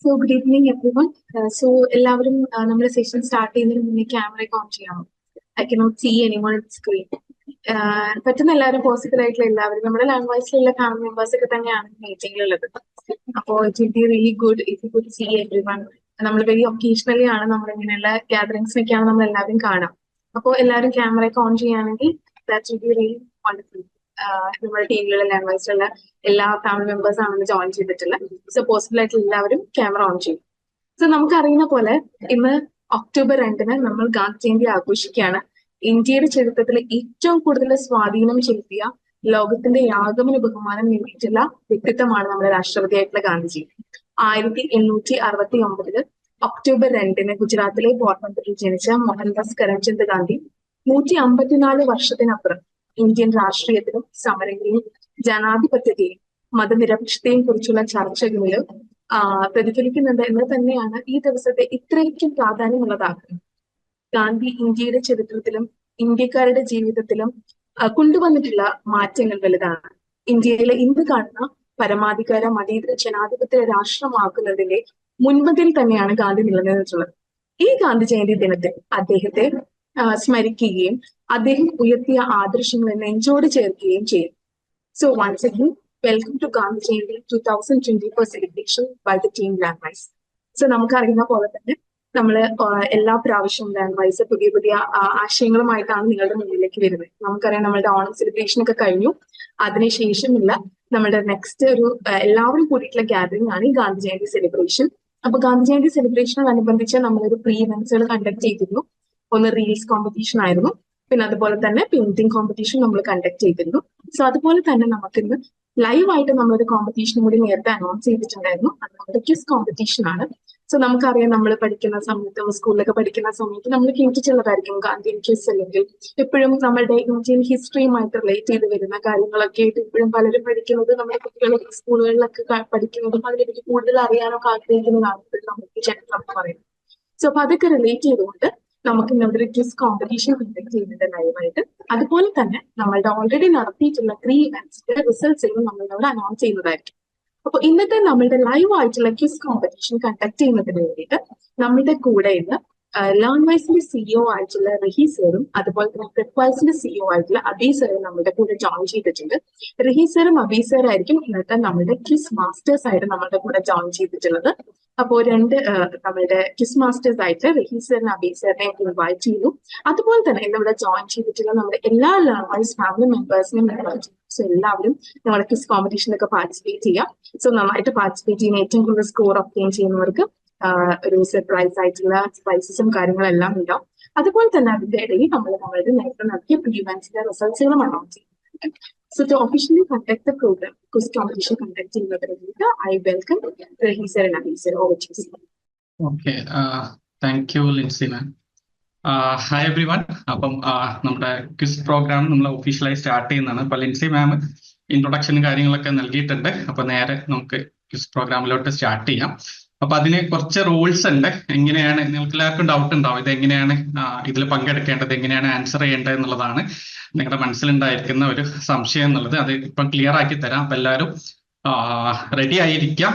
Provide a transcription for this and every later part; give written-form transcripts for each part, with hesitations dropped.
Good evening everyone. എല്ലാവരും നമ്മുടെ session start ചെയ്യുന്നതിന് മുന്നേ ക്യാമറ ഓൺ ചെയ്യണം. I cannot see anyone screen. പറ്റുന്ന എല്ലാവരും പോസിബിൾ ആയിട്ടുള്ള എല്ലാവരും നമ്മുടെ ലാംഗ്വേജിലുള്ള ഫാമിലി മെമ്പേഴ്സ് ഒക്കെ തന്നെയാണ് മീറ്റിംഗിലുള്ളത്. അപ്പോൾ it will be really good if you could see everyone. നമ്മൾ വെരി ഒക്കേഷണലി ആണ് നമ്മൾ ഇങ്ങനെയുള്ള ഗ്യാതറിംഗ്സിനൊക്കെയാണ് നമ്മൾ എല്ലാവരും കാണാം. അപ്പോൾ എല്ലാവരും ക്യാമറ ഒക്കെ ഓൺ ചെയ്യുകയാണെങ്കിൽ that will be really wonderful. നമ്മുടെ ടീമിലുള്ള ലാംഗ്വേജിലുള്ള എല്ലാ ഫാമിലി മെമ്പേഴ്സ് ആണ് ജോയിൻ ചെയ്തിട്ടുള്ളത്. സോ പോസിബിൾ ആയിട്ട് എല്ലാവരും ക്യാമറ ഓൺ ചെയ്യും. സോ നമുക്കറിയുന്ന പോലെ ഇന്ന് ഒക്ടോബർ 2 നമ്മൾ ഗാന്ധി ജയന്തി ആഘോഷിക്കുകയാണ്. ഇന്ത്യയുടെ ചരിത്രത്തിൽ ഏറ്റവും കൂടുതൽ സ്വാധീനം ചെലുത്തിയ ലോകത്തിന്റെ ആഗമന ബഹുമാനം നേടിയിട്ടുള്ള വ്യക്തിത്വമാണ് നമ്മുടെ രാഷ്ട്രപതിയായിട്ടുള്ള ഗാന്ധിജി. 1869 ഒക്ടോബർ 2 ഗുജറാത്തിലെ പോർബന്തറിൽ ജനിച്ച മോഹൻദാസ് കരംചന്ദ് ഗാന്ധി 154 വർഷത്തിനപ്പുറം ഇന്ത്യൻ രാഷ്ട്രീയത്തിലും സമരങ്ങളെയും ജനാധിപത്യത്തെയും മതനിരപേക്ഷതയും കുറിച്ചുള്ള ചർച്ചകളിലും പ്രതിഫലിക്കുന്നുണ്ട് എന്ന് തന്നെയാണ് ഈ ദിവസത്തെ ഇത്രയ്ക്കും പ്രാധാന്യമുള്ളതാക്കുന്നത്. ഗാന്ധി ഇന്ത്യയുടെ ചരിത്രത്തിലും ഇന്ത്യക്കാരുടെ ജീവിതത്തിലും കൊണ്ടുവന്നിട്ടുള്ള മാറ്റങ്ങൾ വലുതാണ്. ഇന്ത്യയിലെ ഇന്ന് കാണുന്ന പരമാധികാര മതേതര ജനാധിപത്യ രാഷ്ട്രമാക്കുന്നതിന്റെ മുൻപതിൽ തന്നെയാണ് ഗാന്ധി നിലനിന്നിട്ടുള്ളത്. ഈ ഗാന്ധി ജയന്തി ദിനത്തിൽ അദ്ദേഹത്തെ സ്മരിക്കുകയും അദ്ദേഹം ഉയർത്തിയ ആദർശങ്ങളെ നെഞ്ചോട് ചേർക്കുകയും ചെയ്യും. So once again welcome to Gandhi Jayanti 2024 celebration by the team language. So നമുക്കറിയുന്ന പോലെ തന്നെ നമ്മൾ എല്ലാ പ്രാവശ്യവും ലാംഗ്വേജ് പുതിയ പുതിയ ആശയങ്ങളുമായിട്ടാണ് നിങ്ങളുടെ മുന്നിലേക്ക് വരുന്നത്. നമുക്കറിയാം നമ്മളുടെ ഓണം സെലിബ്രേഷൻ ഒക്കെ കഴിഞ്ഞു. അതിനുശേഷമുള്ള നമ്മുടെ നെക്സ്റ്റ് ഒരു എല്ലാവരും കൂടിയിട്ടുള്ള ഗ്യാതറിംഗ് ആണ് ഈ ഗാന്ധി ജയന്തി സെലിബ്രേഷൻ. അപ്പൊ ഗാന്ധി ജയന്തി സെലിബ്രേഷനോടനുബന്ധിച്ച് നമ്മളൊരു പ്രീ ഇവന്റ്സുകൾ കണ്ടക്ട് ചെയ്തിരുന്നു. ഒന്ന് റീൽസ് കോമ്പറ്റീഷൻ ആയിരുന്നു, പിന്നെ അതുപോലെ തന്നെ പെയിന്റിംഗ് കോമ്പറ്റീഷൻ നമ്മൾ കണ്ടക്ട് ചെയ്തിരുന്നു. സോ അതുപോലെ തന്നെ നമുക്കിന്ന് ലൈവായിട്ട് നമ്മളൊരു കോമ്പറ്റീഷനും കൂടി നേരത്തെ അനൗൺസ് ചെയ്തിട്ടുണ്ടായിരുന്നു. അത് നമ്മുടെ ക്വിസ് കോമ്പറ്റീഷൻ ആണ്. സോ നമുക്കറിയാം നമ്മൾ പഠിക്കുന്ന സമയത്ത് സ്കൂളിലൊക്കെ പഠിക്കുന്ന സമയത്ത് നമ്മൾ കേട്ടിട്ടുള്ളതായിരിക്കും ഗാന്ധിയൻ ക്വിസ്, അല്ലെങ്കിൽ എപ്പോഴും നമ്മുടെ ഇന്ത്യൻ ഹിസ്റ്ററിയുമായിട്ട് റിലേറ്റ് ചെയ്ത് വരുന്ന കാര്യങ്ങളൊക്കെ ആയിട്ട് ഇപ്പോഴും പലരും പഠിക്കുന്നത്, നമ്മുടെ കുട്ടികൾ സ്കൂളുകളിലൊക്കെ പഠിക്കുന്നതും അതിനെപ്പറ്റി കൂടുതൽ അറിയാനൊക്കെ ആഗ്രഹിക്കുന്നതാണ് നമുക്ക് ചരിത്രം എന്ന് പറയുന്നത്. സോ അപ്പൊ അതൊക്കെ റിലേറ്റ് ചെയ്തുകൊണ്ട് നമുക്ക് ഇന്നൊരു ക്വിസ് കോമ്പറ്റീഷൻ കണ്ടക്ട് ചെയ്യുന്നുണ്ട് ലൈവായിട്ട്. അതുപോലെ തന്നെ നമ്മളുടെ ഓൾറെഡി നടത്തിയിട്ടുള്ള 3 ഇവന്റ്സിന്റെ റിസൾട്ട്സുകളും നമ്മളിവിടെ അനൗൺസ് ചെയ്യുന്നതായിരിക്കും. അപ്പൊ ഇന്നത്തെ നമ്മളുടെ ലൈവ് ആയിട്ടുള്ള ക്വിസ് കോമ്പറ്റീഷൻ കണ്ടക്ട് ചെയ്യുന്നതിന് വേണ്ടിയിട്ട് നമ്മളുടെ കൂടെ ഇന്ന് ലാംഗ്വേജിന്റെ സിഇഒ ആയിട്ടുള്ള റഹി സാറും അതുപോലെ തന്നെ ഫ്ലിപ്കാർട്സിന്റെ സിഇഒ ആയിട്ടുള്ള അബി സാറും നമ്മുടെ കൂടെ ജോയിൻ ചെയ്തിട്ടുണ്ട്. റഹി സാറും അബി സാറായിരിക്കും ഇന്നത്തെ നമ്മുടെ ക്വിസ് മാസ്റ്റേഴ്സ് ആയിട്ട് നമ്മുടെ കൂടെ ജോയിൻ ചെയ്തിട്ടുള്ളത്. അപ്പോൾ നമ്മളുടെ ക്വിസ് മാസ്റ്റേഴ്സ് ആയിട്ട് റഹി സാറിനെ അബി സാറിനെ ഇൻവൈറ്റ് ചെയ്തു. അതുപോലെ തന്നെ ഇവിടെ ജോയിൻ ചെയ്തിട്ടുള്ള നമ്മുടെ എല്ലാ ലാംഗ്വേജ് ഫാമിലി മെമ്പേഴ്സിനെയും സോ എല്ലാവരും നമ്മുടെ ക്വിസ് കോമ്പറ്റീഷനിലൊക്കെ പാർട്ടിസിപ്പേറ്റ് ചെയ്യാം. സോ നന്നായിട്ട് പാർട്ടിസിപ്പേറ്റ് ചെയ്യുന്ന ഏറ്റവും കൂടുതൽ സ്കോർ ഒപ്റ്റെയിൻ ചെയ്യുന്നവർക്ക് ഒരു സർപ്രൈസ് ആയിട്ടുള്ള പ്രൈസസും കാര്യങ്ങളെല്ലാം ഉണ്ടാവും. അതുപോലെ തന്നെ അതിന്റെ ഇടയിൽ നമ്മളുടെ നേരത്തെ നടത്തിയ പ്രീ ഇവന്റ്സിന്റെ റിസൾട്ട്സുകളും അനൗൺസ് ചെയ്യുന്നുണ്ട്. So to officially conduct the program, quiz competition conducting I welcome Rahi sir and Abhi sir. Over to you, sir. Okay, thank you, Lindsay ma'am. Hi every one. അപ്പം നമ്മുടെ ക്വിസ് പ്രോഗ്രാം നമ്മൾ ഒഫീഷ്യലായി start ചെയ്യുന്നതാണ്. അപ്പൊ ലിൻസി മാം ഇൻട്രൊഡക്ഷനും കാര്യങ്ങളൊക്കെ നൽകിയിട്ടുണ്ട്. അപ്പൊ നേരെ നമുക്ക് ക്വിസ് പ്രോഗ്രാമിലോട്ട് സ്റ്റാർട്ട് ചെയ്യാം. അപ്പൊ അതിന് കുറച്ച് റൂൾസ് ഉണ്ട്. എങ്ങനെയാണ് നിങ്ങൾക്ക് എല്ലാവർക്കും ഡൗട്ട് ഉണ്ടാവും, ഇത് എങ്ങനെയാണ് ഇതിൽ പങ്കെടുക്കേണ്ടത്, എങ്ങനെയാണ് ആൻസർ ചെയ്യേണ്ടത് എന്നുള്ളതാണ് നിങ്ങളുടെ മനസ്സിലുണ്ടായിരിക്കുന്ന ഒരു സംശയം എന്നുള്ളത്. അത് ഇപ്പം ക്ലിയർ ആക്കി തരാം. അപ്പൊ എല്ലാവരും റെഡി ആയിരിക്കാം.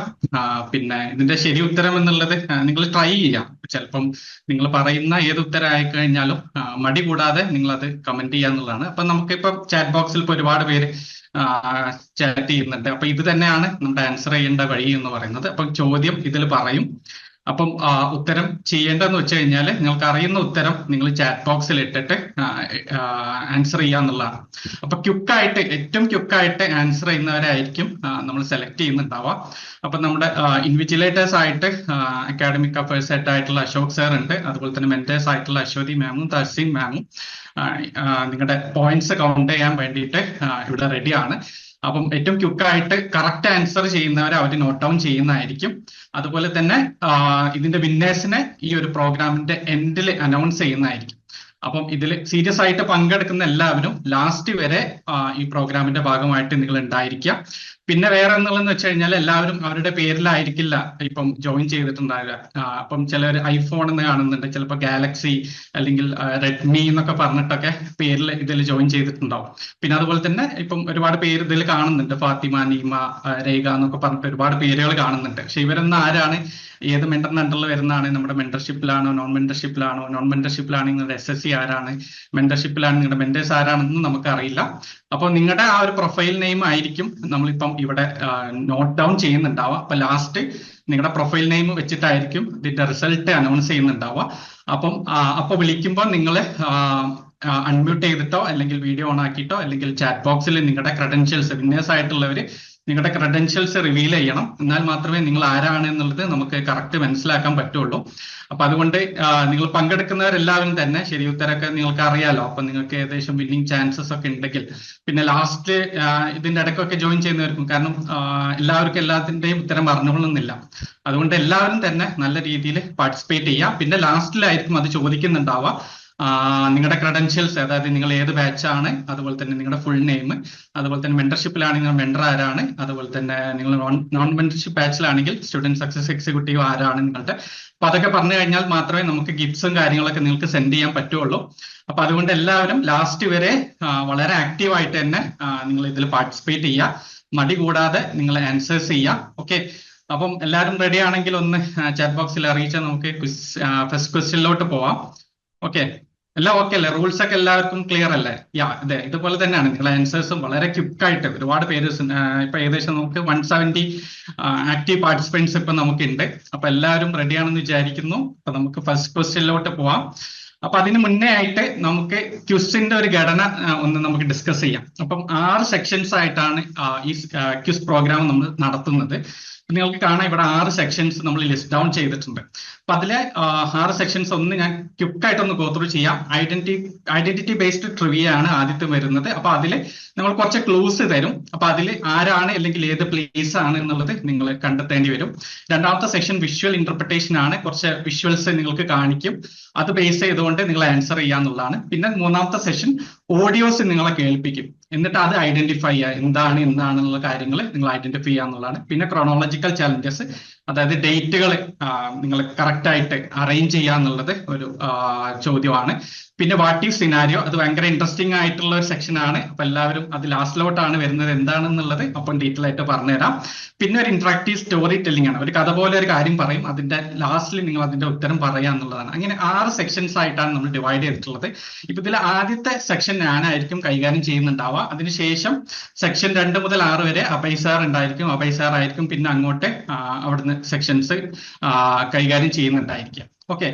പിന്നെ ഇതിന്റെ ശരി ഉത്തരം എന്നുള്ളത് നിങ്ങൾ ട്രൈ ചെയ്യാം. ചിലപ്പം നിങ്ങൾ പറയുന്ന ഏത് ഉത്തരം ആയി കഴിഞ്ഞാലും മടി കൂടാതെ നിങ്ങൾ അത് കമന്റ് ചെയ്യാന്നുള്ളതാണ്. അപ്പൊ നമുക്കിപ്പം ചാറ്റ് ബോക്സിൽ ഇപ്പൊ ഒരുപാട് പേര് ചാറ്റ് ചെയ്യുന്നുണ്ട്. അപ്പൊ ഇത് തന്നെയാണ് നമ്മുടെ ആൻസർ ചെയ്യേണ്ട വഴി എന്ന് പറയുന്നത്. അപ്പം ചോദ്യം ഇതിൽ പറയും. അപ്പം ഉത്തരം ചെയ്യേണ്ടതെന്ന് വെച്ച് കഴിഞ്ഞാൽ നിങ്ങൾക്ക് അറിയുന്ന ഉത്തരം നിങ്ങൾ ചാറ്റ് ബോക്സിൽ ഇട്ടിട്ട് ആൻസർ ചെയ്യാന്നുള്ളതാണ്. അപ്പൊ ക്യുക്കായിട്ട് ഏറ്റവും ക്യുക്കായിട്ട് ആൻസർ ചെയ്യുന്നവരായിരിക്കും നമ്മൾ സെലക്ട് ചെയ്യുന്നുണ്ടാവുക. അപ്പൊ നമ്മുടെ ഇൻവിജിലേറ്റേഴ്സ് ആയിട്ട് അക്കാഡമിക് അഫയേഴ്സ് ഹെഡ് ആയിട്ടുള്ള അശോക് സാർ ഉണ്ട്. അതുപോലെ തന്നെ മെന്റേഴ്സ് ആയിട്ടുള്ള അശ്വതി മാമും തഹസീൻ മാമും നിങ്ങളുടെ പോയിന്റ്സ് കൗണ്ട് ചെയ്യാൻ വേണ്ടിയിട്ട് ഇവിടെ റെഡിയാണ്. അപ്പം ഏറ്റവും ക്യുക്കായിട്ട് കറക്റ്റ് ആൻസർ ചെയ്യുന്നവരെ അവർ നോട്ട് ഡൗൺ ചെയ്യുന്നതായിരിക്കും. അതുപോലെ തന്നെ ഇതിന്റെ വിന്നേഴ്സിനെ ഈ ഒരു പ്രോഗ്രാമിന്റെ എൻഡിൽ അനൗൺസ് ചെയ്യുന്നതായിരിക്കും. അപ്പം ഇതിൽ സീരിയസ് ആയിട്ട് പങ്കെടുക്കുന്ന എല്ലാവരും ലാസ്റ്റ് വരെ ഈ പ്രോഗ്രാമിന്റെ ഭാഗമായിട്ട് നിങ്ങൾ ഉണ്ടായിരിക്കുക. പിന്നെ വേറെ എന്നുള്ളതെന്ന് വെച്ച് കഴിഞ്ഞാൽ എല്ലാവരും അവരുടെ പേരിലായിരിക്കില്ല ഇപ്പം ജോയിൻ ചെയ്തിട്ടുണ്ടാവുക. അപ്പം ചിലർ ഐഫോൺ എന്ന് കാണുന്നുണ്ട്, ചിലപ്പോൾ ഗാലക്സി അല്ലെങ്കിൽ റെഡ്മി എന്നൊക്കെ പറഞ്ഞിട്ടൊക്കെ പേരിൽ ഇതിൽ ജോയിൻ ചെയ്തിട്ടുണ്ടാവും. പിന്നെ അതുപോലെ തന്നെ ഇപ്പം ഒരുപാട് പേര് ഇതിൽ കാണുന്നുണ്ട്, ഫാത്തിമ, നീമ, രേഖ എന്നൊക്കെ പറഞ്ഞിട്ട് ഒരുപാട് പേരുകൾ കാണുന്നുണ്ട്. പക്ഷെ ഇവരൊന്നും ആരാണ് ഏത് മെന്ററിന്റെ അണ്ടറിൽ വരുന്നതാണ്, നമ്മുടെ മെന്റർഷിപ്പിലാണോ നോൺ മെന്റർഷിപ്പിലാണോ, നോൺ മെന്റർഷിപ്പിലാണെങ്കിൽ നിങ്ങളുടെ SSC ആരാണ്, മെന്റർഷിപ്പിലാണ് നിങ്ങളുടെ മെന്റേഴ്സ് ആരാണെന്ന് നമുക്ക് അറിയില്ല. അപ്പോൾ നിങ്ങളുടെ ആ ഒരു പ്രൊഫൈൽ നെയിം ആയിരിക്കും നമ്മളിപ്പം ഇവിടെ നോട്ട് ഡൗൺ ചെയ്യുന്നുണ്ടാവുക. അപ്പൊ ലാസ്റ്റ് നിങ്ങളുടെ പ്രൊഫൈൽ നെയിം വെച്ചിട്ടായിരിക്കും ഇതിന്റെ റിസൾട്ട് അനൗൺസ് ചെയ്യുന്നുണ്ടാവുക. അപ്പൊ വിളിക്കുമ്പോൾ നിങ്ങൾ അൺമ്യൂട്ട് ചെയ്തിട്ടോ അല്ലെങ്കിൽ വീഡിയോ ഓൺ ആക്കിയിട്ടോ അല്ലെങ്കിൽ ചാറ്റ് ബോക്സിൽ നിങ്ങളുടെ ക്രെഡൻഷ്യൽസ്, വിന്നേഴ്സ് ആയിട്ടുള്ളവർ നിങ്ങളുടെ ക്രെഡൻഷ്യൽസ് റിവീൽ ചെയ്യണം. എന്നാൽ മാത്രമേ നിങ്ങൾ ആരാണ് എന്നുള്ളത് നമുക്ക് കറക്റ്റ് മനസ്സിലാക്കാൻ പറ്റുള്ളൂ. അപ്പൊ അതുകൊണ്ട് നിങ്ങൾ പങ്കെടുക്കുന്നവരെല്ലാവരും തന്നെ ശരി ഉത്തരമൊക്കെ നിങ്ങൾക്ക് അറിയാലോ. അപ്പൊ നിങ്ങൾക്ക് ഏകദേശം വിന്നിങ് ചാൻസസ് ഒക്കെ ഉണ്ടെങ്കിൽ പിന്നെ ലാസ്റ്റ് ഇതിന്റെ ഇടയ്ക്കൊക്കെ ജോയിൻ ചെയ്യുന്നവർക്കും, കാരണം എല്ലാവർക്കും എല്ലാത്തിന്റെയും ഉത്തരം അറിഞ്ഞുകൊള്ളുന്നില്ല. അതുകൊണ്ട് എല്ലാവരും തന്നെ നല്ല രീതിയിൽ പാർട്ടിസിപ്പേറ്റ് ചെയ്യുക. പിന്നെ ലാസ്റ്റിലായിരിക്കും അത് ചോദിക്കുന്നുണ്ടാവുക, നിങ്ങളുടെ ക്രെഡൻഷ്യൽസ്, അതായത് നിങ്ങൾ ഏത് ബാച്ചാണ്, അതുപോലെ തന്നെ നിങ്ങളുടെ ഫുൾ നെയിം, അതുപോലെ തന്നെ മെന്റർഷിപ്പിലാണെങ്കിൽ മെന്റർ ആരാണ്, അതുപോലെ തന്നെ നിങ്ങൾ നോൺ മെന്റർഷിപ്പ് ബാച്ചിലാണെങ്കിൽ സ്റ്റുഡന്റ് സക്സസ് എക്സിക്യൂട്ടീവ് ആരാണ് നിങ്ങളുടെ. അപ്പൊ അതൊക്കെ പറഞ്ഞു കഴിഞ്ഞാൽ മാത്രമേ നമുക്ക് ഗിഫ്റ്റ്സും കാര്യങ്ങളൊക്കെ നിങ്ങൾക്ക് സെൻഡ് ചെയ്യാൻ പറ്റുള്ളൂ. അപ്പൊ അതുകൊണ്ട് എല്ലാവരും ലാസ്റ്റ് വരെ വളരെ ആക്റ്റീവായിട്ട് തന്നെ നിങ്ങൾ ഇതിൽ പാർട്ടിസിപ്പേറ്റ് ചെയ്യുക. മടി കൂടാതെ നിങ്ങൾ ആൻസേഴ്സ് ചെയ്യുക. ഓക്കെ, അപ്പം എല്ലാവരും റെഡി ആണെങ്കിൽ ഒന്ന് ചാറ്റ് ബോക്സിൽ അറിയിച്ചാൽ നമുക്ക് ഫസ്റ്റ് ക്വസ്റ്റ്യനിലോട്ട് പോവാം. ഓക്കെ, എല്ലാം ഓക്കെ അല്ലേ? റൂൾസ് ഒക്കെ എല്ലാവർക്കും ക്ലിയർ അല്ലേ? അതെ, ഇതുപോലെ തന്നെയാണ് നിങ്ങളുടെ ആൻസേഴ്സും വളരെ ക്വിക്കായിട്ട് ഒരുപാട് പേര് ഇപ്പൊ ഏകദേശം നമുക്ക് 170 ആക്റ്റീവ് പാർട്ടിസിപ്പൻസ് ഇപ്പൊ നമുക്കുണ്ട്. അപ്പൊ എല്ലാവരും റെഡി ആണെന്ന് വിചാരിക്കുന്നു. അപ്പൊ നമുക്ക് ഫസ്റ്റ് ക്വസ്റ്റ്യനിലോട്ട് പോവാം. അപ്പൊ അതിന് മുന്നേ ആയിട്ട് നമുക്ക് ക്വിസിന്റെ ഒരു ഘടന ഒന്ന് നമുക്ക് ഡിസ്കസ് ചെയ്യാം. അപ്പം 6 സെക്ഷൻസ് ആയിട്ടാണ് ഈ ക്വിസ് പ്രോഗ്രാം നമ്മൾ നടത്തുന്നത്. നിങ്ങൾക്ക് കാണാം ഇവിടെ 6 സെക്ഷൻസ് നമ്മൾ ലിസ്റ്റ് ഡൗൺ ചെയ്തിട്ടുണ്ട്. അപ്പൊ അതിലെ 6 സെക്ഷൻസ് ഒന്ന് ഞാൻ ക്വിക്കായിട്ടൊന്ന് ഗോ ത്രൂ ചെയ്യാം. ഐഡന്റിറ്റി ബേസ്ഡ് ട്രിവിയ ആണ് ആദ്യത്തെ വരുന്നത്. അപ്പൊ അതിൽ നമ്മൾ കുറച്ച് ക്ലൂസ് തരും. അപ്പൊ അതിൽ ആരാണ് അല്ലെങ്കിൽ ഏത് പ്ലേസ് ആണ് എന്നുള്ളത് നിങ്ങൾ കണ്ടെത്തേണ്ടി വരും. രണ്ടാമത്തെ സെക്ഷൻ വിഷ്വൽ ഇന്റർപ്രിട്ടേഷൻ ആണ്. കുറച്ച് വിഷ്വൽസ് നിങ്ങൾക്ക് കാണിക്കും, അത് ബേസ് ചെയ്തുകൊണ്ട് നിങ്ങൾ ആൻസർ ചെയ്യാന്നുള്ളതാണ്. പിന്നെ മൂന്നാമത്തെ സെഷൻ ഓഡിയോസ് നിങ്ങളെ കേൾപ്പിക്കും, എന്നിട്ട് അത് ഐഡന്റിഫൈ ചെയ്യുക, എന്താണെന്നുള്ള കാര്യങ്ങൾ നിങ്ങൾ ഐഡന്റിഫൈ ചെയ്യുക എന്നുള്ളതാണ്. പിന്നെ ക്രോണോളജിക്കൽ ചാലഞ്ചസ്, അതായത് ഡേറ്റുകൾ നിങ്ങൾ കറക്റ്റ് ആയിട്ട് അറേഞ്ച് ചെയ്യുക എന്നുള്ളത് ഒരു ചോദ്യമാണ്. പിന്നെ വാട്ട് ഈഫ് സിനാരിയോ, അത് ഭയങ്കര ഇൻട്രസ്റ്റിംഗ് ആയിട്ടുള്ള ഒരു സെക്ഷൻ ആണ്. അപ്പൊ എല്ലാവരും അത് ലാസ്റ്റിലോട്ടാണ് വരുന്നത്, എന്താണെന്നുള്ളത് അപ്പം ഡീറ്റെയിൽ ആയിട്ട് പറഞ്ഞുതരാം. പിന്നെ ഒരു ഇന്ററാക്റ്റീവ് സ്റ്റോറി ടെല്ലിംഗ് ആണ്. ഒരു കഥ പോലെ ഒരു കാര്യം പറയും, അതിന്റെ ലാസ്റ്റിൽ നിങ്ങൾ അതിന്റെ ഉത്തരം പറയുക എന്നുള്ളതാണ്. അങ്ങനെ 6 സെക്ഷൻസ് ആയിട്ടാണ് നമ്മൾ ഡിവൈഡ് ചെയ്തിട്ടുള്ളത്. ഇപ്പൊ ഇതിൽ ആദ്യത്തെ സെക്ഷൻ ഞാനായിരിക്കും കൈകാര്യം ചെയ്യുന്നുണ്ടാവുക. അതിനുശേഷം സെക്ഷൻ 2 മുതൽ 6 വരെ അഭയ് സാർ ഉണ്ടായിരിക്കും. അഭയ് സാർ ആയിരിക്കും പിന്നെ അങ്ങോട്ട് അവിടുന്ന് സെക്ഷൻസ് കൈകാര്യം ചെയ്യുന്നുണ്ടായിരിക്കും. ഓക്കെ,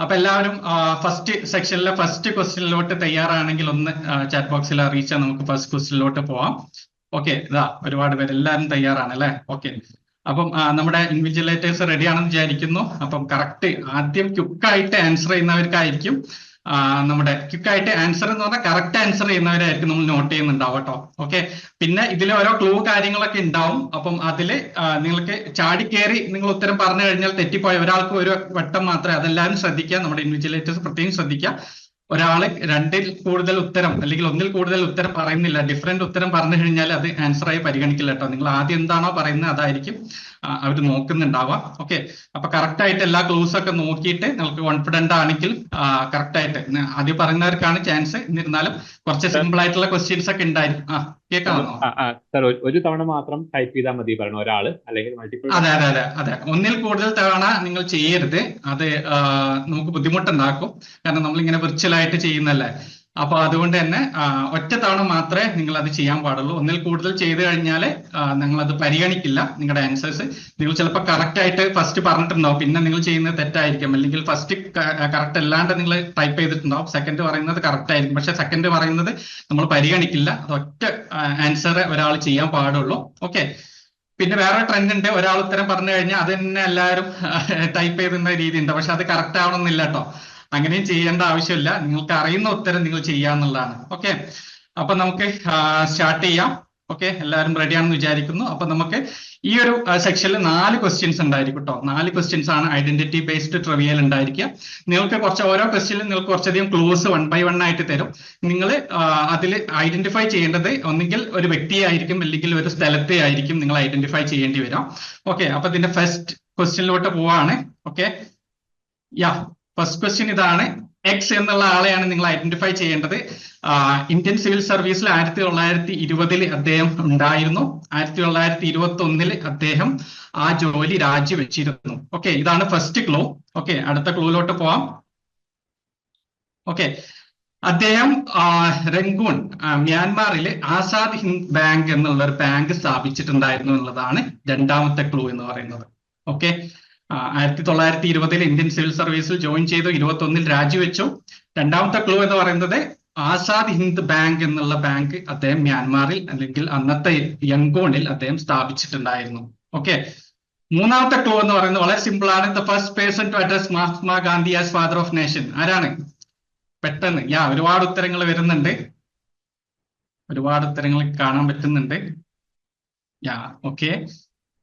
അപ്പൊ എല്ലാവരും ഫസ്റ്റ് സെക്ഷനിലെ ഫസ്റ്റ് ക്വസ്റ്റ്യനിലോട്ട് തയ്യാറാണെങ്കിൽ ഒന്ന് ചാറ്റ് ബോക്സിൽ അറിയിച്ചാൽ നമുക്ക് ഫസ്റ്റ് ക്വസ്റ്റ്യനിലോട്ട് പോവാം. ഓക്കെ, ഇതാ ഒരുപാട് പേര് എല്ലാവരും തയ്യാറാണ് അല്ലെ? ഓക്കെ, അപ്പം നമ്മുടെ ഇൻവിജിലേറ്റേഴ്സ് റെഡി ആണെന്ന് വിചാരിക്കുന്നു. അപ്പം കറക്റ്റ് ആദ്യം ക്വിക്കായിട്ട് ആൻസർ ചെയ്യുന്നവർക്കായിരിക്കും നമ്മുടെ ക്വിക്കായിട്ട് ആൻസർ എന്ന് പറഞ്ഞാൽ കറക്റ്റ് ആൻസർ ചെയ്യുന്നവരായിരിക്കും നമ്മൾ നോട്ട് ചെയ്യുന്നുണ്ടാവും കേട്ടോ. ഓക്കെ, പിന്നെ ഇതിൽ ഓരോ ക്ലൂ കാര്യങ്ങളൊക്കെ ഉണ്ടാവും. അപ്പം അതിൽ നിങ്ങൾക്ക് ചാടിക്കേറി നിങ്ങൾ ഉത്തരം പറഞ്ഞു കഴിഞ്ഞാൽ തെറ്റിപ്പോയ ഒരാൾക്ക് ഒരു വട്ടം മാത്രമേ, അതെല്ലാവരും ശ്രദ്ധിക്കുക, നമ്മുടെ ഇൻവിജിലേറ്റേഴ്സ് പ്രത്യേകം ശ്രദ്ധിക്കുക. ഒരാള് 2ൽ കൂടുതൽ ഉത്തരം അല്ലെങ്കിൽ 1ൽ കൂടുതൽ ഉത്തരം പറയുന്നില്ല, ഡിഫറെന്റ് ഉത്തരം പറഞ്ഞു കഴിഞ്ഞാൽ അത് ആൻസർ ആയി പരിഗണിക്കില്ല കേട്ടോ. നിങ്ങൾ ആദ്യം എന്താണോ പറയുന്നത് അതായിരിക്കും അവർ നോക്കുന്നുണ്ടാവുക. ഓക്കെ, അപ്പൊ കറക്റ്റ് ആയിട്ട് എല്ലാ ക്ലൂസ് ഒക്കെ നോക്കിയിട്ട് നിങ്ങൾക്ക് കോൺഫിഡന്റ് ആണെങ്കിൽ കറക്റ്റ് ആയിട്ട് ആദ്യം പറയുന്നവർക്കാണ് ചാൻസ്. എന്നിരുന്നാലും കുറച്ച് സിമ്പിൾ ആയിട്ടുള്ള ക്വസ്റ്റ്യൻസ് ഒക്കെ ഉണ്ടായിരിക്കും. കേൾക്കാമോ? ഒരു തവണ മാത്രം ടൈപ്പ് ചെയ്താൽ മതി പറഞ്ഞ ഒരാള്, അല്ലെങ്കിൽ മൾട്ടിപ്പിൾ. അതെ അതെ അതെ അതെ, 1ൽ കൂടുതൽ തവണ നിങ്ങൾ ചെയ്യരുത്, അത് നമുക്ക് ബുദ്ധിമുട്ടുണ്ടാക്കും. കാരണം നമ്മളിങ്ങനെ വിർച്വൽ ആയിട്ട് ചെയ്യുന്നല്ലേ. അപ്പൊ അതുകൊണ്ട് തന്നെ ഒറ്റ തവണ മാത്രമേ നിങ്ങൾ അത് ചെയ്യാൻ പാടുള്ളൂ. 1ൽ കൂടുതൽ ചെയ്തു കഴിഞ്ഞാൽ നിങ്ങൾ അത് പരിഗണിക്കില്ല നിങ്ങളുടെ ആൻസേഴ്സ്. നിങ്ങൾ ചിലപ്പോൾ കറക്റ്റ് ആയിട്ട് ഫസ്റ്റ് പറഞ്ഞിട്ടുണ്ടാവും, പിന്നെ നിങ്ങൾ ചെയ്യുന്നത് തെറ്റായിരിക്കും. അല്ലെങ്കിൽ ഫസ്റ്റ് കറക്റ്റ് അല്ലാണ്ട് നിങ്ങൾ ടൈപ്പ് ചെയ്തിട്ടുണ്ടാവും, സെക്കൻഡ് പറയുന്നത് കറക്റ്റ് ആയിരിക്കും. പക്ഷെ സെക്കൻഡ് പറയുന്നത് നമ്മൾ പരിഗണിക്കില്ല. അത് ഒറ്റ ആൻസർ ഒരാൾ ചെയ്യാൻ പാടുള്ളൂ. ഓക്കെ, പിന്നെ വേറെ ട്രെൻഡ് ഉണ്ട്, ഒരാൾ ഉത്തരം പറഞ്ഞു കഴിഞ്ഞാൽ അത് തന്നെ എല്ലാവരും ടൈപ്പ് ചെയ്തുന്ന രീതി ഉണ്ട്. പക്ഷെ അത് കറക്റ്റ് ആവണമെന്നില്ല കേട്ടോ. അങ്ങനെയും ചെയ്യേണ്ട ആവശ്യമില്ല, നിങ്ങൾക്ക് അറിയുന്ന ഉത്തരം നിങ്ങൾ ചെയ്യാന്നുള്ളതാണ്. ഓക്കെ, അപ്പൊ നമുക്ക് സ്റ്റാർട്ട് ചെയ്യാം. ഓക്കെ, എല്ലാവരും റെഡി ആണെന്ന് വിചാരിക്കുന്നു. അപ്പൊ നമുക്ക് ഈ ഒരു സെക്ഷനിൽ 4 ക്വസ്റ്റ്യൻസ് ഉണ്ടായിരിക്കും കേട്ടോ. 4 ക്വസ്റ്റ്യൻസ് ആണ് ഐഡന്റിറ്റി ബേസ്ഡ് ട്രിവിയൽ ഉണ്ടായിരിക്കുക. നിങ്ങൾക്ക് ഓരോ ക്വസ്റ്റ്യനിലും നിങ്ങൾക്ക് കുറച്ചധികം ക്ലൂസ് 1 by 1 ആയിട്ട് തരും. നിങ്ങൾ അതിൽ ഐഡന്റിഫൈ ചെയ്യേണ്ടത് ഒന്നുകിൽ ഒരു വ്യക്തിയെ ആയിരിക്കും, അല്ലെങ്കിൽ ഒരു സ്ഥലത്തെ ആയിരിക്കും നിങ്ങൾ ഐഡന്റിഫൈ ചെയ്യേണ്ടി വരും. ഓക്കെ, അപ്പൊ ഇതിന്റെ ഫസ്റ്റ് ക്വസ്റ്റ്യനിലോട്ട് പോവാണ്. ഓക്കെ, ഫസ്റ്റ് ക്വസ്റ്റ്യൻ ഇതാണ്. എക്സ് എന്നുള്ള ആളെയാണ് നിങ്ങൾ ഐഡന്റിഫൈ ചെയ്യേണ്ടത്. ഇന്ത്യൻ സിവിൽ സർവീസിൽ 1920 അദ്ദേഹം ഉണ്ടായിരുന്നു. 1921 അദ്ദേഹം ആ ജോലി രാജിവെച്ചിരുന്നു. ഓക്കെ, ഇതാണ് ഫസ്റ്റ് ക്ലൂ. ഓക്കെ, അടുത്ത ക്ലൂയിലോട്ട് പോവാം. ഓക്കെ, അദ്ദേഹം റംഗൂൺ മ്യാൻമാറിൽ ആസാദ് ഹിന്ദ് ബാങ്ക് എന്നുള്ള ഒരു ബാങ്ക് സ്ഥാപിച്ചിട്ടുണ്ടായിരുന്നു എന്നുള്ളതാണ് രണ്ടാമത്തെ ക്ലൂ എന്ന് പറയുന്നത്. ഓക്കെ, 1920 ഇന്ത്യൻ സിവിൽ സർവീസിൽ ജോയിൻ ചെയ്തു, 21 രാജിവെച്ചു. രണ്ടാമത്തെ ക്ലൂ എന്ന് പറയുന്നത് ആസാദ് ഹിന്ദ് ബാങ്ക് എന്നുള്ള ബാങ്ക് അദ്ദേഹം മ്യാൻമാറിൽ അല്ലെങ്കിൽ അന്നത്തെ യംഗൂണിൽ അദ്ദേഹം സ്ഥാപിച്ചിട്ടുണ്ടായിരുന്നു. ഓക്കെ, മൂന്നാമത്തെ ക്ലൂ എന്ന് പറയുന്നത് വളരെ സിമ്പിൾ ആണ്. The first person to address Mahatma Gandhi as father of nation. ആരാണ്? പെട്ടെന്ന് ഒരുപാട് ഉത്തരങ്ങൾ വരുന്നുണ്ട്, ഒരുപാട് ഉത്തരങ്ങൾ കാണാൻ പറ്റുന്നുണ്ട്. ഓക്കെ,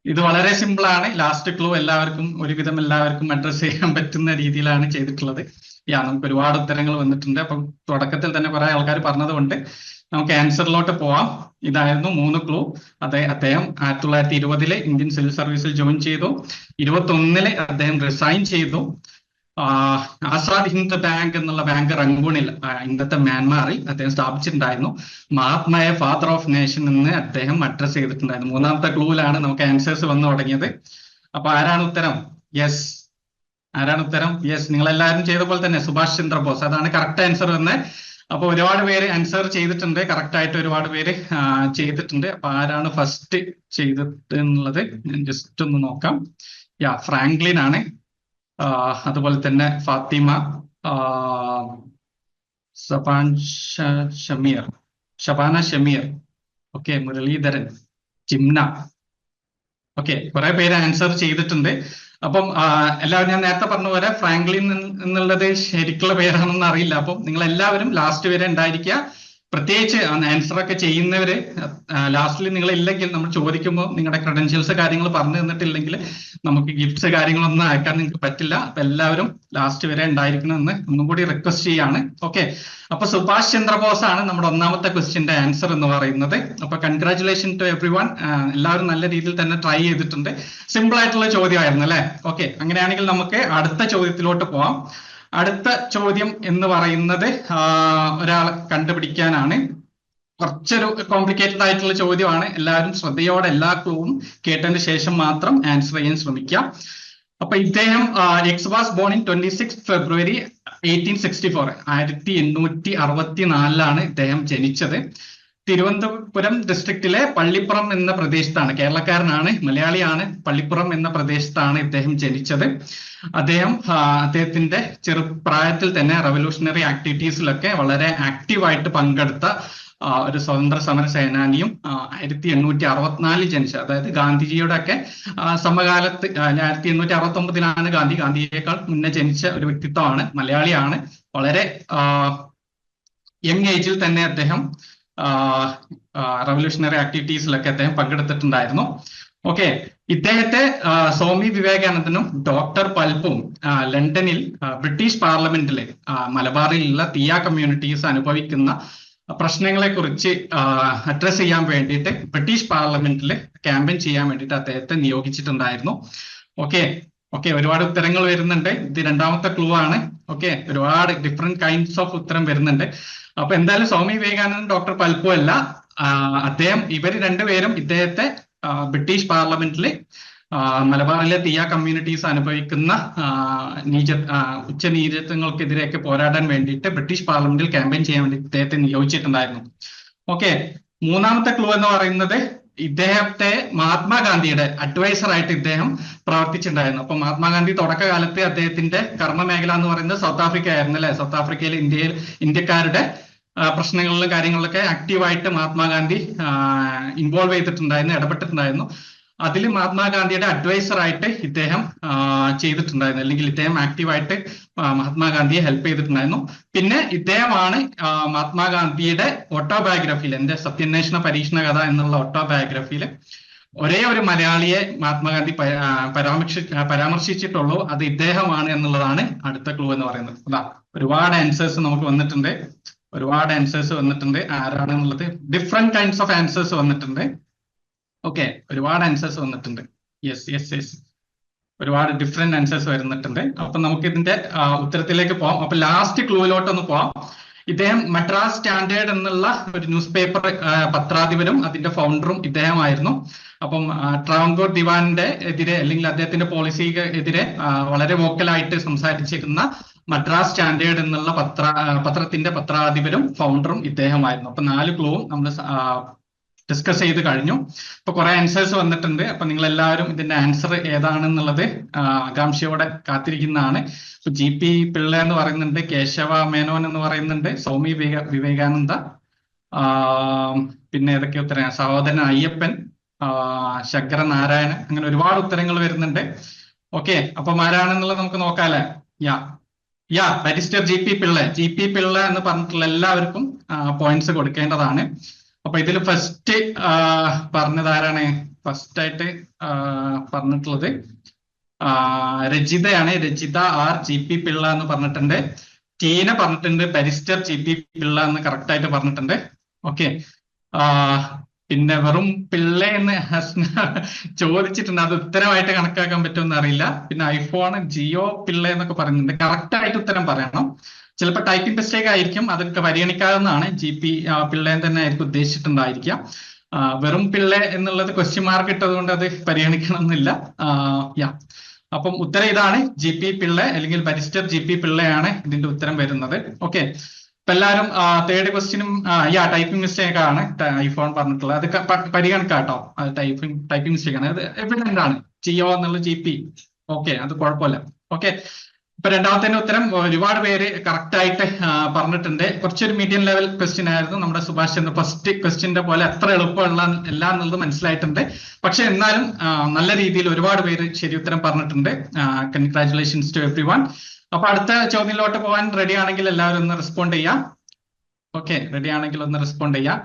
ഇത് വളരെ സിമ്പിൾ ആണ്. ലാസ്റ്റ് ക്ലൂ എല്ലാവർക്കും ഒരുവിധം എല്ലാവർക്കും അഡ്രസ് ചെയ്യാൻ പറ്റുന്ന രീതിയിലാണ് ചെയ്തിട്ടുള്ളത്. നമുക്ക് ഒരുപാട് ഉത്തരങ്ങൾ വന്നിട്ടുണ്ട്. അപ്പം തുടക്കത്തിൽ തന്നെ കുറെ ആൾക്കാർ പറഞ്ഞതുകൊണ്ട് നമുക്ക് ആൻസറിലോട്ട് പോവാം. ഇതായിരുന്നു 3 ക്ലൂ. അദ്ദേഹം 1920 ഇന്ത്യൻ സിവിൽ സർവീസിൽ ജോയിൻ ചെയ്തു, 21 അദ്ദേഹം റിസൈൻ ചെയ്തു. ആസാദ് ഹിന്ദ് ബാങ്ക് എന്നുള്ള ബാങ്ക് റംഗൂണിൽ ഇന്നത്തെ മ്യാൻമാറിൽ അദ്ദേഹം സ്ഥാപിച്ചിട്ടുണ്ടായിരുന്നു. മഹാത്മയെ ഫാദർ ഓഫ് നേഷൻ എന്ന് അദ്ദേഹം അഡ്രസ് ചെയ്തിട്ടുണ്ടായിരുന്നു. മൂന്നാമത്തെ ക്ലൂവിലാണ് നമുക്ക് ആൻസേഴ്സ് വന്നു തുടങ്ങിയത്. അപ്പൊ ആരാണ് ഉത്തരം? ആരാണ് ഉത്തരം? നിങ്ങൾ എല്ലാവരും ചെയ്ത പോലെ തന്നെ സുഭാഷ് ചന്ദ്രബോസ്. അതാണ് കറക്റ്റ് ആൻസർ എന്ന്. അപ്പൊ ഒരുപാട് പേര് ആൻസർ ചെയ്തിട്ടുണ്ട്, കറക്റ്റ് ആയിട്ട് ഒരുപാട് പേര് ചെയ്തിട്ടുണ്ട്. അപ്പൊ ആരാണ് ഫസ്റ്റ് ചെയ്തിട്ട് എന്നുള്ളത് ഞാൻ ജസ്റ്റ് ഒന്ന് നോക്കാം. ഫ്രാങ്ക്ലിൻ ആണ്. അതുപോലെ തന്നെ ഫാത്തിമ, ഷബാന ഷമീർ, ഓക്കെ, മുരളീധരൻ, ജിംന. ഓക്കെ, കുറെ പേര് ആൻസർ ചെയ്തിട്ടുണ്ട്. അപ്പം എല്ലാവരും ഞാൻ നേരത്തെ പറഞ്ഞ പോലെ ഫ്രാങ്ക്ലിൻ എന്നുള്ളത് ശരിക്കുള്ള പേരാണെന്ന് അറിയില്ല. അപ്പം നിങ്ങൾ എല്ലാവരും ലാസ്റ്റ് വരെ ഉണ്ടായിരിക്കുക. പ്രത്യേകിച്ച് ആൻസർ ഒക്കെ ചെയ്യുന്നവര് ലാസ്റ്റിൽ നിങ്ങൾ ഇല്ലെങ്കിൽ നമ്മൾ ചോദിക്കുമ്പോൾ നിങ്ങളുടെ ക്രെഡൻഷ്യൽസ് കാര്യങ്ങൾ പറഞ്ഞു തന്നിട്ടില്ലെങ്കിൽ നമുക്ക് ഗിഫ്റ്റ്സ് കാര്യങ്ങളൊന്നും അയക്കാൻ നിങ്ങൾക്ക് പറ്റില്ല. അപ്പൊ എല്ലാവരും ലാസ്റ്റ് വരെ ഉണ്ടായിരിക്കണമെന്ന് ഒന്നും കൂടി റിക്വസ്റ്റ് ചെയ്യാണ്. ഓക്കെ, അപ്പൊ സുഭാഷ് ചന്ദ്രബോസ് ആണ് നമ്മുടെ ഒന്നാമത്തെ ക്വസ്റ്റ്യന്റെ ആൻസർ എന്ന് പറയുന്നത്. അപ്പൊ കൺഗ്രാറ്റുലേഷൻ ടു എവ്രി വൺ. എല്ലാവരും നല്ല രീതിയിൽ തന്നെ ട്രൈ ചെയ്തിട്ടുണ്ട്. സിമ്പിൾ ആയിട്ടുള്ള ചോദ്യമായിരുന്നു അല്ലെ? ഓക്കെ, അങ്ങനെയാണെങ്കിൽ നമുക്ക് അടുത്ത ചോദ്യത്തിലോട്ട് പോവാം. അടുത്ത ചോദ്യം എന്ന് പറയുന്നത് ഒരാളെ കണ്ടുപിടിക്കാനാണ്. കുറച്ചൊരു കോംപ്ലിക്കേറ്റഡ് ആയിട്ടുള്ള ചോദ്യമാണ്. എല്ലാവരും ശ്രദ്ധയോടെ എല്ലാ ക്ലൂവും കേട്ടതിന് ശേഷം മാത്രം ആൻസർ ചെയ്യാൻ ശ്രമിക്കുക. അപ്പൊ ഇദ്ദേഹം എക്സ് വാസ് ബോൺ ഇൻ 26 ഫെബ്രുവരി 1864. 1864 ഇദ്ദേഹം ജനിച്ചത്. തിരുവനന്തപുരം ഡിസ്ട്രിക്റ്റിലെ പള്ളിപ്പുറം എന്ന പ്രദേശത്താണ്. കേരളക്കാരനാണ്, മലയാളിയാണ്. പള്ളിപ്പുറം എന്ന പ്രദേശത്താണ് ഇദ്ദേഹം ജനിച്ചത്. അദ്ദേഹത്തിന്റെ ചെറുപ്രായത്തിൽ തന്നെ റവല്യൂഷണറി ആക്ടിവിറ്റീസിലൊക്കെ വളരെ ആക്റ്റീവായിട്ട് പങ്കെടുത്ത ഒരു സ്വതന്ത്ര സമര സേനാനിയും 1864 ജനിച്ച, അതായത് ഗാന്ധിജിയുടെ ഒക്കെ സമകാലത്ത് 1869 ഗാന്ധിയേക്കാൾ മുന്നേ ജനിച്ച ഒരു വ്യക്തിത്വമാണ്. മലയാളിയാണ്. വളരെ യങ് ഏജിൽ തന്നെ അദ്ദേഹം റവല്യൂഷണറി ആക്ടിവിറ്റീസിലൊക്കെ അദ്ദേഹം പങ്കെടുത്തിട്ടുണ്ടായിരുന്നു. ഓക്കെ, ഇദ്ദേഹത്തെ സ്വാമി വിവേകാനന്ദനും ഡോക്ടർ പൽപ്പും ലണ്ടനിൽ ബ്രിട്ടീഷ് പാർലമെന്റിലെ മലബാറിലുള്ള തീയ കമ്മ്യൂണിറ്റീസ് അനുഭവിക്കുന്ന പ്രശ്നങ്ങളെ കുറിച്ച് അഡ്രസ് ചെയ്യാൻ വേണ്ടിയിട്ട് ബ്രിട്ടീഷ് പാർലമെന്റിൽ ക്യാമ്പയിൻ ചെയ്യാൻ വേണ്ടിയിട്ട് അദ്ദേഹത്തെ നിയോഗിച്ചിട്ടുണ്ടായിരുന്നു. ഓക്കെ, ഒരുപാട് ഉത്തരങ്ങൾ വരുന്നുണ്ട്. ഇത് രണ്ടാമത്തെ ക്ലൂ ആണ്. ഓക്കെ, ഒരുപാട് ഡിഫറെന്റ് കൈൻഡ്സ് ഓഫ് ഉത്തരം വരുന്നുണ്ട്. അപ്പൊ എന്തായാലും സ്വാമി വിവേകാനന്ദൻ ഡോക്ടർ പൽപ്പു അല്ല. ഇവർ രണ്ടുപേരും ഇദ്ദേഹത്തെ ബ്രിട്ടീഷ് പാർലമെന്റിൽ മലബാറിലെ തീയ കമ്മ്യൂണിറ്റീസ് അനുഭവിക്കുന്ന ഉച്ചനീചത്വങ്ങൾക്കെതിരെയൊക്കെ പോരാടാൻ വേണ്ടിയിട്ട് ബ്രിട്ടീഷ് പാർലമെന്റിൽ ക്യാമ്പയിൻ ചെയ്യാൻ വേണ്ടി ഇദ്ദേഹത്തെ നിയോഗിച്ചിട്ടുണ്ടായിരുന്നു. ഓക്കെ, മൂന്നാമത്തെ ക്ലൂ എന്ന് പറയുന്നത് ഇദ്ദേഹത്തെ മഹാത്മാഗാന്ധിയുടെ അഡ്വൈസർ ആയിട്ട് ഇദ്ദേഹം പ്രവർത്തിച്ചിട്ടുണ്ടായിരുന്നു. അപ്പൊ മഹാത്മാഗാന്ധി തുടക്കകാലത്ത് അദ്ദേഹത്തിന്റെ കർമ്മമേഖല എന്ന് പറയുന്നത് സൗത്ത് ആഫ്രിക്ക ആയിരുന്നു അല്ലെ? സൗത്ത് ആഫ്രിക്കയിൽ ഇന്ത്യക്കാരുടെ പ്രശ്നങ്ങളിലും കാര്യങ്ങളിലൊക്കെ ആക്റ്റീവായിട്ട് മഹാത്മാഗാന്ധി ഇൻവോൾവ് ചെയ്തിട്ടുണ്ടായിരുന്നു, ഇടപെട്ടിട്ടുണ്ടായിരുന്നു. അതിൽ മഹാത്മാഗാന്ധിയുടെ അഡ്വൈസർ ആയിട്ട് ഇദ്ദേഹം ചെയ്തിട്ടുണ്ടായിരുന്നു, അല്ലെങ്കിൽ ഇദ്ദേഹം ആക്റ്റീവായിട്ട് മഹാത്മാഗാന്ധിയെ ഹെൽപ്പ് ചെയ്തിട്ടുണ്ടായിരുന്നു. പിന്നെ ഇദ്ദേഹമാണ് മഹാത്മാഗാന്ധിയുടെ ഓട്ടോബയോഗ്രഫിയിൽ, എന്റെ സത്യാന്വേഷണ പരീക്ഷണ കഥ എന്നുള്ള ഓട്ടോബയോഗ്രഫിയിൽ ഒരേ ഒരു മലയാളിയെ മഹാത്മാഗാന്ധി പരാമർശിച്ചിട്ടുള്ളൂ. അത് ഇദ്ദേഹമാണ് എന്നുള്ളതാണ് അടുത്ത ക്ലൂ എന്ന് പറയുന്നത്. അതാ ഒരുപാട് ആൻസേഴ്സ് നമുക്ക് വന്നിട്ടുണ്ട്, ആരാണെന്നുള്ളത് ഡിഫറെന്റ് കൈൻഡ്സ് ഓഫ് ആൻസേഴ്സ് വന്നിട്ടുണ്ട്. ഓക്കെ, ഒരുപാട് ആൻസേഴ്സ് വന്നിട്ടുണ്ട്. യെസ്. ഒരുപാട് ഡിഫറെന്റ് ആൻസേഴ്സ് വരുന്നിട്ടുണ്ട്. അപ്പൊ നമുക്ക് ഇതിന്റെ ഉത്തരത്തിലേക്ക് പോവാം. അപ്പൊ ലാസ്റ്റ് ക്ലൂയിലോട്ടൊന്ന് പോവാം. ഇദ്ദേഹം മദ്രാസ് സ്റ്റാൻഡേർഡ് എന്നുള്ള ഒരു ന്യൂസ് പേപ്പർ പത്രാധിപരും അതിന്റെ ഫൗണ്ടറും ഇദ്ദേഹമായിരുന്നു. അപ്പം ട്രാവൻകൂർ ദിവാന്റെ എതിരെ അല്ലെങ്കിൽ അദ്ദേഹത്തിന്റെ പോളിസിക്ക് എതിരെ വളരെ വോക്കലായിട്ട് സംസാരിച്ചിരുന്ന മദ്രാസ് സ്റ്റാൻഡേർഡ് എന്നുള്ള പത്രത്തിന്റെ പത്രാധിപരും ഫൗണ്ടറും ഇദ്ദേഹമായിരുന്നു. അപ്പൊ 4 ക്ലൂവും നമ്മൾ ഡിസ്കസ് ചെയ്ത് കഴിഞ്ഞു. ഇപ്പൊ കുറെ ആൻസേഴ്സ് വന്നിട്ടുണ്ട്. അപ്പൊ നിങ്ങൾ എല്ലാവരും ഇതിന്റെ ആൻസർ ഏതാണെന്നുള്ളത് ആകാംക്ഷയോടെ കാത്തിരിക്കുന്നതാണ്. ഇപ്പൊ GP പിള്ള എന്ന് പറയുന്നുണ്ട്, കേശവ മേനോൻ എന്ന് പറയുന്നുണ്ട്, സൗമി വിവേകാനന്ദ, പിന്നെ ഏതൊക്കെ ഉത്തരം, സഹോദരൻ അയ്യപ്പൻ, ശങ്കര നാരായണൻ, അങ്ങനെ ഒരുപാട് ഉത്തരങ്ങൾ വരുന്നുണ്ട്. ഓക്കെ, അപ്പം ആരാണെന്നുള്ളത് നമുക്ക് നോക്കാല്ലേ. ബാരിസ്റ്റർ GP പിള്ള എന്ന് പറഞ്ഞിട്ടുള്ള എല്ലാവർക്കും പോയിന്റ്സ് കൊടുക്കേണ്ടതാണ്. അപ്പൊ ഇതിൽ ഫസ്റ്റ് പറഞ്ഞത് ആരാണ്? ഫസ്റ്റ് ആയിട്ട് പറഞ്ഞിട്ടുള്ളത് രജിതയാണ്. രജിത R GP പിള്ള എന്ന് പറഞ്ഞിട്ടുണ്ട്. ടീന പറഞ്ഞിട്ടുണ്ട് ബാരിസ്റ്റർ GP പിള്ള എന്ന് കറക്റ്റ് ആയിട്ട് പറഞ്ഞിട്ടുണ്ട്. ഓക്കെ, പിന്നെ വെറും പിള്ള എന്ന് ചോദിച്ചിട്ടുണ്ട്. അത് ഉത്തരമായിട്ട് കണക്കാക്കാൻ പറ്റുമെന്ന് അറിയില്ല. പിന്നെ ഐഫോൺ ജിയോ പിള്ള എന്നൊക്കെ പറയുന്നുണ്ട്. കറക്റ്റ് ആയിട്ട് ഉത്തരം പറയണം. ചിലപ്പോൾ ടൈപ്പിംഗ് മിസ്റ്റേക്ക് ആയിരിക്കും, അതൊക്കെ പരിഗണിക്കാവുന്നതാണ്. GP പിള്ളേൻ തന്നെ ആയിരിക്കും ഉദ്ദേശിച്ചിട്ടുണ്ടായിരിക്കാം. വെറും പിള്ള എന്നുള്ളത് ക്വസ്റ്റ്യൻ മാർക്ക് ഇട്ടതുകൊണ്ട് അത് പരിഗണിക്കണമെന്നില്ല. അപ്പം ഉത്തരം ഇതാണ്, GP പിള്ള അല്ലെങ്കിൽ ബാരിസ്റ്റർ GP പിള്ളയാണ് ഇതിന്റെ ഉത്തരം വരുന്നത്. ഓക്കെ, ഇപ്പൊ എല്ലാവരും തേർഡ് ക്വസ്റ്റ്യനും ടൈപ്പിംഗ് മിസ്റ്റേക്ക് ആണ് ഐഫോൺ പറഞ്ഞിട്ടുള്ളത്. അത് പരിഗണിക്കാട്ടോ. അത് ടൈപ്പിംഗ് മിസ്റ്റേക്ക് ആണ്. അത് എവിഡന്റ് ആണ്. ജിയോ എന്നുള്ള GP. ഓക്കെ, അത് കുഴപ്പമില്ല. ഓക്കെ, ഇപ്പൊ രണ്ടാമത്തെ ഉത്തരം ഒരുപാട് പേര് കറക്റ്റ് ആയിട്ട് പറഞ്ഞിട്ടുണ്ട്. കുറച്ചൊരു മീഡിയം ലെവൽ ക്വസ്റ്റ്യൻ ആയിരുന്നു. നമ്മുടെ സുഭാഷ് ചന്ദ്ര ഫസ്റ്റ് ക്വസ്റ്റ്യന്റെ പോലെ അത്ര എളുപ്പമുള്ള അല്ല എന്നുള്ളത് മനസ്സിലായിട്ടുണ്ട്. പക്ഷെ എന്നാലും നല്ല രീതിയിൽ ഒരുപാട് പേര് ശരി ഉത്തരം പറഞ്ഞിട്ടുണ്ട്. Congratulations to everyone. അപ്പൊ അടുത്ത ചോദ്യത്തിലോട്ട് പോകാൻ റെഡി ആണെങ്കിൽ എല്ലാവരും ഒന്ന് റെസ്പോണ്ട് ചെയ്യാം. ഓക്കെ, റെഡി ആണെങ്കിൽ ഒന്ന് റെസ്പോണ്ട് ചെയ്യാം.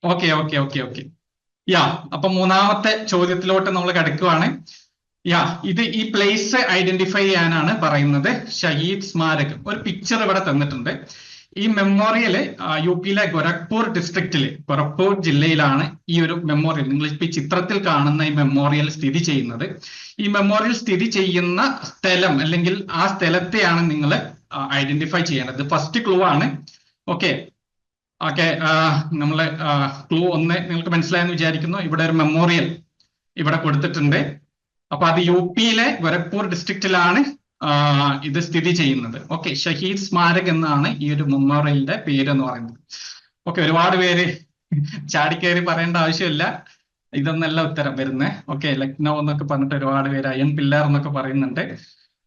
ഓക്കെ. അപ്പൊ മൂന്നാമത്തെ ചോദ്യത്തിലോട്ട് നമ്മൾ കിടക്കുവാണ്. ഇത് ഈ പ്ലേസ് ഐഡന്റിഫൈ ചെയ്യാനാണ് പറയുന്നത്. ഷഹീദ് സ്മാരകം. ഒരു പിക്ചർ ഇവിടെ തന്നിട്ടുണ്ട്. ഈ മെമ്മോറിയൽ UP ഗോരഖ്പൂർ ഡിസ്ട്രിക്റ്റില്, ഗോരഖ്പൂർ ജില്ലയിലാണ് ഈ ഒരു മെമ്മോറിയൽ. നിങ്ങൾ ഇപ്പൊ ഈ ചിത്രത്തിൽ കാണുന്ന ഈ മെമ്മോറിയൽ സ്ഥിതി ചെയ്യുന്നത്. ഈ മെമ്മോറിയൽ സ്ഥിതി ചെയ്യുന്ന സ്ഥലം അല്ലെങ്കിൽ ആ സ്ഥലത്തെയാണ് നിങ്ങൾ ഐഡന്റിഫൈ ചെയ്യേണ്ടത്. ഫസ്റ്റ് ക്ലൂ ആണ്. ഓക്കെ, നമ്മള് ക്ലൂ 1 നിങ്ങൾക്ക് മനസ്സിലായെന്ന് വിചാരിക്കുന്നു. ഇവിടെ ഒരു മെമ്മോറിയൽ ഇവിടെ കൊടുത്തിട്ടുണ്ട്. അപ്പൊ അത് UP ഗോരഖ്പൂർ ഡിസ്ട്രിക്റ്റിലാണ് ഇത് സ്ഥിതി ചെയ്യുന്നത്. ഓക്കെ, ഷഹീദ് സ്മാരക് എന്നാണ് ഈ ഒരു മെമ്മോറിയലിന്റെ പേര് എന്ന് പറയുന്നത്. ഓക്കെ, ഒരുപാട് പേര് ചാടിക്കയറി പറയേണ്ട ആവശ്യമില്ല. ഇതൊന്നല്ല ഉത്തരം വരുന്നത്. ഓക്കെ, ലക്നൗ എന്നൊക്കെ പറഞ്ഞിട്ട് ഒരുപാട് പേര് അയൺ പില്ലർ എന്നൊക്കെ പറയുന്നുണ്ട്.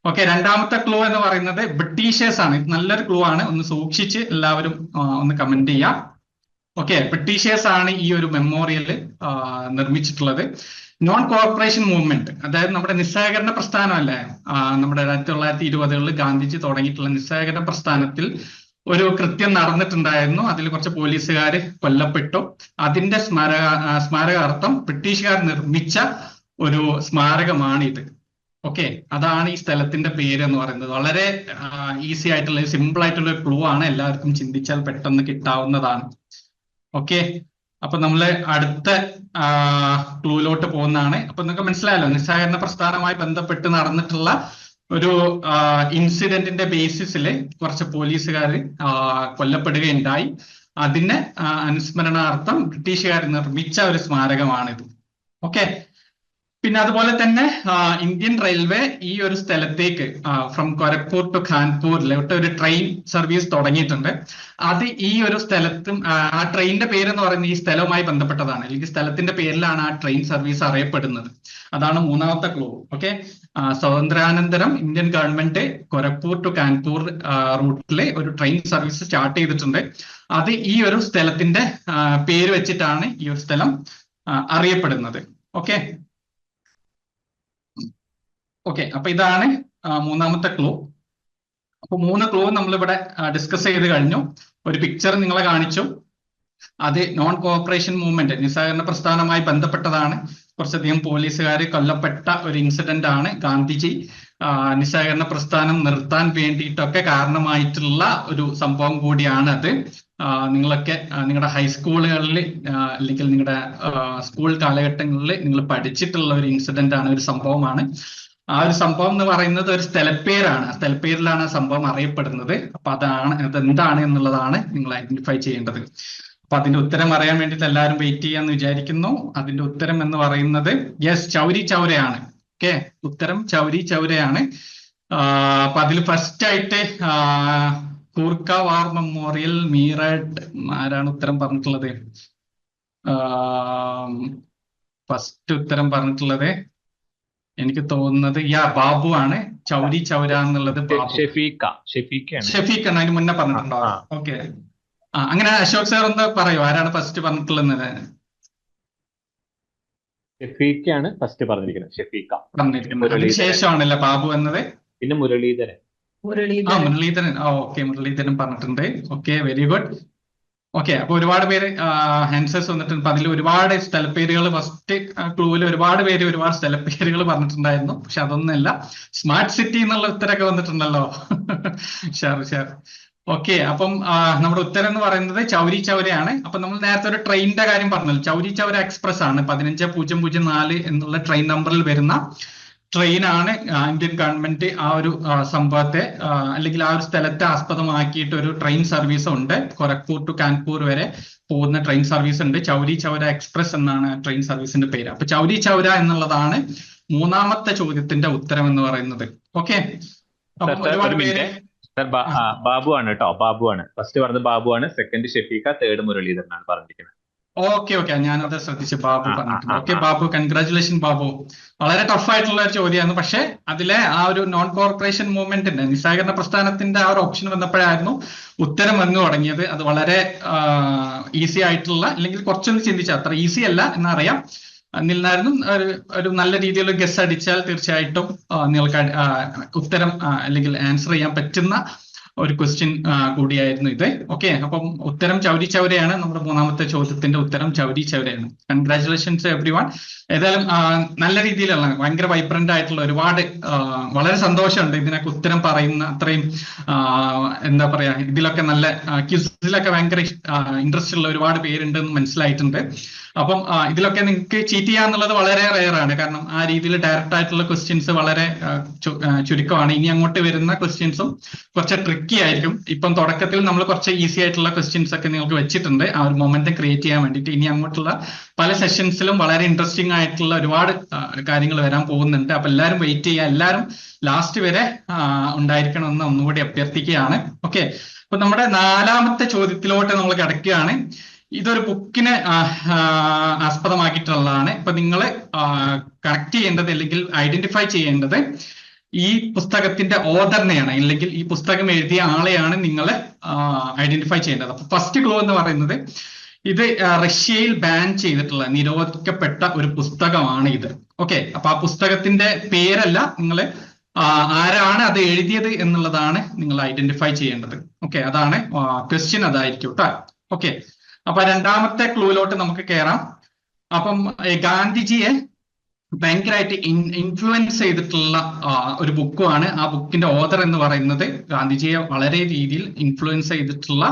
ഓക്കെ, രണ്ടാമത്തെ ക്ലൂ എന്ന് പറയുന്നത് ബ്രിട്ടീഷേഴ്സ് ആണ്. ഇത് നല്ലൊരു ക്ലൂ ആണ്. ഒന്ന് സൂക്ഷിച്ച് എല്ലാവരും ഒന്ന് കമന്റ് ചെയ്യാം. ഓക്കെ, ബ്രിട്ടീഷേഴ്സ് ആണ് ഈ ഒരു മെമ്മോറിയൽ നിർമ്മിച്ചിട്ടുള്ളത്. നോൺ കോർപ്പറേഷൻ മൂവ്മെന്റ്, അതായത് നമ്മുടെ നിസ്സഹകരണ പ്രസ്ഥാനമല്ലേ, നമ്മുടെ 1920-കളിൽ ഗാന്ധിജി തുടങ്ങിയിട്ടുള്ള നിസ്സഹകരണ പ്രസ്ഥാനത്തിൽ ഒരു കൃത്യം നടന്നിട്ടുണ്ടായിരുന്നു. അതിൽ കുറച്ച് പോലീസുകാർ കൊല്ലപ്പെട്ടു. അതിന്റെ സ്മാരകാർത്ഥം ബ്രിട്ടീഷുകാർ നിർമ്മിച്ച ഒരു സ്മാരകമാണിത്. ഓക്കെ, അതാണ് ഈ സ്ഥലത്തിന്റെ പേര് എന്ന് പറയുന്നത്. വളരെ ഈസി ആയിട്ടുള്ള സിമ്പിൾ ആയിട്ടുള്ള ഒരു ക്ലൂ ആണ്. എല്ലാവർക്കും ചിന്തിച്ചാൽ പെട്ടെന്ന് കിട്ടാവുന്നതാണ്. ഓക്കെ, അപ്പൊ നമ്മള് അടുത്ത ക്ലൂയിലോട്ട് പോകുന്നതാണ്. അപ്പൊ നിങ്ങൾക്ക് മനസ്സിലായല്ലോ, നിസ്സഹകരണ പ്രസ്ഥാനവുമായി ബന്ധപ്പെട്ട് നടന്നിട്ടുള്ള ഒരു ഇൻസിഡന്റിന്റെ ബേസിസിൽ കുറച്ച് പോലീസുകാർ കൊല്ലപ്പെടുകയുണ്ടായി. അതിന് അനുസ്മരണാർത്ഥം ബ്രിട്ടീഷുകാർ നിർമ്മിച്ച ഒരു സ്മാരകമാണിത്. ഓക്കെ, പിന്നെ അതുപോലെ തന്നെ ഇന്ത്യൻ റെയിൽവേ ഈ ഒരു സ്ഥലത്തേക്ക് ഫ്രം ഗോരഖ്പൂർ ടു കാൺപൂരിലോട്ട് ഒരു ട്രെയിൻ സർവീസ് തുടങ്ങിയിട്ടുണ്ട്. അത് ഈ ഒരു സ്ഥലത്തും ആ ട്രെയിനിന്റെ പേരെന്ന് പറയുന്നത് ഈ സ്ഥലവുമായി ബന്ധപ്പെട്ടതാണ്, അല്ലെങ്കിൽ സ്ഥലത്തിന്റെ പേരിലാണ് ആ ട്രെയിൻ സർവീസ് അറിയപ്പെടുന്നത്. അതാണ് മൂന്നാമത്തെ ക്ലൂ. ഓക്കെ, സ്വാതന്ത്ര്യാനന്തരം Indian government Gorakhpur to Kanpur റൂട്ടിലെ ഒരു ട്രെയിൻ സർവീസ് സ്റ്റാർട്ട് ചെയ്തിട്ടുണ്ട്. അത് ഈ ഒരു സ്ഥലത്തിന്റെ പേര് വെച്ചിട്ടാണ് ഈ ഒരു സ്ഥലം അറിയപ്പെടുന്നത്. ഓക്കെ, അപ്പൊ ഇതാണ് മൂന്നാമത്തെ ക്ലൂ. അപ്പൊ 3 ക്ലൂ നമ്മളിവിടെ ഡിസ്കസ് ചെയ്ത് കഴിഞ്ഞു. ഒരു പിക്ചർ നിങ്ങളെ കാണിച്ചു. അത് നോൺ കോഓപ്പറേഷൻ മൂവ്മെന്റ്, നിസ്സഹകരണ പ്രസ്ഥാനവുമായി ബന്ധപ്പെട്ടതാണ്. കുറച്ചധികം പോലീസുകാർ കൊല്ലപ്പെട്ട ഒരു ഇൻസിഡന്റ് ആണ്. ഗാന്ധിജി നിസ്സഹകരണ പ്രസ്ഥാനം നിർത്താൻ വേണ്ടിയിട്ടൊക്കെ കാരണമായിട്ടുള്ള ഒരു സംഭവം കൂടിയാണ് അത്. നിങ്ങളൊക്കെ നിങ്ങളുടെ ഹൈസ്കൂളുകളിൽ അല്ലെങ്കിൽ നിങ്ങളുടെ സ്കൂൾ കാലഘട്ടങ്ങളിൽ നിങ്ങൾ പഠിച്ചിട്ടുള്ള ഒരു ഇൻസിഡന്റ് ആണ്, ഒരു സംഭവമാണ്. ആ ഒരു സംഭവം എന്ന് പറയുന്നത് ഒരു സ്ഥലപ്പേരാണ്. ആ സ്ഥലപ്പേരിലാണ് ആ സംഭവം അറിയപ്പെടുന്നത്. അപ്പൊ അതെന്താണ് എന്നുള്ളതാണ് നിങ്ങൾ ഐഡന്റിഫൈ ചെയ്യേണ്ടത്. അപ്പൊ അതിന്റെ ഉത്തരം അറിയാൻ വേണ്ടിയിട്ട് എല്ലാവരും വെയിറ്റ് ചെയ്യാന്ന് വിചാരിക്കുന്നു. അതിന്റെ ഉത്തരം എന്ന് പറയുന്നത് യെസ്, ചൗരി ചൗരയാണ്. ഓക്കെ, ഉത്തരം ചൗരി ചൗരയാണ്. അപ്പൊ അതിൽ ഫസ്റ്റ് ആയിട്ട് കൂർക്ക വാർ മെമ്മോറിയൽ മീററ്റ് ആരാണ് ഉത്തരം പറഞ്ഞിട്ടുള്ളത്? ഫസ്റ്റ് ഉത്തരം പറഞ്ഞിട്ടുള്ളത് എനിക്ക് തോന്നുന്നത് ബാബു ആണ്. ചൗരി ചൗര എന്നുള്ളത് ബാബു. ഷെഫീഖാണ് അതിന് മുന്നേ പറഞ്ഞിട്ടുണ്ടോ? ഓക്കെ, അങ്ങനെ അശോക് സാർ ഒന്ന് പറയൂ, ആരാണ് ഫസ്റ്റ് പറഞ്ഞിട്ടുള്ളത്? ഷെഫീഖാണ് ഫസ്റ്റ് പറഞ്ഞിരിക്കുന്നത്. അതിന് ശേഷമാണല്ലേ ബാബു എന്നത്. പിന്നെ മുരളീധരൻ. മുരളീധരൻ. ഓക്കെ, മുരളീധരൻ പറഞ്ഞിട്ടുണ്ട്. Okay, very good. ഓക്കെ, അപ്പൊ ഒരുപാട് പേര് ആൻസേഴ്സ് വന്നിട്ടുണ്ട്. അപ്പൊ അതിൽ ഒരുപാട് സ്ഥലപ്പേരുകൾ ഫസ്റ്റ് ക്ലൂവിൽ ഒരുപാട് പേര് ഒരുപാട് സ്ഥലപ്പേരുകൾ പറഞ്ഞിട്ടുണ്ടായിരുന്നു. പക്ഷെ അതൊന്നുമല്ല, സ്മാർട്ട് സിറ്റി എന്നുള്ള ഉത്തരമൊക്കെ വന്നിട്ടുണ്ടല്ലോ. ഷുവർ. ഓക്കെ, അപ്പം നമ്മുടെ ഉത്തരം എന്ന് പറയുന്നത് ചൗരി ചൗരയാണ്. അപ്പൊ നമ്മൾ നേരത്തെ ഒരു ട്രെയിനിന്റെ കാര്യം പറഞ്ഞല്ലോ, ചൗരി ചൗര എക്സ്പ്രസ് ആണ്. 15004 എന്നുള്ള ട്രെയിൻ നമ്പറിൽ വരുന്ന ട്രെയിനാണ് ഇന്ത്യൻ ഗവൺമെന്റ് ആ ഒരു സംഭവത്തെ അല്ലെങ്കിൽ ആ ഒരു സ്ഥലത്തെ ആസ്പദമാക്കിയിട്ട് ഒരു ട്രെയിൻ സർവീസ് ഉണ്ട്. ഗോരഖ്പൂർ ടു കാൺപൂർ വരെ പോകുന്ന ട്രെയിൻ സർവീസ് ഉണ്ട്. ചൗരി ചൗര എക്സ്പ്രസ് എന്നാണ് ട്രെയിൻ സർവീസിന്റെ പേര്. അപ്പൊ ചൗരി ചൗര എന്നുള്ളതാണ് മൂന്നാമത്തെ ചോദ്യത്തിന്റെ ഉത്തരം എന്ന് പറയുന്നത്. ഓക്കെ, ഒരുപാട് പേര് ബാബു ആണ് കേട്ടോ, ബാബു ആണ് ഫസ്റ്റ് പറഞ്ഞത്. ബാബു ആണ്, സെക്കൻഡ് ഷെഫീഖ, തേർഡ് മുരളീധരനാണ് പറഞ്ഞിരിക്കുന്നത്. ഓക്കെ, ഞാനത് ശ്രദ്ധിച്ചു. ബാബു പറഞ്ഞിട്ടുണ്ട്. Okay Babu, congratulation Babu. വളരെ ടഫ് ആയിട്ടുള്ള ഒരു ചോദ്യമാണ്. പക്ഷെ അതിലെ ആ ഒരു നോൺ കോർപ്പറേഷൻ മൂവ്മെന്റിന്റെ നിസ്സഹകരണ പ്രസ്ഥാനത്തിന്റെ ആ ഒരു ഓപ്ഷൻ വന്നപ്പോഴായിരുന്നു ഉത്തരം വന്നു തുടങ്ങിയത്. അത് വളരെ ഈസി ആയിട്ടുള്ള, അല്ലെങ്കിൽ കുറച്ചൊന്ന് ചിന്തിച്ചാൽ അത്ര ഈസി അല്ല എന്നറിയാം, എന്നിരുന്നാലും ഒരു നല്ല രീതിയിൽ ഗസ് അടിച്ചാൽ തീർച്ചയായിട്ടും നിങ്ങൾക്ക് ഉത്തരം അല്ലെങ്കിൽ ആൻസർ ചെയ്യാൻ പറ്റുന്ന ഒരു ക്വസ്റ്റ്യൻ കൂടിയായിരുന്നു ഇത്. ഓക്കെ, അപ്പം ഉത്തരം ചൗരി ചൗരയാണ്. നമ്മുടെ മൂന്നാമത്തെ ചോദ്യത്തിന്റെ ഉത്തരം ചൗരി ചൗരയാണ്. Congratulations everyone. ഏതായാലും നല്ല രീതിയിലുള്ള ഭയങ്കര വൈബ്രന്റ് ആയിട്ടുള്ള ഒരുപാട് വളരെ സന്തോഷമുണ്ട് ഇതിനൊക്കെ ഉത്തരം പറയുന്ന അത്രയും എന്താ പറയാ, ഇതിലൊക്കെ നല്ല ക്വിസിലൊക്കെ ഭയങ്കര ഇൻട്രസ്റ്റ് ഉള്ള ഒരുപാട് പേരുണ്ടെന്ന് മനസ്സിലായിട്ടുണ്ട്. അപ്പം ഇതിലൊക്കെ നിങ്ങൾക്ക് ചീറ്റ് ചെയ്യാന്നുള്ളത് വളരെ റെയർ ആണ്. കാരണം ആ രീതിയിൽ ഡയറക്റ്റ് ആയിട്ടുള്ള ക്വസ്റ്റ്യൻസ് വളരെ ചുരുക്കമാണ്. ഇനി അങ്ങോട്ട് വരുന്ന ക്വസ്റ്റ്യൻസും കുറച്ച് ട്രിക്കി ആയിരിക്കും. ഇപ്പം തുടക്കത്തിൽ നമ്മൾ കുറച്ച് ഈസി ആയിട്ടുള്ള ക്വസ്റ്റ്യൻസ് ഒക്കെ നിങ്ങൾക്ക് വെച്ചിട്ടുണ്ട് ആ ഒരു മൊമെന്റ് ക്രിയേറ്റ് ചെയ്യാൻ വേണ്ടിയിട്ട്. ഇനി അങ്ങോട്ടുള്ള പല സെഷൻസിലും വളരെ ഇൻട്രസ്റ്റിംഗ് ആയിട്ടുള്ള ഒരുപാട് കാര്യങ്ങൾ വരാൻ പോകുന്നുണ്ട്. അപ്പൊ എല്ലാവരും വെയിറ്റ് ചെയ്യുക, എല്ലാവരും ലാസ്റ്റ് വരെ ഉണ്ടായിരിക്കണമെന്ന് ഒന്നുകൂടി അഭ്യർത്ഥിക്കുകയാണ്. ഓക്കെ, അപ്പൊ നമ്മുടെ നാലാമത്തെ ചോദ്യത്തിലോട്ട് നമ്മൾ കിടക്കുകയാണ്. ഇതൊരു ബുക്കിനെ ആസ്പദമാക്കിയിട്ടുള്ളതാണ്. ഇപ്പൊ നിങ്ങൾ കണക്ട് ചെയ്യേണ്ടത് അല്ലെങ്കിൽ ഐഡന്റിഫൈ ചെയ്യേണ്ടത് ഈ പുസ്തകത്തിന്റെ ഓഥറിനെയാണ്, അല്ലെങ്കിൽ ഈ പുസ്തകം എഴുതിയ ആളെയാണ് നിങ്ങൾ ഐഡന്റിഫൈ ചെയ്യേണ്ടത്. അപ്പൊ ഫസ്റ്റ് ക്ലൂ എന്ന് പറയുന്നത് ഇത് റഷ്യയിൽ ബാൻ ചെയ്തിട്ടുള്ള, നിരോധിക്കപ്പെട്ട ഒരു പുസ്തകമാണ് ഇത്. ഓക്കെ, അപ്പൊ ആ പുസ്തകത്തിന്റെ പേരല്ല, നിങ്ങൾ ആരാണ് അത് എഴുതിയത് എന്നുള്ളതാണ് നിങ്ങൾ ഐഡന്റിഫൈ ചെയ്യേണ്ടത്. ഓക്കെ, അതാണ് ക്വസ്റ്റ്യൻ, അതായിരിക്കും കേട്ടോ. ഓക്കെ, അപ്പൊ രണ്ടാമത്തെ ക്ലൂയിലോട്ട് നമുക്ക് കയറാം. അപ്പം ഗാന്ധിജിയെ ഭയങ്കരമായിട്ട് ഇൻഫ്ലുവൻസ് ചെയ്തിട്ടുള്ള ഒരു ബുക്കുമാണ്. ആ ബുക്കിന്റെ ഓഥർ എന്ന് പറയുന്നത് ഗാന്ധിജിയെ വളരെ രീതിയിൽ ഇൻഫ്ലുവൻസ് ചെയ്തിട്ടുള്ള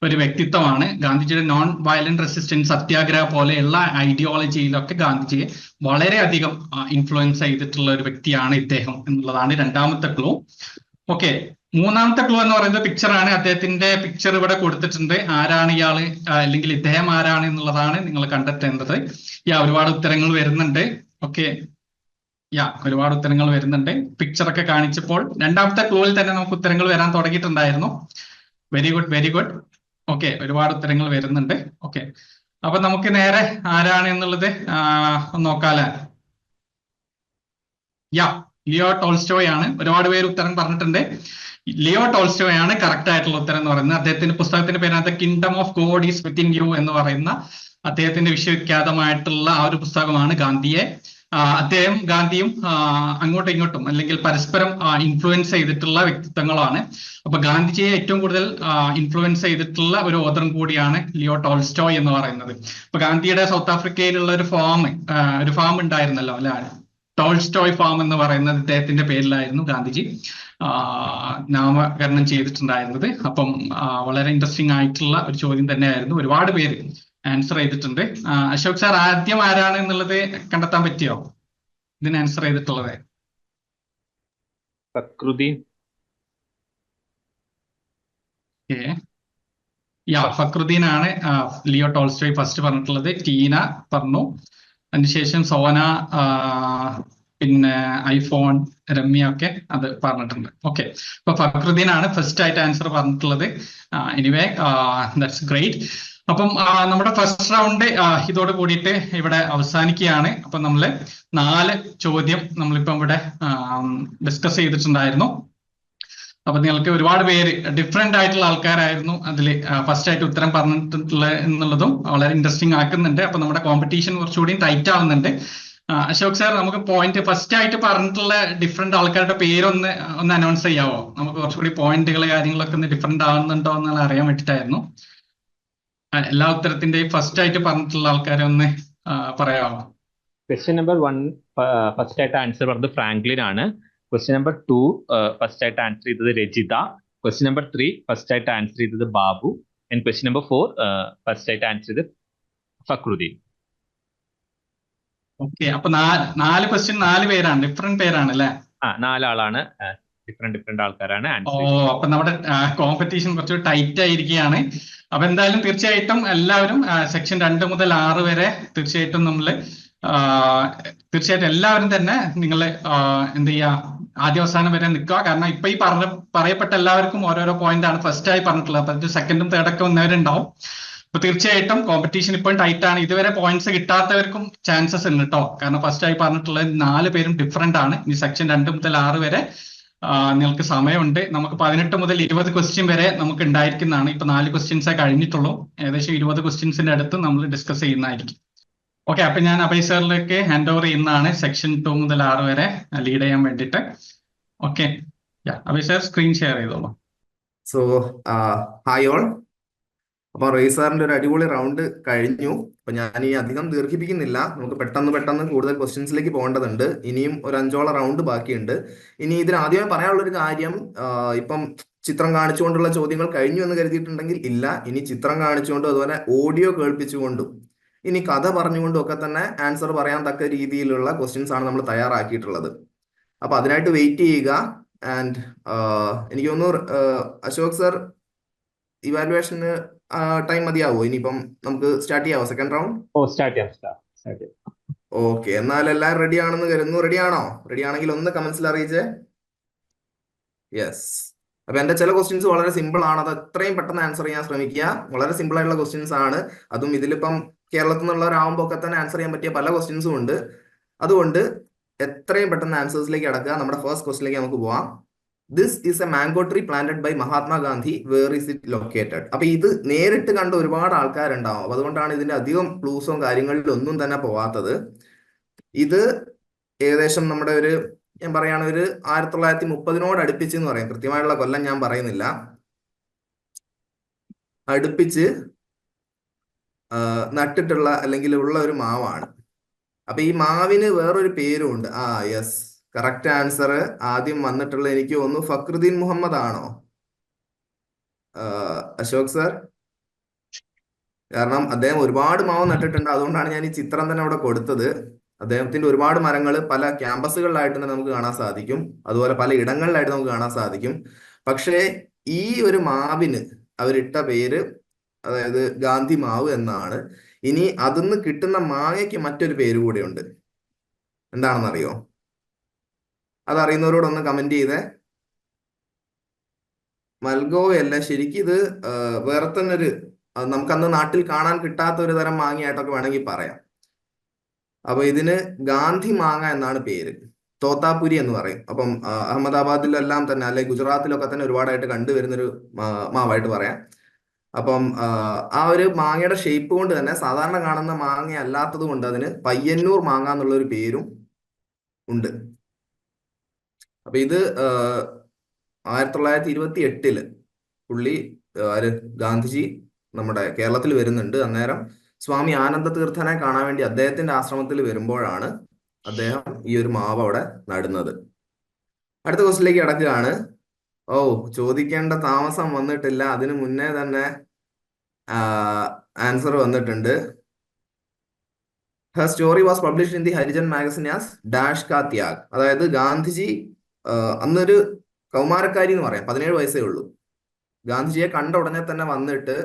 ഒരു വ്യക്തിത്വമാണ്. ഗാന്ധിജിയുടെ നോൺ വയലന്റ് റെസിസ്റ്റൻസ് സത്യാഗ്രഹ പോലെയുള്ള ഐഡിയോളജിയിലൊക്കെ ഗാന്ധിജിയെ വളരെയധികം ഇൻഫ്ലുവൻസ് ചെയ്തിട്ടുള്ള ഒരു വ്യക്തിയാണ് ഇദ്ദേഹം എന്നുള്ളതാണ് രണ്ടാമത്തെ ക്ലൂ. ഓക്കെ, മൂന്നാമത്തെ ക്ലൂ എന്ന് പറയുന്നത് പിക്ചറാണ്. അദ്ദേഹത്തിന്റെ പിക്ചർ ഇവിടെ കൊടുത്തിട്ടുണ്ട്. ആരാണ് ഇയാള് അല്ലെങ്കിൽ ഇദ്ദേഹം ആരാണ് എന്നുള്ളതാണ് നിങ്ങൾ കണ്ടെത്തേണ്ടത്. ഒരുപാട് ഉത്തരങ്ങൾ വരുന്നുണ്ട്. ഓക്കെ, ഒരുപാട് ഉത്തരങ്ങൾ വരുന്നുണ്ട്. പിക്ചറൊക്കെ കാണിച്ചപ്പോൾ രണ്ടാമത്തെ ക്ലൂവിൽ തന്നെ നമുക്ക് ഉത്തരങ്ങൾ വരാൻ തുടങ്ങിയിട്ടുണ്ടായിരുന്നു. Very good. ഓക്കെ, ഒരുപാട് ഉത്തരങ്ങൾ വരുന്നുണ്ട്. ഓക്കെ, അപ്പൊ നമുക്ക് നേരെ ആരാണ് എന്നുള്ളത് നോക്കാല്ലേ. ലിയോ ടോൾസ്റ്റോയ് ആണ്. ഒരുപാട് പേര് ഉത്തരം പറഞ്ഞിട്ടുണ്ട്. ലിയോ ടോൾസ്റ്റോയ് ആണ് കറക്റ്റ് ആയിട്ടുള്ള ഉത്തരം എന്ന് പറയുന്നത്. അദ്ദേഹത്തിന്റെ പുസ്തകത്തിന്റെ പേരിനകത്ത് kingdom of God is within you എന്ന് പറയുന്ന അദ്ദേഹത്തിന്റെ വിശ്വവിഖ്യാതമായിട്ടുള്ള ആ ഒരു പുസ്തകമാണ് ഗാന്ധിയെ ഗാന്ധിയും അങ്ങോട്ടും ഇങ്ങോട്ടും അല്ലെങ്കിൽ പരസ്പരം ഇൻഫ്ലുവൻസ് ചെയ്തിട്ടുള്ള വ്യക്തിത്വങ്ങളാണ്. അപ്പൊ ഗാന്ധിജിയെ ഏറ്റവും കൂടുതൽ ഇൻഫ്ലുവൻസ് ചെയ്തിട്ടുള്ള ഒരു ഓഥറും കൂടിയാണ് ലിയോ ടോൾസ്റ്റോയ് എന്ന് പറയുന്നത്. അപ്പൊ ഗാന്ധിയുടെ സൗത്ത് ആഫ്രിക്കയിലുള്ള ഒരു ഫാം ഉണ്ടായിരുന്നല്ലോ അല്ലെ, ടോൾസ്റ്റോയ് ഫാം എന്ന് പറയുന്നത് ഇദ്ദേഹത്തിന്റെ പേരിലായിരുന്നു ഗാന്ധിജി നാമകരണം ചെയ്തിട്ടുണ്ടായിരുന്നത്. അപ്പം വളരെ ഇൻട്രസ്റ്റിംഗ് ആയിട്ടുള്ള ഒരു ചോദ്യം തന്നെയായിരുന്നു. ഒരുപാട് പേര് ആൻസർ ചെയ്തിട്ടുണ്ട്. അശോക് സാർ, ആദ്യം ആരാണ് എന്നുള്ളത് കണ്ടെത്താൻ പറ്റിയോ ഇതിന് ആൻസർ ചെയ്തിട്ടുള്ളത്? ഫക്രുദ്ദീൻ. ഫക്രുദ്ദീൻ ആണ് ലിയോ ടോൾസ്റ്റോയ് ഫസ്റ്റ് പറഞ്ഞിട്ടുള്ളത്. ടീന പറഞ്ഞു, അതിനുശേഷം സോന, പിന്നെ ഐഫോൺ, രമ്യ ഒക്കെ അത് പറഞ്ഞിട്ടുണ്ട്. ഓക്കെ, അപ്പൊ ഫക്രുദ്ദീൻ ആണ് ഫസ്റ്റ് ആയിട്ട് ആൻസർ പറഞ്ഞിട്ടുള്ളത്. Anyway, that's great. അപ്പം നമ്മുടെ ഫസ്റ്റ് റൗണ്ട് ഇതോട് കൂടിയിട്ട് ഇവിടെ അവസാനിക്കുകയാണ്. അപ്പൊ നമ്മള് 4 ചോദ്യം നമ്മളിപ്പം ഇവിടെ ഡിസ്കസ് ചെയ്തിട്ടുണ്ടായിരുന്നു. അപ്പൊ നിങ്ങൾക്ക് ഒരുപാട് പേര് ഡിഫറെന്റ് ആയിട്ടുള്ള ആൾക്കാരായിരുന്നു അതിൽ ഫസ്റ്റ് ആയിട്ട് ഉത്തരം പറഞ്ഞിട്ടുള്ളത് എന്നുള്ളതും വളരെ ഇൻട്രസ്റ്റിംഗ് ആക്കുന്നുണ്ട്. അപ്പൊ നമ്മുടെ കോമ്പറ്റീഷൻ കുറച്ചുകൂടി ടൈറ്റ് ആവുന്നുണ്ട്. അശോക് സാർ, നമുക്ക് പോയിന്റ് ഫസ്റ്റ് ആയിട്ട് പറഞ്ഞിട്ടുള്ള ഡിഫറെന്റ് ആൾക്കാരുടെ പേരൊന്ന് അനൗൺസ് ചെയ്യാവോ? നമുക്ക് കുറച്ചുകൂടി പോയിന്റുകൾ കാര്യങ്ങളൊക്കെ ഒന്ന് ഡിഫറെന്റ് ആവുന്നുണ്ടോ എന്നുള്ള അറിയാൻ വേണ്ടിയിട്ടായിരുന്നു. എല്ലാ ഉത്തരത്തിന്റെയും ഫസ്റ്റ് ആയിട്ട് പറഞ്ഞിട്ടുള്ള ആൾക്കാരെ ഒന്ന് പറയാമോ? ക്വസ്റ്റ്യൻ നമ്പർ 1 ഫസ്റ്റ് ആയിട്ട് ആൻസർ പറഞ്ഞത് ഫ്രാങ്ക്ലിൻ ആണ്. ക്വസ്റ്റ്യൻ നമ്പർ 2 ഫസ്റ്റ് ആയിട്ട് ആൻസർ ചെയ്തത് രജിത. ക്വസ്റ്റ്യൻ നമ്പർ 3 ഫസ്റ്റ് ആയിട്ട് ആൻസർ ചെയ്തത് Babu. And question number 4 first ആയിട്ട് ആൻസർ ചെയ്തത് ഫക്രുദ്ദീൻ. ഓക്കെ, അപ്പൊ 4 ക്വസ്റ്റ്യൻ 4 പേരാണ്, ഡിഫറെന്റ് പേരാണ് അല്ലെ? 4 ആളാണ്, ഡിഫറെന്റ് ആൾക്കാരാണ് ഓ, ആൻസർ. അപ്പൊ നമ്മുടെ കോമ്പറ്റീഷൻ കുറച്ച് ടൈറ്റ് ആയിരിക്കുകയാണ്. അപ്പൊ എന്തായാലും തീർച്ചയായിട്ടും എല്ലാവരും സെക്ഷൻ 2 മുതൽ 6 വരെ തീർച്ചയായിട്ടും തീർച്ചയായിട്ടും എല്ലാവരും തന്നെ നിങ്ങൾ എന്ത് ചെയ്യാ, ആദ്യാവസാനം വരെ നിൽക്കുക. കാരണം ഇപ്പൊ ഈ പറയപ്പെട്ട എല്ലാവർക്കും ഓരോരോ പോയിന്റ് ആണ് ഫസ്റ്റ് ആയി പറഞ്ഞിട്ടുള്ളത്. അപ്പൊ സെക്കൻഡും തേർഡൊക്കെ വന്നവരുണ്ടാവും. അപ്പൊ തീർച്ചയായിട്ടും കോമ്പറ്റീഷൻ ഇപ്പോഴും ടൈറ്റ് ആണ്. ഇതുവരെ പോയിന്റ്സ് കിട്ടാത്തവർക്കും ചാൻസസ് ഉണ്ട് കേട്ടോ. കാരണം ഫസ്റ്റ് ആയി പറഞ്ഞിട്ടുള്ളത് 4 പേരും ഡിഫറെന്റ് ആണ്. ഈ സെക്ഷൻ 2 മുതൽ 6 വരെ നിങ്ങൾക്ക് സമയമുണ്ട്. നമുക്ക് 18 മുതൽ 20 ക്വസ്റ്റ്യൻ വരെ നമുക്ക് ഉണ്ടായിരിക്കുന്നതാണ്. ഇപ്പൊ 4 ക്വസ്റ്റ്യൻസേ കഴിഞ്ഞിട്ടുള്ളൂ. ഏകദേശം 20 ക്വസ്റ്റ്യൻസിന്റെ അടുത്ത് നമ്മൾ ഡിസ്കസ് ചെയ്യുന്നതായിരിക്കും. ഓക്കെ, അപ്പൊ ഞാൻ അഭയ് സാറിലേക്ക് ഹാൻഡ് ഓവർ ചെയ്യുന്നതാണ് സെക്ഷൻ 2 മുതൽ 6 വരെ ലീഡ് ചെയ്യാൻ വേണ്ടിയിട്ട്. Okay, Abhay sir screen share ചെയ്തോളൂ. So hi all. അപ്പൊ റേസാറിന്റെ ഒരു അടിപൊളി റൗണ്ട് കഴിഞ്ഞു. അപ്പൊ ഞാൻ ഈ അധികം ദീർഘിപ്പിക്കുന്നില്ല. നമുക്ക് പെട്ടെന്ന് കൂടുതൽ ക്വസ്റ്റ്യൻസിലേക്ക് പോകേണ്ടതുണ്ട്. ഇനിയും ഒരു 5ഓളം റൗണ്ട് ബാക്കിയുണ്ട്. ഇനി ഇതിന് ആദ്യമേ പറയാനുള്ള ഒരു കാര്യം, ഇപ്പം ചിത്രം കാണിച്ചുകൊണ്ടുള്ള ചോദ്യങ്ങൾ കഴിഞ്ഞു എന്ന് കരുതിയിട്ടുണ്ടെങ്കിൽ ഇല്ല. ഇനി ചിത്രം കാണിച്ചുകൊണ്ടും അതുപോലെ ഓഡിയോ കേൾപ്പിച്ചുകൊണ്ടും ഇനി കഥ പറഞ്ഞുകൊണ്ടും ഒക്കെ തന്നെ ആൻസർ പറയാൻ തക്ക രീതിയിലുള്ള ക്വസ്റ്റ്യൻസ് ആണ് നമ്മൾ തയ്യാറാക്കിയിട്ടുള്ളത്. അപ്പൊ അതിനായിട്ട് വെയിറ്റ് ചെയ്യുക. ആൻഡ് എനിക്ക് തോന്നുന്നു അശോക് സർ, ഇവാലുവേഷന് ടൈം മതിയാവോ? ഇനിയിപ്പം നമുക്ക് സ്റ്റാർട്ട് ചെയ്യാവോ സെക്കൻഡ് റൗണ്ട്? സ്റ്റാർട്ട് ചെയ്യാം. ഓക്കെ, എന്നാൽ എല്ലാവരും റെഡി ആണെന്ന് കരുതുന്നു. റെഡി ആണോ? റെഡി ആണെങ്കിൽ ഒന്ന് കമന്റ്സിൽ അറിയിച്ചേ. യെസ്. അപ്പൊ എന്റെ ചില ക്വസ്റ്റ്യൻസ് വളരെ സിമ്പിൾ ആണ്. അത് എത്രയും പെട്ടെന്ന് ആൻസർ ചെയ്യാൻ ശ്രമിക്കുക. വളരെ സിമ്പിൾ ആയിട്ടുള്ള ക്വസ്റ്റ്യൻസ് ആണ്. അതും ഇതിലിപ്പം കേരളത്തിൽ നിന്നുള്ളവരാകുമ്പോൾ ഒക്കെ തന്നെ ആൻസർ ചെയ്യാൻ പറ്റിയ പല ക്വസ്റ്റ്യൻസും ഉണ്ട്. അതുകൊണ്ട് എത്രയും പെട്ടെന്ന് ആൻസേഴ്സിലേക്ക് അടക്കുക. നമ്മുടെ ഫസ്റ്റ് ക്വസ്റ്റിലേക്ക് നമുക്ക് പോവാം. This is A mango tree planted by Mahatma Gandhi. Where is it located? അപ്പൊ ഇത് നേരിട്ട് കണ്ട ഒരുപാട് ആൾക്കാരുണ്ടാവും. അപ്പൊ അതുകൊണ്ടാണ് ഇതിന്റെ അധികം ക്ലൂസോ കാര്യങ്ങളിലും ഒന്നും തന്നെ പോവാത്തത്. ഇത് ഏകദേശം നമ്മുടെ ഞാൻ പറയുകയാണ്, ഒരു 1930 അടുപ്പിച്ച് എന്ന് പറയും. കൃത്യമായിട്ടുള്ള കൊല്ലം ഞാൻ പറയുന്നില്ല. അടുപ്പിച്ച് നട്ടിട്ടുള്ള അല്ലെങ്കിൽ ഉള്ള ഒരു മാവാണ്. അപ്പൊ ഈ മാവിന് വേറൊരു പേരും ഉണ്ട്. യെസ്, കറക്റ്റ് ആൻസർ ആദ്യം വന്നിട്ടുള്ള എനിക്ക് തോന്നുന്നു ഫക്രുദ്ദീൻ മുഹമ്മദ് ആണോ അശോക് സർ? കാരണം അദ്ദേഹം ഒരുപാട് മാവ് നട്ടിട്ടുണ്ട്. അതുകൊണ്ടാണ് ഞാൻ ഈ ചിത്രം തന്നെ അവിടെ കൊടുത്തത്. അദ്ദേഹത്തിന്റെ ഒരുപാട് മരങ്ങൾ പല ക്യാമ്പസുകളിലായിട്ട് തന്നെ നമുക്ക് കാണാൻ സാധിക്കും. അതുപോലെ പല ഇടങ്ങളിലായിട്ട് നമുക്ക് കാണാൻ സാധിക്കും. പക്ഷേ ഈ ഒരു മാവിന് അവരിട്ട പേര്, അതായത് ഗാന്ധി മാവ് എന്നാണ്. ഇനി അതിന്ന് കിട്ടുന്ന മാങ്ങയ്ക്ക് മറ്റൊരു പേര് കൂടെയുണ്ട്. എന്താണെന്നറിയോ? അതറിയുന്നവരോടൊന്ന് കമന്റ് ചെയ്തേ. മൽഗോവയല്ല, ശരിക്കും ഇത് വേറെ തന്നെ നമുക്കന്ന് നാട്ടിൽ കാണാൻ കിട്ടാത്ത ഒരു തരം മാങ്ങയായിട്ടൊക്കെ വേണമെങ്കിൽ പറയാം. അപ്പൊ ഇതിന് ഗാന്ധി മാങ്ങ എന്നാണ് പേര്. തോത്താപുരി എന്ന് പറയും. അപ്പം അഹമ്മദാബാദിലെല്ലാം തന്നെ, അല്ലെ ഗുജറാത്തിലൊക്കെ തന്നെ ഒരുപാടായിട്ട് കണ്ടുവരുന്നൊരു മാവായിട്ട് പറയാം. അപ്പം ആ ഒരു മാങ്ങയുടെ ഷേപ്പ് കൊണ്ട് തന്നെ സാധാരണ കാണുന്ന മാങ്ങ അല്ലാത്തത് കൊണ്ട് അതിന് പയ്യന്നൂർ മാങ്ങ എന്നുള്ള ഒരു പേരും ഉണ്ട്. അപ്പൊ ഇത് 1928 പുള്ളി ഗാന്ധിജി നമ്മുടെ കേരളത്തിൽ വരുന്നുണ്ട്. അന്നേരം സ്വാമി ആനന്ദ തീർത്ഥനെ കാണാൻ വേണ്ടി അദ്ദേഹത്തിന്റെ ആശ്രമത്തിൽ വരുമ്പോഴാണ് അദ്ദേഹം ഈ ഒരു മാവ് അവിടെ നടുന്നത്. അടുത്ത ക്വസ്റ്റിലേക്ക് കിടക്കുകയാണ്. ചോദിക്കേണ്ട താമസം വന്നിട്ടില്ല, അതിനു മുന്നേ തന്നെ ആൻസർ വന്നിട്ടുണ്ട്. Har story was published in the Harijan magazine as dash കാ ത്യാഗ്. അതായത് ഗാന്ധിജി അന്നൊരു കൗമാരക്കാരി എന്ന് പറയാം, 17 വയസ്സേ ഉള്ളൂ. ഗാന്ധിജിയെ കണ്ട ഉടനെ തന്നെ വന്നിട്ട്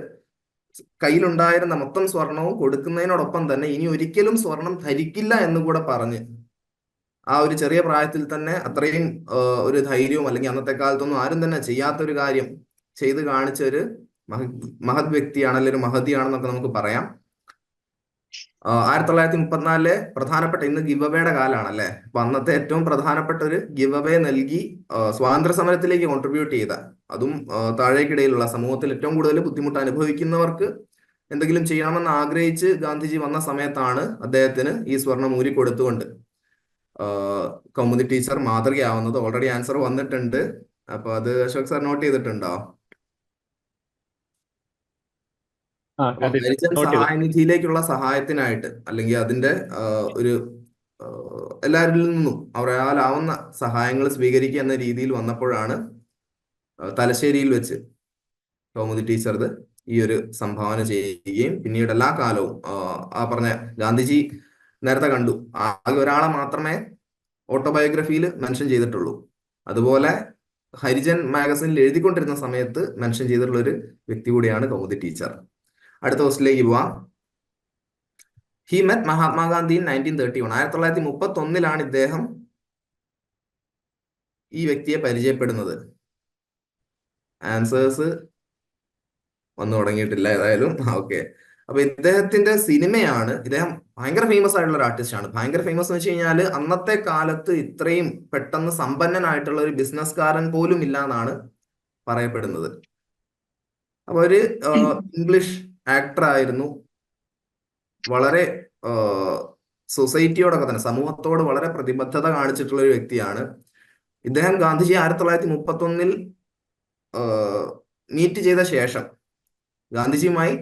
കയ്യിലുണ്ടായിരുന്ന മൊത്തം സ്വർണവും കൊടുക്കുന്നതിനോടൊപ്പം തന്നെ ഇനി ഒരിക്കലും സ്വർണം ധരിക്കില്ല എന്ന് കൂടെ പറഞ്ഞ് ആ ഒരു ചെറിയ പ്രായത്തിൽ തന്നെ അത്രയും ഒരു ധൈര്യവും, അല്ലെങ്കിൽ അന്നത്തെ കാലത്തൊന്നും ആരും തന്നെ ചെയ്യാത്തൊരു കാര്യം ചെയ്ത് കാണിച്ച ഒരു മഹത് വ്യക്തിയാണ്, അല്ലെങ്കിൽ ഒരു മഹതിയാണെന്നൊക്കെ നമുക്ക് പറയാം. 1934 പ്രധാനപ്പെട്ട, ഇന്ന് ഗിവ് അവേയുടെ കാലാണല്ലേ, അപ്പൊ അന്നത്തെ ഏറ്റവും പ്രധാനപ്പെട്ട ഒരു ഗിവ് അവേ നൽകി സ്വാതന്ത്ര്യ സമരത്തിലേക്ക് കോൺട്രിബ്യൂട്ട് ചെയ്ത, അതും താഴേക്കിടയിലുള്ള സമൂഹത്തിൽ ഏറ്റവും കൂടുതൽ ബുദ്ധിമുട്ട് അനുഭവിക്കുന്നവർക്ക് എന്തെങ്കിലും ചെയ്യണമെന്ന് ആഗ്രഹിച്ച് ഗാന്ധിജി വന്ന സമയത്താണ് അദ്ദേഹത്തിന് ഈ സ്വർണം ഊരിക്കൊടുത്തുകൊണ്ട് കൗമുദി ടീച്ചർ മാതൃകയാവുന്നത്. ഓൾറെഡി ആൻസർ വന്നിട്ടുണ്ട്, അപ്പൊ അത് അശോക് സാർ നോട്ട് ചെയ്തിട്ടുണ്ടോ? ഹരിജൻ സഹായനിധിയിലേക്കുള്ള സഹായത്തിനായിട്ട്, അല്ലെങ്കിൽ അതിന്റെ ഒരു എല്ലാവരിൽ നിന്നും അവരാലാവുന്ന സഹായങ്ങൾ സ്വീകരിക്കുക എന്ന രീതിയിൽ വന്നപ്പോഴാണ് തലശ്ശേരിയിൽ വെച്ച് കൗമുദി ടീച്ചർ ഈ ഒരു സംഭാവന ചെയ്യുകയും പിന്നീട് എല്ലാ കാലവും ആ പറഞ്ഞ ഗാന്ധിജി നേരത്തെ കണ്ടു, ആകെ ഒരാളെ മാത്രമേ ഓട്ടോബയോഗ്രഫിയിൽ മെൻഷൻ ചെയ്തിട്ടുള്ളൂ. അതുപോലെ ഹരിജൻ മാഗസിനിൽ എഴുതിക്കൊണ്ടിരുന്ന സമയത്ത് മെൻഷൻ ചെയ്തിട്ടുള്ള ഒരു വ്യക്തി കൂടിയാണ് കൗമുദി ടീച്ചർ. അടുത്ത ക്വസ്റ്റിലേക്ക് പോവാം. He met Mahatma Gandhi in 1931. 1931 ഇദ്ദേഹം ഈ വ്യക്തിയെ പരിചയപ്പെടുന്നത്. ആൻസേഴ്സ് വന്നു തുടങ്ങിയിട്ടില്ല ഏതായാലും. ഓക്കെ, അപ്പൊ ഇദ്ദേഹത്തിന്റെ സിനിമയാണ്, ഇദ്ദേഹം ഭയങ്കര ഫേമസ് ആയിട്ടുള്ള ഒരു ആർട്ടിസ്റ്റ് ആണ്. ഭയങ്കര ഫേമസ് എന്ന് വെച്ച് കഴിഞ്ഞാൽ അന്നത്തെ കാലത്ത് ഇത്രയും പെട്ടെന്ന് സമ്പന്നനായിട്ടുള്ള ഒരു ബിസിനസ്സുകാരൻ പോലും ഇല്ല എന്നാണ് പറയപ്പെടുന്നത്. അപ്പൊ ഒരു ഇംഗ്ലീഷ് ആക്ടർ ആയിരുന്നു. വളരെ സൊസൈറ്റിയോടൊക്കെ തന്നെ, സമൂഹത്തോട് വളരെ പ്രതിബദ്ധത കാണിച്ചിട്ടുള്ള ഒരു വ്യക്തിയാണ് ഇദ്ദേഹം. ഗാന്ധിജി 1931 മീറ്റ് ചെയ്ത ശേഷം, ഗാന്ധിജിയുമായി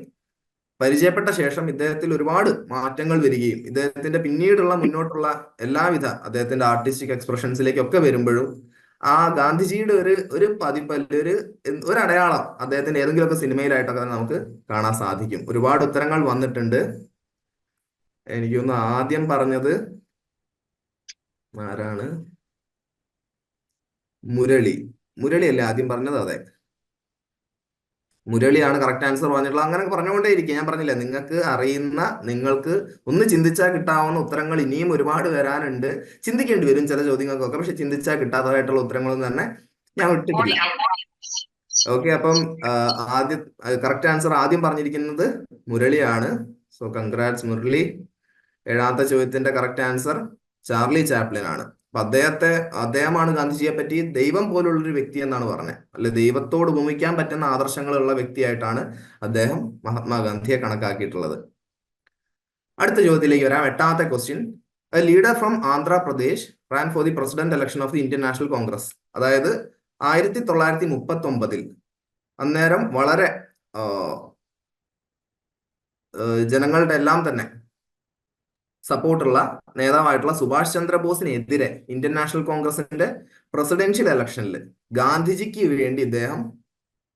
പരിചയപ്പെട്ട ശേഷം ഇദ്ദേഹത്തിൽ ഒരുപാട് മാറ്റങ്ങൾ വരികയും ഇദ്ദേഹത്തിന്റെ പിന്നീടുള്ള മുന്നോട്ടുള്ള എല്ലാവിധ അദ്ദേഹത്തിന്റെ ആർട്ടിസ്റ്റിക് എക്സ്പ്രഷൻസിലേക്കൊക്കെ വരുമ്പോഴും ആ ഗാന്ധിജിയുടെ ഒരു പതിപ്പല്ല, ഒരു അടയാളം അദ്ദേഹത്തിന്റെ ഏതെങ്കിലുമൊക്കെ സിനിമയിലായിട്ടൊക്കെ നമുക്ക് കാണാൻ സാധിക്കും. ഒരുപാട് ഉത്തരങ്ങൾ വന്നിട്ടുണ്ട്. എനിക്കൊന്ന് ആദ്യം പറഞ്ഞത് ആരാണ്? മുരളി അല്ലേ ആദ്യം പറഞ്ഞത്? അതെ, മുരളിയാണ് കറക്റ്റ് ആൻസർ പറഞ്ഞിട്ടുള്ളത്. അങ്ങനെ പറഞ്ഞുകൊണ്ടേ ഇരിക്കും. ഞാൻ പറഞ്ഞില്ലേ, നിങ്ങൾക്ക് അറിയുന്ന, നിങ്ങൾക്ക് ഒന്ന് ചിന്തിച്ചാൽ കിട്ടാവുന്ന ഉത്തരങ്ങൾ ഇനിയും ഒരുപാട് വരാനുണ്ട്. ചിന്തിക്കേണ്ടി വരും ചില ചോദ്യങ്ങൾക്കൊക്കെ, പക്ഷെ ചിന്തിച്ചാൽ കിട്ടാത്തതായിട്ടുള്ള ഉത്തരങ്ങളൊന്നും തന്നെ ഞാൻ വിട്ടിട്ടില്ല. ഓക്കെ, അപ്പം ആദ്യം കറക്റ്റ് ആൻസർ ആദ്യം പറഞ്ഞിരിക്കുന്നത് മുരളിയാണ്. So congrats Murali. 7ാമത്തെ ചോദ്യത്തിന്റെ കറക്റ്റ് ആൻസർ ചാർലി ചാപ്ലിൻ ആണ്. അപ്പൊ അദ്ദേഹമാണ് ഗാന്ധിജിയെ പറ്റി ദൈവം പോലുള്ളൊരു വ്യക്തി എന്നാണ് പറഞ്ഞത്. അല്ലെ, ദൈവത്തോട് ഉപമിക്കാൻ പറ്റുന്ന ആദർശങ്ങളുള്ള വ്യക്തിയായിട്ടാണ് അദ്ദേഹം മഹാത്മാഗാന്ധിയെ കണക്കാക്കിയിട്ടുള്ളത്. അടുത്ത ചോദ്യത്തിലേക്ക് വരാം. 8ാമത്തെ question. A leader from Andhra Pradesh ran for the president election of the Indian National Congress. അതായത് 1939 അന്നേരം വളരെ ജനങ്ങളുടെ എല്ലാം തന്നെ സപ്പോർട്ടുള്ള നേതാവായിട്ടുള്ള സുഭാഷ് ചന്ദ്രബോസിനെതിരെ ഇന്ത്യൻ നാഷണൽ കോൺഗ്രസിന്റെ പ്രസിഡൻഷ്യൽ ഇലക്ഷനിൽ ഗാന്ധിജിക്ക് വേണ്ടി ഇദ്ദേഹം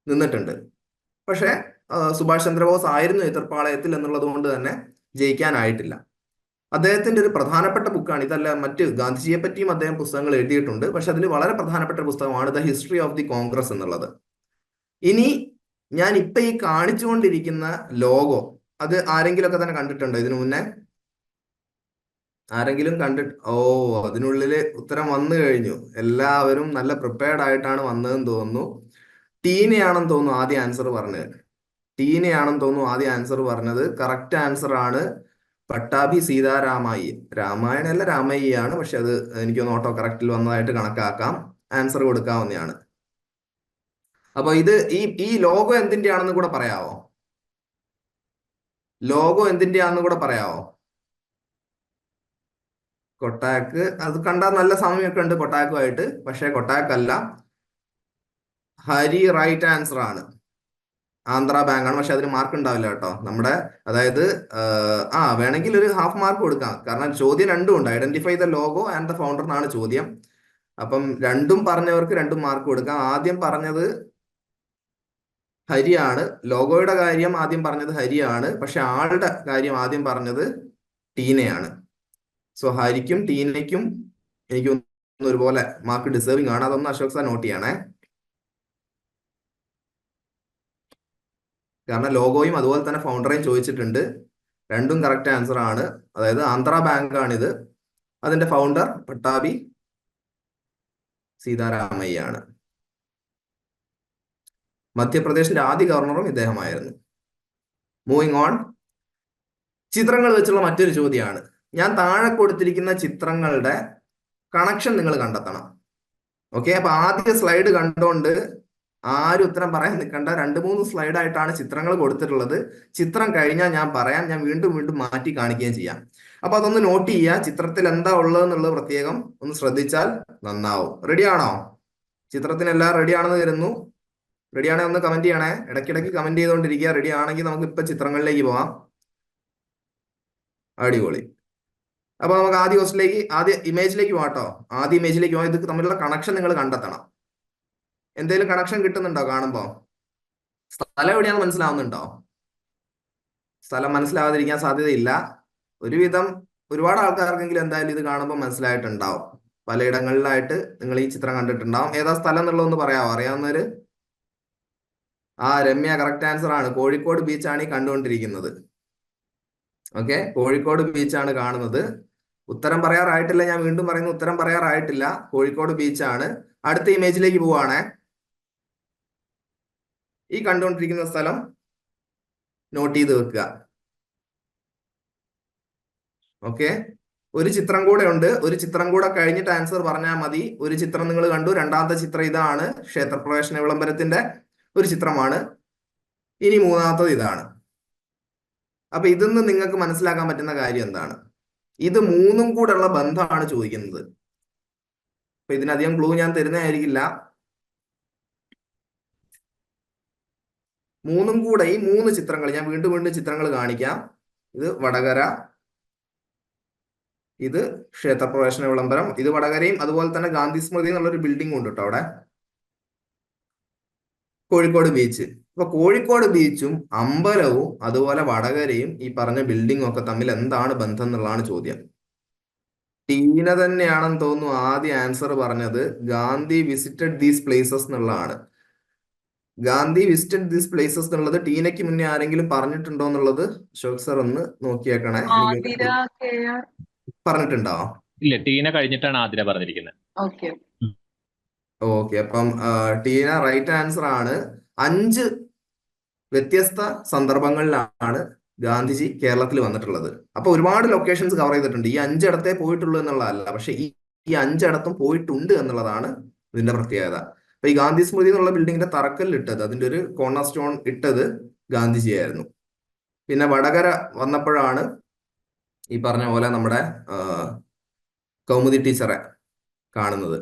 നിന്നിട്ടുണ്ട്. പക്ഷെ സുഭാഷ് ചന്ദ്രബോസ് ആയിരുന്നു എതിർപ്പാളയത്തിൽ എന്നുള്ളത് കൊണ്ട് തന്നെ ജയിക്കാനായിട്ടില്ല. അദ്ദേഹത്തിന്റെ ഒരു പ്രധാനപ്പെട്ട ബുക്കാണ് ഇതല്ല, മറ്റ് ഗാന്ധിജിയെ പറ്റിയും അദ്ദേഹം പുസ്തകങ്ങൾ എഴുതിയിട്ടുണ്ട്. പക്ഷെ അതിൽ വളരെ പ്രധാനപ്പെട്ട പുസ്തകമാണ് the history of the Congress എന്നുള്ളത്. ഇനി ഞാൻ ഇപ്പൊ ഈ കാണിച്ചുകൊണ്ടിരിക്കുന്ന ലോഗോ, അത് ആരെങ്കിലുമൊക്കെ തന്നെ കണ്ടിട്ടുണ്ടോ ഇതിനു മുന്നേ? ആരെങ്കിലും അതിനുള്ളില് ഉത്തരം വന്നു കഴിഞ്ഞു. എല്ലാവരും നല്ല പ്രിപ്പയർഡ് ആയിട്ടാണ് വന്നതെന്ന് തോന്നുന്നു. ടീനയാണെന്ന് തോന്നുന്നു ആദ്യം ആൻസർ പറഞ്ഞത്. കറക്റ്റ് ആൻസർ ആണ് പട്ടാഭി സീതാരാമയ്യ. രാമായണല്ല, രാമയ്യാണ്. പക്ഷെ അത് എനിക്കൊന്ന് ഓട്ടോ കറക്റ്റിൽ വന്നതായിട്ട് കണക്കാക്കാം. ആൻസർ കൊടുക്കാവുന്നതാണ്. അപ്പൊ ഈ ലോഗോ എന്തിന്റെയാണെന്ന് കൂടെ പറയാവോ? കൊട്ടാക്ക്. അത് കണ്ടാൽ നല്ല സമയമൊക്കെ ഉണ്ട് കൊട്ടാക്കുമായിട്ട്, പക്ഷെ കൊട്ടാക്കല്ല. ഹരി റൈറ്റ് ആൻസർ ആണ്. ആന്ധ്ര ബാങ്ക് ആണ്, പക്ഷെ അതിന് മാർക്ക് ഉണ്ടാവില്ല കേട്ടോ. നമ്മുടെ അതായത് വേണമെങ്കിൽ ഒരു ഹാഫ് മാർക്ക് കൊടുക്കാം. കാരണം ചോദ്യം രണ്ടും ഉണ്ട്. Identify the logo and the founder എന്നാണ് ചോദ്യം. അപ്പം രണ്ടും പറഞ്ഞവർക്ക് 2 മാർക്ക് കൊടുക്കാം. ആദ്യം പറഞ്ഞത് ഹരിയാണ്. ലോഗോയുടെ കാര്യം ആദ്യം പറഞ്ഞത് ഹരിയാണ്, പക്ഷെ ആളുടെ കാര്യം ആദ്യം പറഞ്ഞത് ടീനയാണ്. സോ ഹരിക്കും ടീനയ്ക്കും എനിക്ക് ഒരുപോലെ മാർക്ക് ഡിസേർവിംഗ് ആണ്. അതൊന്ന് അശോക് സാർ നോട്ട് ചെയ്യണേ. കാരണം ലോഗോയും അതുപോലെ തന്നെ ഫൗണ്ടറേയും ചോദിച്ചിട്ടുണ്ട്. രണ്ടും കറക്റ്റ് ആൻസർ ആണ്. അതായത് ആന്ധ്ര ബാങ്ക് ആണിത്. അതിന്റെ ഫൗണ്ടർ പട്ടാഭി സീതാരാമയ്യാണ്. മധ്യപ്രദേശിന്റെ ആദ്യ ഗവർണറും ഇദ്ദേഹമായിരുന്നു. Moving on. ചിത്രങ്ങൾ വെച്ചുള്ള മറ്റൊരു ചോദ്യമാണ്. ഞാൻ താഴെ കൊടുത്തിരിക്കുന്ന ചിത്രങ്ങളുടെ കണക്ഷൻ നിങ്ങൾ കണ്ടെത്തണം. ഓക്കെ, അപ്പൊ ആദ്യ സ്ലൈഡ് കണ്ടുകൊണ്ട് ആരും ഉത്തരം പറയാൻ നിൽക്കണ്ട. 2-3 സ്ലൈഡായിട്ടാണ് ചിത്രങ്ങൾ കൊടുത്തിട്ടുള്ളത്. ചിത്രം കഴിഞ്ഞാൽ ഞാൻ പറയാം. ഞാൻ വീണ്ടും വീണ്ടും മാറ്റി കാണിക്കുകയും ചെയ്യാം. അപ്പൊ അതൊന്ന് നോട്ട് ചെയ്യുക. ചിത്രത്തിൽ എന്താ ഉള്ളതെന്നുള്ളത് പ്രത്യേകം ഒന്ന് ശ്രദ്ധിച്ചാൽ നന്നാവും. റെഡിയാണോ? ചിത്രത്തിനെല്ലാം റെഡിയാണെന്ന് കരുതുന്നു. റെഡിയാണെ ഒന്ന് കമന്റ് ചെയ്യണേ. ഇടയ്ക്കിടയ്ക്ക് കമന്റ് ചെയ്തുകൊണ്ടിരിക്കുക. റെഡി ആണെങ്കിൽ നമുക്ക് ഇപ്പൊ ചിത്രങ്ങളിലേക്ക് പോവാം. അടിപൊളി. അപ്പൊ നമുക്ക് ആദ്യ ഇമേജിലേക്ക് പോകാട്ടോ. ആദ്യ ഇമേജിലേക്ക് പോകാം. ഇത് തമ്മിലുള്ള കണക്ഷൻ നിങ്ങൾ കണ്ടെത്തണം. എന്തെങ്കിലും കണക്ഷൻ കിട്ടുന്നുണ്ടോ കാണുമ്പോ? സ്ഥലം എവിടെയാണെന്ന് മനസ്സിലാവുന്നുണ്ടോ? സ്ഥലം മനസ്സിലാവാതിരിക്കാൻ സാധ്യതയില്ല. ഒരുവിധം ഒരുപാട് ആൾക്കാർക്കെങ്കിലും എന്തായാലും ഇത് കാണുമ്പോൾ മനസ്സിലായിട്ടുണ്ടാവും. പലയിടങ്ങളിലായിട്ട് നിങ്ങൾ ഈ ചിത്രം കണ്ടിട്ടുണ്ടാവും. ഏതാ സ്ഥലം എന്നുള്ളതൊന്ന് പറയാമോ? അറിയാവുന്നവര്? രമ്യ കറക്റ്റ് ആൻസർ ആണ്. കോഴിക്കോട് ബീച്ചാണ് ഈ കണ്ടുകൊണ്ടിരിക്കുന്നത്. ഓക്കെ, കോഴിക്കോട് ബീച്ചാണ് കാണുന്നത്. ഉത്തരം പറയാറായിട്ടില്ല. ഞാൻ വീണ്ടും പറയുന്നു, ഉത്തരം പറയാറായിട്ടില്ല. കോഴിക്കോട് ബീച്ചാണ്. അടുത്ത ഇമേജിലേക്ക് പോവാണേ. ഈ കണ്ടുകൊണ്ടിരിക്കുന്ന സ്ഥലം നോട്ട് ചെയ്ത് വെക്കുക. ഓക്കെ, ഒരു ചിത്രം കൂടെ ഉണ്ട്. ഒരു ചിത്രം കൂടെ കഴിഞ്ഞിട്ട് ആൻസർ പറഞ്ഞാൽ മതി. ഒരു ചിത്രം നിങ്ങൾ കണ്ടു. രണ്ടാമത്തെ ചിത്രം ഇതാണ്. ക്ഷേത്രപ്രവേശന വിളംബരത്തിന്റെ ഒരു ചിത്രമാണ്. ഇനി മൂന്നാമത്തത് ഇതാണ്. അപ്പൊ ഇതിന്ന് നിങ്ങൾക്ക് മനസ്സിലാക്കാൻ പറ്റുന്ന കാര്യം എന്താണ്? ഇത് മൂന്നും കൂടെ ഉള്ള ബന്ധമാണ് ചോദിക്കുന്നത്. അപ്പൊ ഇതിനധികം ക്ലൂ ഞാൻ തരുന്നതായിരിക്കില്ല. മൂന്നും കൂടെ ഈ 3 ചിത്രങ്ങൾ ഞാൻ വീണ്ടും വീണ്ടും ചിത്രങ്ങൾ കാണിക്കാം. ഇത് വടകര, ഇത് ക്ഷേത്രപ്രവേശന വിളംബരം, ഇത് വടകരയും അതുപോലെ തന്നെ ഗാന്ധി സ്മൃതി എന്നുള്ളൊരു ബിൽഡിംഗ് ഉണ്ട് കേട്ടോ അവിടെ. കോഴിക്കോട് ബീച്ച്. അപ്പൊ കോഴിക്കോട് ബീച്ചും അമ്പലവും അതുപോലെ വടകരയും ഈ പറഞ്ഞ ബിൽഡിംഗും ഒക്കെ തമ്മിൽ എന്താണ് ബന്ധം എന്നുള്ളതാണ് ചോദ്യം. ടീന തന്നെയാണെന്ന് തോന്നുന്നു ആദ്യം ആൻസർ പറഞ്ഞത്. ഗാന്ധി വിസിറ്റഡ് ദീസ് പ്ലേസസ് എന്നുള്ളതാണ്. ഗാന്ധി വിസിറ്റഡ് ദീസ് പ്ലേസസ് എന്നുള്ളത് ടീനയ്ക്ക് മുന്നേ ആരെങ്കിലും പറഞ്ഞിട്ടുണ്ടോ എന്നുള്ളത് അശോക് സർ ഒന്ന് നോക്കിയേക്കണേ. പറഞ്ഞിട്ടുണ്ടോ? ഇല്ല, ടീന കഴിഞ്ഞിട്ടാണ് ആതിര പറഞ്ഞിരിക്കുന്നത്. ഓക്കെ, അപ്പം ടീന റൈറ്റ് ആൻസർ ആണ്. 5 വ്യത്യസ്ത സന്ദർഭങ്ങളിലാണ് ഗാന്ധിജി കേരളത്തിൽ വന്നിട്ടുള്ളത്. അപ്പൊ ഒരുപാട് ലൊക്കേഷൻസ് കവർ ചെയ്തിട്ടുണ്ട്. ഈ 5 ഇടത്തേ പോയിട്ടുള്ളൂ എന്നുള്ളതല്ല, പക്ഷെ ഈ 5 ഇടത്തും പോയിട്ടുണ്ട് എന്നുള്ളതാണ് ഇതിന്റെ പ്രത്യേകത. അപ്പൊ ഈ ഗാന്ധി സ്മൃതി എന്നുള്ള ബിൽഡിങ്ങിന്റെ തറക്കല്ലിട്ടത്, അതിന്റെ ഒരു കോർണർ സ്റ്റോൺ ഇട്ടത് ഗാന്ധിജിയായിരുന്നു. പിന്നെ വടകര വന്നപ്പോഴാണ് ഈ പറഞ്ഞ പോലെ നമ്മുടെ കൗമുദി ടീച്ചറെ കാണുന്നത്.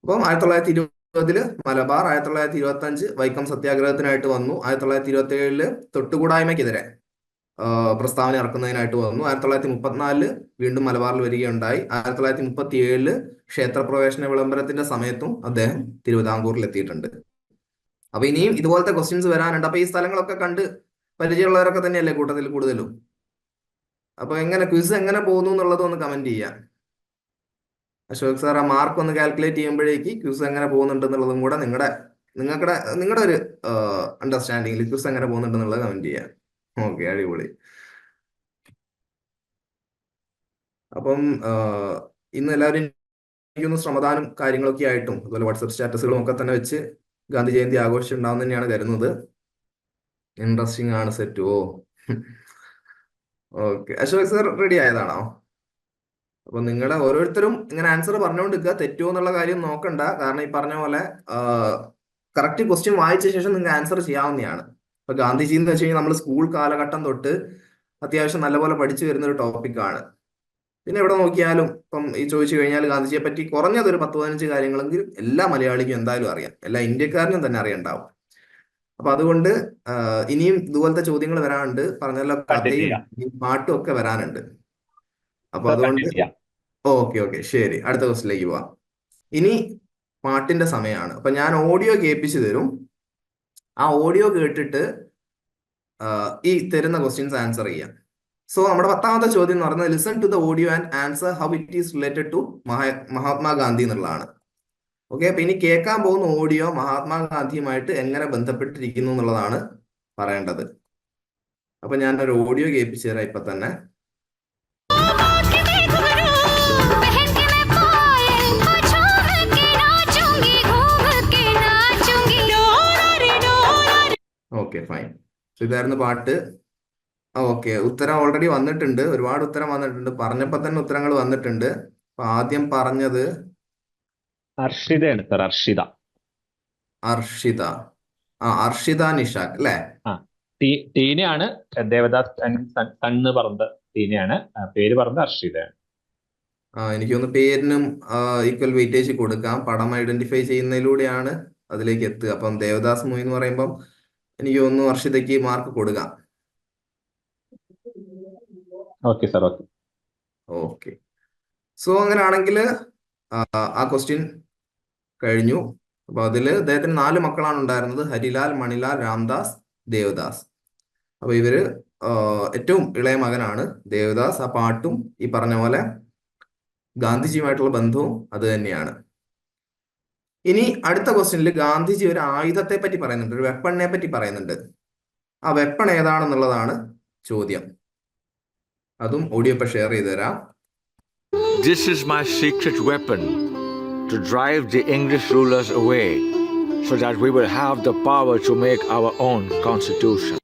അപ്പം 1920 മലബാർ, 1925 വൈക്കം സത്യാഗ്രഹത്തിനായിട്ട് വന്നു. 1927 തൊട്ടുകൂടായ്മയ്ക്കെതിരെ പ്രസ്താവന ഇറക്കുന്നതിനായിട്ട് വന്നു. 1934 വീണ്ടും മലബാറിൽ വരികയുണ്ടായി. 1937 ക്ഷേത്രപ്രവേശന വിളംബരത്തിന്റെ സമയത്തും അദ്ദേഹം തിരുവിതാംകൂറിൽ എത്തിയിട്ടുണ്ട്. അപ്പൊ ഇനിയും ഇതുപോലത്തെ ക്വസ്റ്റ്യൻസ് വരാനുണ്ട്. അപ്പൊ ഈ സ്ഥലങ്ങളൊക്കെ കണ്ട് പരിചയമുള്ളവരൊക്കെ തന്നെയല്ലേ കൂട്ടത്തിൽ കൂടുതലും. അപ്പൊ ക്വിസ് എങ്ങനെ പോകുന്നു എന്നുള്ളത് ഒന്ന് കമന്റ് ചെയ്യാം. അശോക് സാർ ആ മാർക്ക് ഒന്ന് കാൽക്കുലേറ്റ് ചെയ്യുമ്പോഴേക്ക് ക്വിസ് എങ്ങനെ പോകുന്നുണ്ട് എന്നുള്ളതും കൂടെ നിങ്ങളുടെ ഒരു അണ്ടർസ്റ്റാൻഡിങ്ങിൽ ക്വിസ് എങ്ങനെ പോകുന്നുണ്ട് എന്നുള്ളത് കമന്റ് ചെയ്യാം. ഓക്കെ, അടിപൊളി. അപ്പം ഇന്ന് എല്ലാവരും എനിക്കൊന്ന് ശ്രമദാനം കാര്യങ്ങളൊക്കെ ആയിട്ടും അതുപോലെ വാട്സപ്പ് സ്റ്റാറ്റസുകളും ഒക്കെ തന്നെ വെച്ച് ഗാന്ധി ജയന്തി ആഘോഷിച്ചുണ്ടാവും തന്നെയാണ് കരുതുന്നത്. ഇൻട്രസ്റ്റിംഗ് ആണ് set. Okay, Ashok sir ready ആയതാണോ? അപ്പൊ നിങ്ങളെ ഓരോരുത്തരും ഇങ്ങനെ ആൻസർ പറഞ്ഞുകൊണ്ടിരിക്കുക. തെറ്റുമോ എന്നുള്ള കാര്യം നോക്കണ്ട. കാരണം ഈ പറഞ്ഞ പോലെ കറക്റ്റ് ക്വസ്റ്റ്യൻ വായിച്ച ശേഷം നിങ്ങൾക്ക് ആൻസർ ചെയ്യാവുന്നതാണ്. ഇപ്പൊ ഗാന്ധിജി എന്ന് വെച്ച് കഴിഞ്ഞാൽ നമ്മൾ സ്കൂൾ കാലഘട്ടം തൊട്ട് അത്യാവശ്യം നല്ലപോലെ പഠിച്ചു വരുന്ന ഒരു ടോപ്പിക്കാണ്. പിന്നെ എവിടെ നോക്കിയാലും ഇപ്പം ഈ ചോദിച്ചു കഴിഞ്ഞാൽ ഗാന്ധിജിയെ പറ്റി കുറഞ്ഞതൊരു 10-15 കാര്യങ്ങളെങ്കിലും എല്ലാ മലയാളിക്കും എന്തായാലും അറിയാം. എല്ലാ ഇന്ത്യക്കാരനും തന്നെ അറിയണ്ടാവും. അപ്പൊ അതുകൊണ്ട് ഇനിയും ഇതുപോലത്തെ ചോദ്യങ്ങൾ വരാനുണ്ട്. പറഞ്ഞല്ലോ, കഥയും പാട്ടും ഒക്കെ വരാനുണ്ട്. അപ്പൊ അതുകൊണ്ട് ഓക്കെ ശരി, അടുത്ത ക്വസ്റ്റിലേക്ക് പോവാം. ഇനി പാട്ടിന്റെ സമയമാണ്. അപ്പൊ ഞാൻ ഓഡിയോ കേൾപ്പിച്ചു തരും. ആ ഓഡിയോ കേട്ടിട്ട് ഈ തരുന്ന ക്വസ്റ്റ്യൻസ് ആൻസർ ചെയ്യാം. സോ നമ്മുടെ 10ാമത്തെ ചോദ്യം എന്ന് പറയുന്നത് listen to the audio and answer how it is related to Mahatma Gandhi എന്നുള്ളതാണ്. ഓക്കെ, അപ്പൊ ഇനി കേൾക്കാൻ പോകുന്ന ഓഡിയോ മഹാത്മാഗാന്ധിയുമായിട്ട് എങ്ങനെ ബന്ധപ്പെട്ടിരിക്കുന്നു എന്നുള്ളതാണ് പറയേണ്ടത്. അപ്പൊ ഞാൻ ഒരു ഓഡിയോ കേൾപ്പിച്ചു തരാം ഇപ്പൊ തന്നെ. Okay, fine. സോ ഇതായിരുന്നു പാട്ട്. ഓക്കെ, ഉത്തരം ഓൾറെഡി വന്നിട്ടുണ്ട്. ഒരുപാട് ഉത്തരം വന്നിട്ടുണ്ട്. പറഞ്ഞപ്പോ തന്നെ ഉത്തരങ്ങൾ വന്നിട്ടുണ്ട്. അപ്പൊ ആദ്യം പറഞ്ഞത് അർഷിതയാണ് സർ, അർഷിത. അർഷിത. അർഷിത നിഷാഖ് അല്ലേ? ടീനയാണ് ദേവദാസ് സണ്ണ് പറഞ്ഞ ടീനയാണ്. പേര് പറഞ്ഞത് അർഷിതയാണ്. എനിക്ക് തോന്നുന്നു പേരിനും ഈക്വൽ വെയിറ്റേജ് കൊടുക്കാം. പടം ഐഡന്റിഫൈ ചെയ്യുന്നതിലൂടെയാണ് അതിലേക്ക് എത്തുക. അപ്പം ദേവദാസ് മൂവി എന്ന് പറയുമ്പം എനിക്ക് തോന്നുന്നു അർഷിതയ്ക്ക് മാർക്ക് കൊടുക്കാം. Okay sir, okay. Okay, so അങ്ങനെയാണെങ്കിൽ ആ ക്വസ്റ്റ്യൻ കഴിഞ്ഞു. അപ്പൊ അതില് അദ്ദേഹത്തിന് 4 മക്കളാണ് ഉണ്ടായിരുന്നത്: ഹരിലാൽ, മണിലാൽ, രാംദാസ്, ദേവദാസ്. അപ്പൊ ഇവര് ഏറ്റവും ഇളയ മകനാണ് ദേവദാസ്. ആ പാട്ടും ഈ പറഞ്ഞ പോലെ ഗാന്ധിജിയുമായിട്ടുള്ള ബന്ധവും അത് തന്നെയാണ്. ഇനി അടുത്ത ക്വസ്റ്റ്യനിൽ ഗാന്ധിജി ഒരു ആയുധത്തെ പറ്റി പറയുന്നുണ്ട്, ഒരു വെപ്പണിനെ പറ്റി പറയുന്നുണ്ട്. ആ വെപ്പൺ ഏതാണെന്നുള്ളതാണ് ചോദ്യം. അതും ഓഡിയോ ഇപ്പൊ ഷെയർ ചെയ്ത് തരാം. This is my secret weapon to drive the English rulers away so that we will have the power to make our own constitution.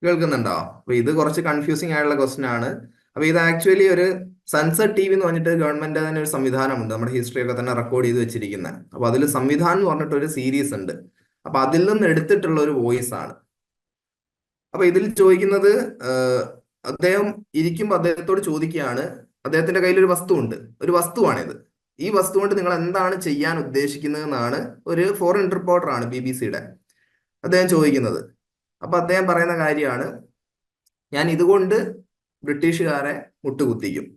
കേൾക്കുന്നുണ്ടോ? അപ്പൊ ഇത് കുറച്ച് കൺഫ്യൂസിങ് ആയിട്ടുള്ള ക്വസ്റ്റ്യൻ ആണ്. അപ്പൊ ഇത് ആക്ച്വലി ഒരു സൺസെറ്റ് TV എന്ന് പറഞ്ഞിട്ട് ഗവൺമെന്റ് തന്നെ ഒരു സംവിധാനമുണ്ട്, നമ്മുടെ ഹിസ്റ്ററി ഒക്കെ തന്നെ റെക്കോർഡ് ചെയ്ത് വെച്ചിരിക്കുന്നത്. അപ്പൊ അതിൽ സംവിധാനം എന്ന് പറഞ്ഞിട്ട് ഒരു സീരീസ് ഉണ്ട്. അപ്പൊ അതിൽ നിന്ന് എടുത്തിട്ടുള്ള ഒരു വോയിസ് ആണ്. അപ്പൊ ഇതിൽ ചോദിക്കുന്നത്, അദ്ദേഹം ഇരിക്കുമ്പോൾ അദ്ദേഹത്തോട് ചോദിക്കുകയാണ്, അദ്ദേഹത്തിന്റെ കയ്യിൽ ഒരു വസ്തുവുണ്ട്, ഒരു വസ്തുവാണിത്. ഈ വസ്തു കൊണ്ട് നിങ്ങൾ എന്താണ് ചെയ്യാൻ ഉദ്ദേശിക്കുന്നത് എന്നാണ് ഒരു ഫോറിൻ റിപ്പോർട്ടർ ആണ് BBC-യുടെ അദ്ദേഹം ചോദിക്കുന്നത്. അപ്പൊ അദ്ദേഹം പറയുന്ന കാര്യമാണ്, ഞാൻ ഇതുകൊണ്ട് ബ്രിട്ടീഷുകാരെ മുട്ടുകുത്തിക്കും.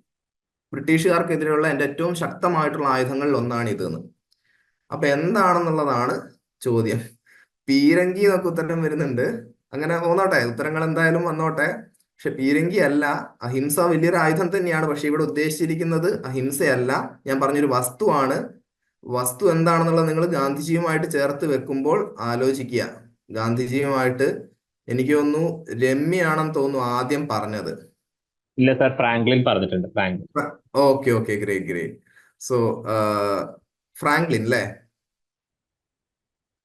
ബ്രിട്ടീഷുകാർക്കെതിരെയുള്ള എൻ്റെ ഏറ്റവും ശക്തമായിട്ടുള്ള ആയുധങ്ങളിൽ ഒന്നാണ് ഇതെന്ന്. അപ്പൊ എന്താണെന്നുള്ളതാണ് ചോദ്യം. പീരങ്കി എന്നൊക്കെ ഉത്തരം വരുന്നുണ്ട്. അങ്ങനെ പോന്നോട്ടെ, ഉത്തരങ്ങൾ എന്തായാലും വന്നോട്ടെ. പക്ഷെ പീരങ്കി അല്ല, അഹിംസ വലിയൊരു ആയുധം തന്നെയാണ്. പക്ഷെ ഇവിടെ ഉദ്ദേശിച്ചിരിക്കുന്നത് അഹിംസയല്ല, ഞാൻ പറഞ്ഞൊരു വസ്തുവാണ്. വസ്തു എന്താണെന്നുള്ളത് നിങ്ങൾ ഗാന്ധിജിയുമായിട്ട് ചേർത്ത് വെക്കുമ്പോൾ ആലോചിക്കുക. ഗാന്ധിജിയുമായിട്ട് എനിക്ക് തോന്നുന്നു രമ്യയാണെന്ന് തോന്നുന്നു ആദ്യം പറഞ്ഞത്. ഇല്ല സാർ, ഫ്രാങ്ക്ലിൻ പറഞ്ഞിട്ടുണ്ട്. Franklin. Okay, okay, great. So Franklin അല്ലേ?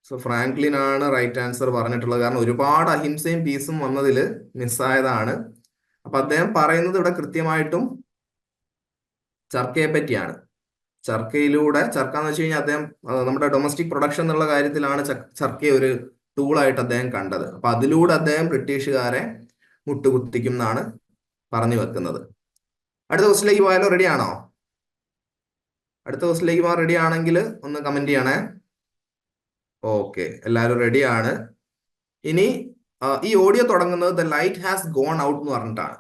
സോ ഫ്രാങ്ക്ലിൻ ആണ് റൈറ്റ് ആൻസർ പറഞ്ഞിട്ടുള്ളത്. കാരണം ഒരുപാട് അഹിംസയും പീസും വന്നതിൽ മിസ്സായതാണ്. അപ്പൊ അദ്ദേഹം പറയുന്നത് ഇവിടെ കൃത്യമായിട്ടും ചർക്കയെ പറ്റിയാണ്. ചർക്കയിലൂടെ, ചർക്ക എന്ന് വെച്ച് കഴിഞ്ഞാൽ അദ്ദേഹം നമ്മുടെ ഡൊമസ്റ്റിക് പ്രൊഡക്ഷൻ എന്നുള്ള കാര്യത്തിലാണ് ചർക്കയെ ഒരു ടൂളായിട്ട് അദ്ദേഹം കണ്ടത്. അപ്പൊ അതിലൂടെ അദ്ദേഹം ബ്രിട്ടീഷുകാരെ മുട്ടുകുത്തിക്കും എന്നാണ് പറഞ്ഞു വെക്കുന്നത്. അടുത്ത ക്വസ്റ്റിലേക്ക് പോയാലോ? റെഡി ആണോ? അടുത്ത ക്വസ്റ്റിലേക്ക് പോകാൻ റെഡി ആണെങ്കിൽ ഒന്ന് കമന്റ് ചെയ്യണേ. ഓക്കെ, എല്ലാവരും റെഡിയാണ്. ഇനി ഈ ഓഡിയോ തുടങ്ങുന്നത് the light has gone out എന്ന് പറഞ്ഞിട്ടാണ്.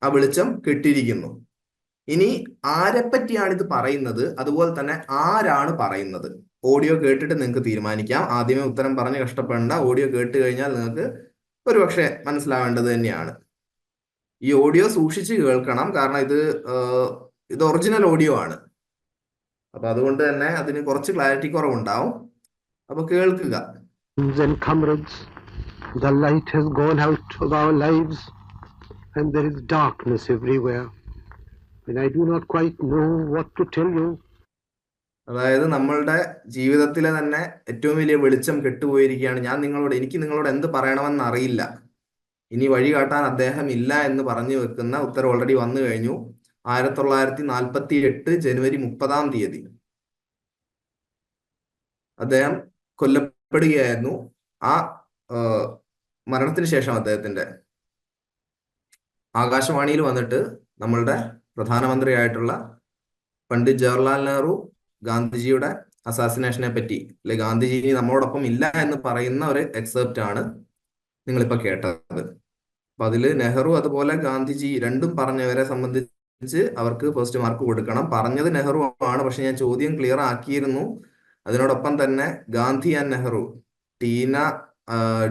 ആ വെളിച്ചം കെട്ടിയിരിക്കുന്നു. ഇനി ആരെപ്പറ്റിയാണ് ഇത് പറയുന്നത്, അതുപോലെ തന്നെ ആരാണ് പറയുന്നത്? ഓഡിയോ കേട്ടിട്ട് നിങ്ങൾക്ക് തീരുമാനിക്കാം. ആദ്യമേ ഉത്തരം പറഞ്ഞ് കഷ്ടപ്പെടേണ്ട. ഓഡിയോ കേട്ട് കഴിഞ്ഞാൽ നിങ്ങൾക്ക് ഒരുപക്ഷെ മനസ്സിലാവേണ്ടത് തന്നെയാണ്. ഈ ഓഡിയോ സൂക്ഷിച്ച് കേൾക്കണം, കാരണം ഇത് ഒറിജിനൽ ഓഡിയോ ആണ്. അപ്പൊ അതുകൊണ്ട് തന്നെ അതിന് കുറച്ച് ക്ലാരിറ്റി കുറവുണ്ടാവും. അപ്പൊ കേൾക്കുക. And comrades, the light has gone out of our lives and there is darkness everywhere, and I do not quite know what to tell you. അതായത് നമ്മളുടെ ജീവിതത്തിലെ തന്നെ ഏറ്റവും വലിയ വെളിച്ചം കെട്ടുപോയിരിക്കുകയാണ്. എനിക്ക് നിങ്ങളോട് എന്ത് പറയണമെന്ന് അറിയില്ല. ഇനി വഴി കാട്ടാൻ അദ്ദേഹം ഇല്ല എന്ന് പറഞ്ഞു വെക്കുന്ന ഉത്തരം ഓൾറെഡി വന്നു കഴിഞ്ഞു. 1948 ജനുവരി 30 അദ്ദേഹം കൊല്ലപ്പെടുകയായിരുന്നു. ആ മരണത്തിന് ശേഷം അദ്ദേഹത്തിന്റെ ആകാശവാണിയിൽ വന്നിട്ട് നമ്മളുടെ പ്രധാനമന്ത്രിയായിട്ടുള്ള പണ്ഡിറ്റ് ജവഹർലാൽ നെഹ്റു ഗാന്ധിജിയുടെ അസാസിനേഷനെ പറ്റി, അല്ലെ ഗാന്ധിജി നമ്മളോടൊപ്പം ഇല്ല എന്ന് പറയുന്ന ഒരു എക്സെപ്റ്റ് ആണ് നിങ്ങളിപ്പോ കേട്ടത്. അപ്പൊ അതില് നെഹ്റു അതുപോലെ ഗാന്ധിജി രണ്ടും പറഞ്ഞവരെ സംബന്ധിച്ച് അവർക്ക് ഫസ്റ്റ് മാർക്ക് കൊടുക്കണം. പറഞ്ഞത് നെഹ്റു ആണ്, പക്ഷെ ഞാൻ ചോദ്യം ക്ലിയർ ആക്കിയിരുന്നു. അതിനോടൊപ്പം തന്നെ ഗാന്ധി ആൻഡ് നെഹ്റു, ടീന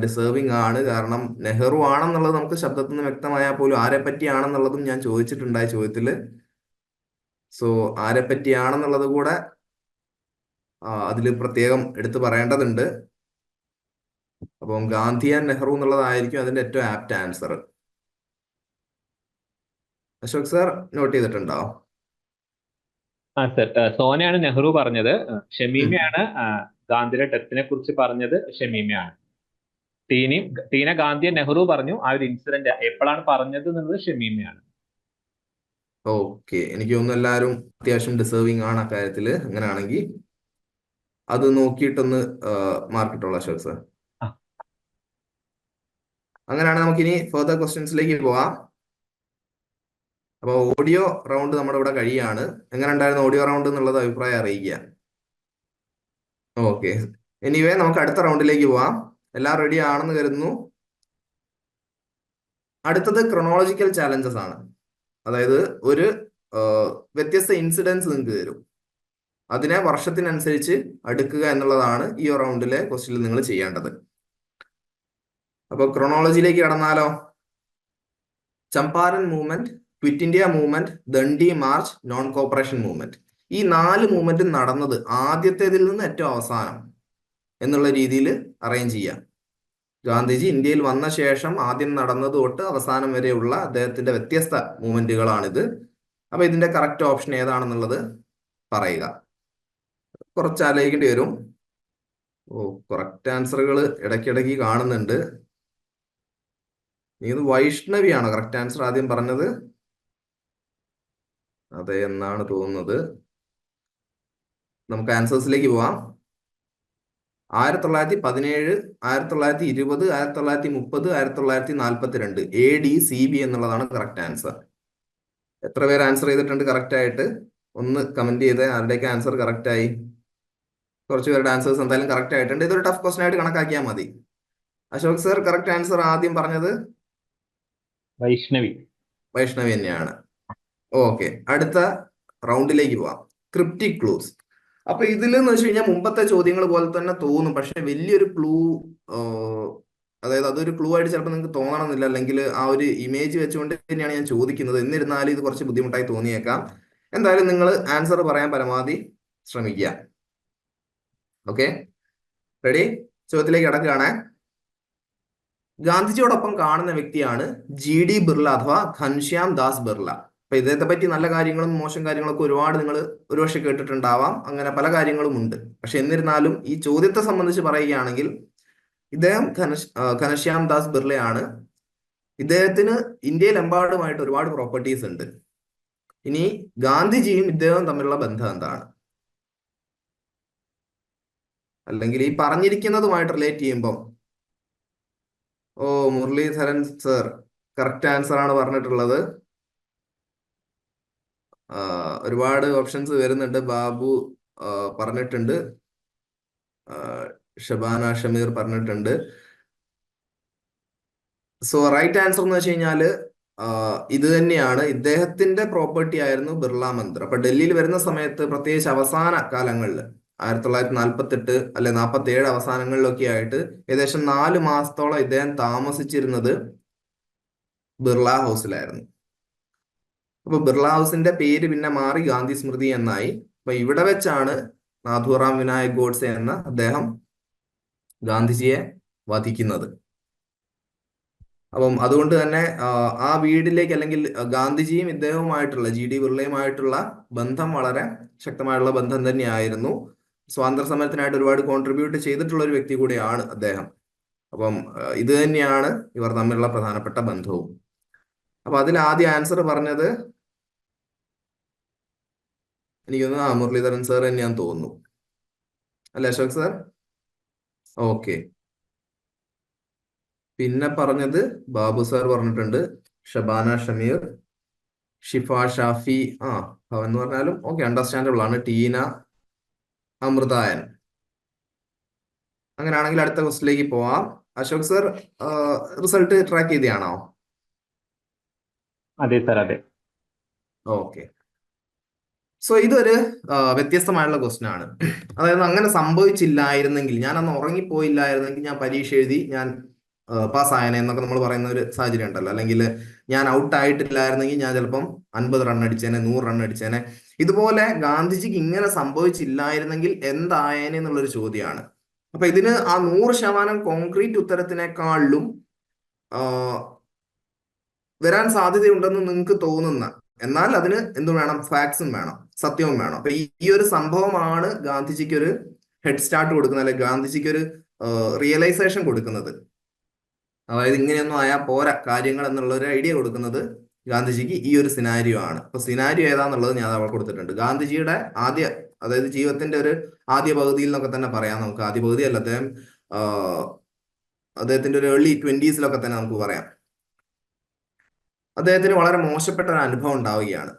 ഡിസേർവിംഗ് ആണ്. കാരണം നെഹ്റു ആണെന്നുള്ളത് നമുക്ക് ശബ്ദത്തിൽ നിന്ന് വ്യക്തമായാൽ പോലും ആരെ പറ്റിയാണെന്നുള്ളതും ഞാൻ ചോദിച്ചിട്ടുണ്ടായി ചോദ്യത്തില്. സോ ആരെ പറ്റിയാണെന്നുള്ളത് കൂടെ അതിൽ പ്രത്യേകം എടുത്തു പറയേണ്ടതുണ്ട്. അപ്പം ഗാന്ധി ആൻഡ് നെഹ്റു എന്നുള്ളതായിരിക്കും അതിന്റെ ഏറ്റവും apt answer. Ashok sir note ചെയ്തിട്ടുണ്ടോ? സർ, സോനയാണ് നെഹ്റു പറഞ്ഞത്. ഷമീമയാണ് ഗാന്ധിയുടെ ഡെത്തിനെ കുറിച്ച് പറഞ്ഞത്. ഷമീമയാണ്. ടീന ഗാന്ധിയെ നെഹ്റു പറഞ്ഞു. ആ ഒരു ഇൻസിഡന്റ് എപ്പോഴാണ് പറഞ്ഞത് എന്നുള്ളത് ഷമീമയാണ്. ഓക്കെ, എനിക്ക് തോന്നുന്നു എല്ലാവരും അത്യാവശ്യം ഡിസേർവിംഗ് ആണ് അക്കാര്യത്തില്. അങ്ങനെയാണെങ്കിൽ അത് നോക്കിയിട്ടൊന്ന് മാർക്കിട്ടുള്ള അശോക് സാർ. അങ്ങനെയാണെങ്കിൽ നമുക്കിനി ഫർദർ ക്വസ്റ്റ്യൻസിലേക്ക് പോവാം. അപ്പൊ ഓഡിയോ റൗണ്ട് നമ്മുടെ ഇവിടെ കഴിയാണ്. എങ്ങനെ ഉണ്ടായിരുന്നു ഓഡിയോ റൗണ്ട് എന്നുള്ളത് അഭിപ്രായം അറിയിക്കുക. ഓക്കെ, എനിവേ നമുക്ക് അടുത്ത റൗണ്ടിലേക്ക് പോവാം. എല്ലാം റെഡി ആണെന്ന് കരുതുന്നു. അടുത്തത് ക്രൊണോളജിക്കൽ ചാലഞ്ചസ് ആണ്. അതായത് ഒരു വ്യത്യസ്ത ഇൻസിഡൻസ് നിങ്ങൾക്ക് തരും, അതിനെ വർഷത്തിനനുസരിച്ച് അടുക്കുക എന്നുള്ളതാണ് ഈ റൗണ്ടിലെ ക്വസ്റ്റ്യനിൽ നിങ്ങൾ ചെയ്യേണ്ടത്. അപ്പൊ ക്രൊണോളജിയിലേക്ക് കടന്നാലോ? Champaran movement, quit India movement, Dandi march, non cooperation movement. ഈ 4 മൂവ്മെന്റ് നടന്നത് ആദ്യത്തേതിൽ നിന്ന് ഏറ്റവും അവസാനം എന്നുള്ള രീതിയിൽ അറേഞ്ച് ചെയ്യാം. ഗാന്ധിജി ഇന്ത്യയിൽ വന്ന ശേഷം ആദ്യം നടന്നത് തൊട്ട് അവസാനം വരെയുള്ള അദ്ദേഹത്തിന്റെ വ്യത്യസ്ത മൂവ്മെന്റുകളാണിത്. അപ്പൊ ഇതിന്റെ കറക്റ്റ് ഓപ്ഷൻ ഏതാണെന്നുള്ളത് പറയുക. കുറച്ച് ആലോചിക്കേണ്ടി വരും. കറക്റ്റ് ആൻസറുകൾ ഇടയ്ക്കിടയ്ക്ക് കാണുന്നുണ്ട്. ഇത് വൈഷ്ണവിയാണോ കറക്റ്റ് ആൻസർ ആദ്യം പറഞ്ഞത്? അതെ എന്നാണ് തോന്നുന്നത്. നമുക്ക് ആൻസേഴ്സിലേക്ക് പോവാം. 1917, 1920, 1930, 1942 AD-CB എന്നുള്ളതാണ് കറക്റ്റ് ആൻസർ. എത്ര പേര് ആൻസർ ചെയ്തിട്ടുണ്ട് കറക്റ്റ് ആയിട്ട്? ഒന്ന് കമന്റ് ചെയ്ത് ആരുടെയൊക്കെ ആൻസർ കറക്റ്റ് ആയി. കുറച്ച് പേരുടെ ആൻസേഴ്സ് എന്തായാലും കറക്റ്റ് ആയിട്ടുണ്ട്. ഇതൊരു ടഫ് ക്വസ്റ്റൻ ആയിട്ട് കണക്കാക്കിയാൽ മതി. അശോക് സർ കറക്റ്റ് ആൻസർ ആദ്യം പറഞ്ഞത് വൈഷ്ണവി തന്നെയാണ്. ഓക്കെ, അടുത്ത റൗണ്ടിലേക്ക് പോവാം. Cryptic clues. അപ്പൊ ഇതിലെന്ന് വെച്ച് കഴിഞ്ഞാൽ മുമ്പത്തെ ചോദ്യങ്ങൾ പോലെ തന്നെ തോന്നും, പക്ഷെ വലിയൊരു ക്ലൂ, അതായത് അതൊരു ക്ലൂ ആയിട്ട് ചിലപ്പോൾ നിങ്ങൾക്ക് തോന്നണമെന്നില്ല, അല്ലെങ്കിൽ ആ ഒരു ഇമേജ് വെച്ചുകൊണ്ട് തന്നെയാണ് ഞാൻ ചോദിക്കുന്നത്. എന്നിരുന്നാലും ഇത് കുറച്ച് ബുദ്ധിമുട്ടായി തോന്നിയേക്കാം. എന്തായാലും നിങ്ങൾ ആൻസർ പറയാൻ പരമാവധി ശ്രമിക്കുക. Okay, ready? ചോദ്യത്തിലേക്ക് കടക്കുകയാണ്. ഗാന്ധിജിയോടൊപ്പം കാണുന്ന വ്യക്തിയാണ് GD ബിർള അഥവാ ഘൻശ്യാം ദാസ് ബിർള. അപ്പൊ ഇദ്ദേഹത്തെ പറ്റി നല്ല കാര്യങ്ങളും മോശം കാര്യങ്ങളൊക്കെ ഒരുപാട് നിങ്ങൾ ഒരുപക്ഷെ കേട്ടിട്ടുണ്ടാവാം. അങ്ങനെ പല കാര്യങ്ങളും ഉണ്ട്. പക്ഷെ എന്നിരുന്നാലും ഈ ചോദ്യത്തെ സംബന്ധിച്ച് പറയുകയാണെങ്കിൽ ഇദ്ദേഹം ഘനശ്യാം ദാസ് ബിർളയാണ്. ഇദ്ദേഹത്തിന് ഇന്ത്യയിലെമ്പാടുമായിട്ട് ഒരുപാട് പ്രോപ്പർട്ടീസ് ഉണ്ട്. ഇനി ഗാന്ധിജിയും ഇദ്ദേഹവും തമ്മിലുള്ള ബന്ധം എന്താണ്? അല്ലെങ്കിൽ ഈ പറഞ്ഞിരിക്കുന്നതുമായിട്ട് റിലേറ്റ് ചെയ്യുമ്പം മുരളീധരൻ സർ കറക്റ്റ് ആൻസർ ആണ് പറഞ്ഞിട്ടുള്ളത്. ഒരുപാട് ഓപ്ഷൻസ് വരുന്നുണ്ട്. ബാബു പറഞ്ഞിട്ടുണ്ട്, ഷബാന ഷമീർ പറഞ്ഞിട്ടുണ്ട്. സോ റൈറ്റ് ആൻസർ എന്ന് വെച്ച് കഴിഞ്ഞാല് ഇത് തന്നെയാണ്. ഇദ്ദേഹത്തിന്റെ പ്രോപ്പർട്ടി ആയിരുന്നു ബിർള മന്ദിർ. അപ്പൊ ഡൽഹിയിൽ വരുന്ന സമയത്ത്, പ്രത്യേകിച്ച് അവസാന കാലങ്ങളിൽ 1948 അല്ലെ 47 അവസാനങ്ങളിലൊക്കെ ആയിട്ട് ഏകദേശം 4 മാസത്തോളം ഇദ്ദേഹം താമസിച്ചിരുന്നത് ബിർള ഹൗസിലായിരുന്നു. അപ്പൊ ബിർള ഹൗസിന്റെ പേര് പിന്നെ മാറി ഗാന്ധി സ്മൃതി എന്നായി. അപ്പൊ ഇവിടെ വെച്ചാണ് നാഥുറാം വിനായക് ഗോഡ്സെ എന്ന അദ്ദേഹം ഗാന്ധിജിയെ വധിക്കുന്നത്. അപ്പം അതുകൊണ്ട് തന്നെ ആ വീടിലേക്ക്, അല്ലെങ്കിൽ ഗാന്ധിജിയും ഇദ്ദേഹവുമായിട്ടുള്ള GD ബിർളയുമായിട്ടുള്ള ബന്ധം വളരെ ശക്തമായിട്ടുള്ള ബന്ധം തന്നെയായിരുന്നു. സ്വാതന്ത്ര്യ സമരത്തിനായിട്ട് ഒരുപാട് കോൺട്രിബ്യൂട്ട് ചെയ്തിട്ടുള്ള ഒരു വ്യക്തി കൂടിയാണ് അദ്ദേഹം. അപ്പം ഇത് തന്നെയാണ് ഇവർ തമ്മിലുള്ള പ്രധാനപ്പെട്ട ബന്ധവും. അപ്പൊ അതിൽ ആദ്യം ആൻസർ പറഞ്ഞത് എനിക്കൊന്ന് മുരളീധരൻ സാർ തന്നെയാന്ന് തോന്നുന്നു, അല്ലെ അശോക് സാർ? ഓക്കെ, പിന്നെ പറഞ്ഞത് ബാബു സാർ പറഞ്ഞിട്ടുണ്ട്, ഷബാന ഷമീർ, ഷിഫ ഷാഫി, എന്ന് പറഞ്ഞാലും ഓക്കെ, അണ്ടർസ്റ്റാൻഡബിൾ ആണ്. ടീന, അമൃതായൻ. അങ്ങനെയാണെങ്കിൽ അടുത്ത ക്വസ്റ്റിലേക്ക് പോവാം. അശോക് സർ റിസൾട്ട് ട്രാക്ക് ചെയ്തതാണോ? അതെ സാർ, അതെ. ഓക്കെ, സോ ഇതൊരു വ്യത്യസ്തമായുള്ള ക്വസ്റ്റ്യൻ ആണ്. അതായത് അങ്ങനെ സംഭവിച്ചില്ലായിരുന്നെങ്കിൽ, ഞാൻ അന്ന് ഉറങ്ങിപ്പോയില്ലായിരുന്നെങ്കിൽ ഞാൻ പരീക്ഷ എഴുതി ഞാൻ പാസ്സായനെ എന്നൊക്കെ നമ്മൾ പറയുന്ന ഒരു സാഹചര്യം ഉണ്ടല്ലോ. അല്ലെങ്കിൽ ഞാൻ ഔട്ട് ആയിട്ടില്ലായിരുന്നെങ്കിൽ ഞാൻ ചിലപ്പം 50 റൺ അടിച്ചേനെ, 100 റൺ അടിച്ചേനെ. ഇതുപോലെ ഗാന്ധിജിക്ക് ഇങ്ങനെ സംഭവിച്ചില്ലായിരുന്നെങ്കിൽ എന്തായേനെ എന്നുള്ളൊരു ചോദ്യമാണ്. അപ്പൊ ഇതിന് ആ 100% കോൺക്രീറ്റ് ഉത്തരത്തിനേക്കാളും വരാൻ സാധ്യതയുണ്ടെന്ന് നിങ്ങൾക്ക് തോന്നുന്ന, എന്നാൽ അതിന് എന്ത് വേണം? ഫാക്ട്സും വേണം, സത്യവും വേണം. അപ്പൊ ഈ ഒരു സംഭവമാണ് ഗാന്ധിജിക്ക് ഒരു ഹെഡ് സ്റ്റാർട്ട് കൊടുക്കുന്നത്, അല്ലെങ്കിൽ ഗാന്ധിജിക്ക് ഒരു റിയലൈസേഷൻ കൊടുക്കുന്നത്. അതായത് ഇങ്ങനെയൊന്നും ആയാൽ പോരാ കാര്യങ്ങൾ എന്നുള്ള ഒരു ഐഡിയ കൊടുക്കുന്നത് ഗാന്ധിജിക്ക് ഈ ഒരു സിനാരിയോ ആണ്. അപ്പൊ സിനാരിയോ ഏതാന്നുള്ളത് ഞാൻ അവിടെ കൊടുത്തിട്ടുണ്ട്. ഗാന്ധിജിയുടെ അതായത് ജീവിതത്തിന്റെ ഒരു ആദ്യ പകുതിയിൽ നിന്നൊക്കെ തന്നെ പറയാം നമുക്ക്. ആദ്യ പകുതി അല്ല, അദ്ദേഹത്തിന്റെ ഒരു ഏർലി 20s തന്നെ നമുക്ക് പറയാം. അദ്ദേഹത്തിന് വളരെ മോശപ്പെട്ട ഒരു അനുഭവം ഉണ്ടാവുകയാണ്,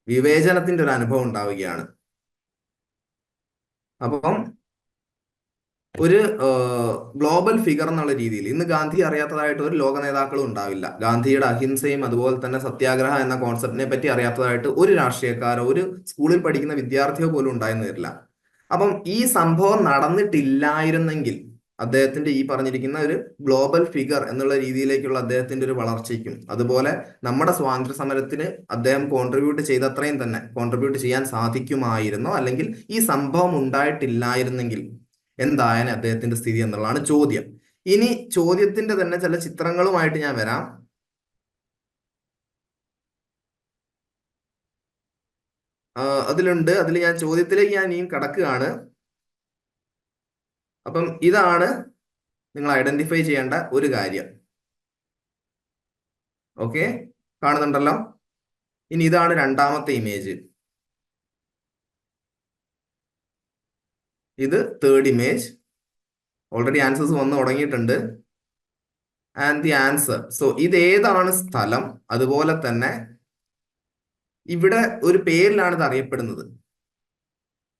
വിവേചനത്തിന്റെ ഒരു അനുഭവം ഉണ്ടാവുകയാണ്. അപ്പം ഒരു ഗ്ലോബൽ ഫിഗർ എന്നുള്ള രീതിയിൽ ഇന്ന് ഗാന്ധി അറിയാത്തതായിട്ട് ഒരു ലോക നേതാക്കളും ഉണ്ടാവില്ല. ഗാന്ധിയുടെ അഹിംസയും അതുപോലെ തന്നെ സത്യാഗ്രഹ എന്ന കോൺസെപ്റ്റിനെ പറ്റി അറിയാത്തതായിട്ട് ഒരു രാഷ്ട്രീയക്കാരോ ഒരു സ്കൂളിൽ പഠിക്കുന്ന വിദ്യാർത്ഥിയോ പോലും ഉണ്ടായെന്ന് വരില്ല. അപ്പം ഈ സംഭവം നടന്നിട്ടില്ലായിരുന്നെങ്കിൽ അദ്ദേഹത്തിന്റെ ഈ പറഞ്ഞിരിക്കുന്ന ഒരു ഗ്ലോബൽ ഫിഗർ എന്നുള്ള രീതിയിലേക്കുള്ള അദ്ദേഹത്തിന്റെ ഒരു വളർച്ചയ്ക്കും അതുപോലെ നമ്മുടെ സ്വാതന്ത്ര്യ സമരത്തിന് അദ്ദേഹം കോൺട്രിബ്യൂട്ട് ചെയ്തത്രയും തന്നെ കോൺട്രിബ്യൂട്ട് ചെയ്യാൻ സാധിക്കുമായിരുന്നോ, അല്ലെങ്കിൽ ഈ സംഭവം ഉണ്ടായിട്ടില്ലായിരുന്നെങ്കിൽ എന്തായാലും അദ്ദേഹത്തിന്റെ സ്ഥിതി എന്നുള്ളതാണ് ചോദ്യം. ഇനി ചോദ്യത്തിന്റെ തന്നെ ചില ചിത്രങ്ങളുമായിട്ട് ഞാൻ വരാം. അതിൽ ഞാൻ ചോദ്യത്തിലേക്ക് ഞാൻ ഇനിയും കടക്കുകയാണ്. അപ്പം ഇതാണ് നിങ്ങൾ ഐഡന്റിഫൈ ചെയ്യേണ്ട ഒരു കാര്യം. ഓക്കെ, കാണുന്നുണ്ടല്ലോ. ഇനി ഇതാണ് രണ്ടാമത്തെ ഇമേജ്, ഇത് തേർഡ് ഇമേജ്. ഓൾറെഡി ആൻസേഴ്സ് വന്നു തുടങ്ങിയിട്ടുണ്ട്. ആൻഡ് ദി ആൻസർ, സോ ഇത് ഏതാണ് സ്ഥലം, അതുപോലെ തന്നെ ഇവിടെ ഒരു പേരിലാണ് ഇത് അറിയപ്പെടുന്നത്,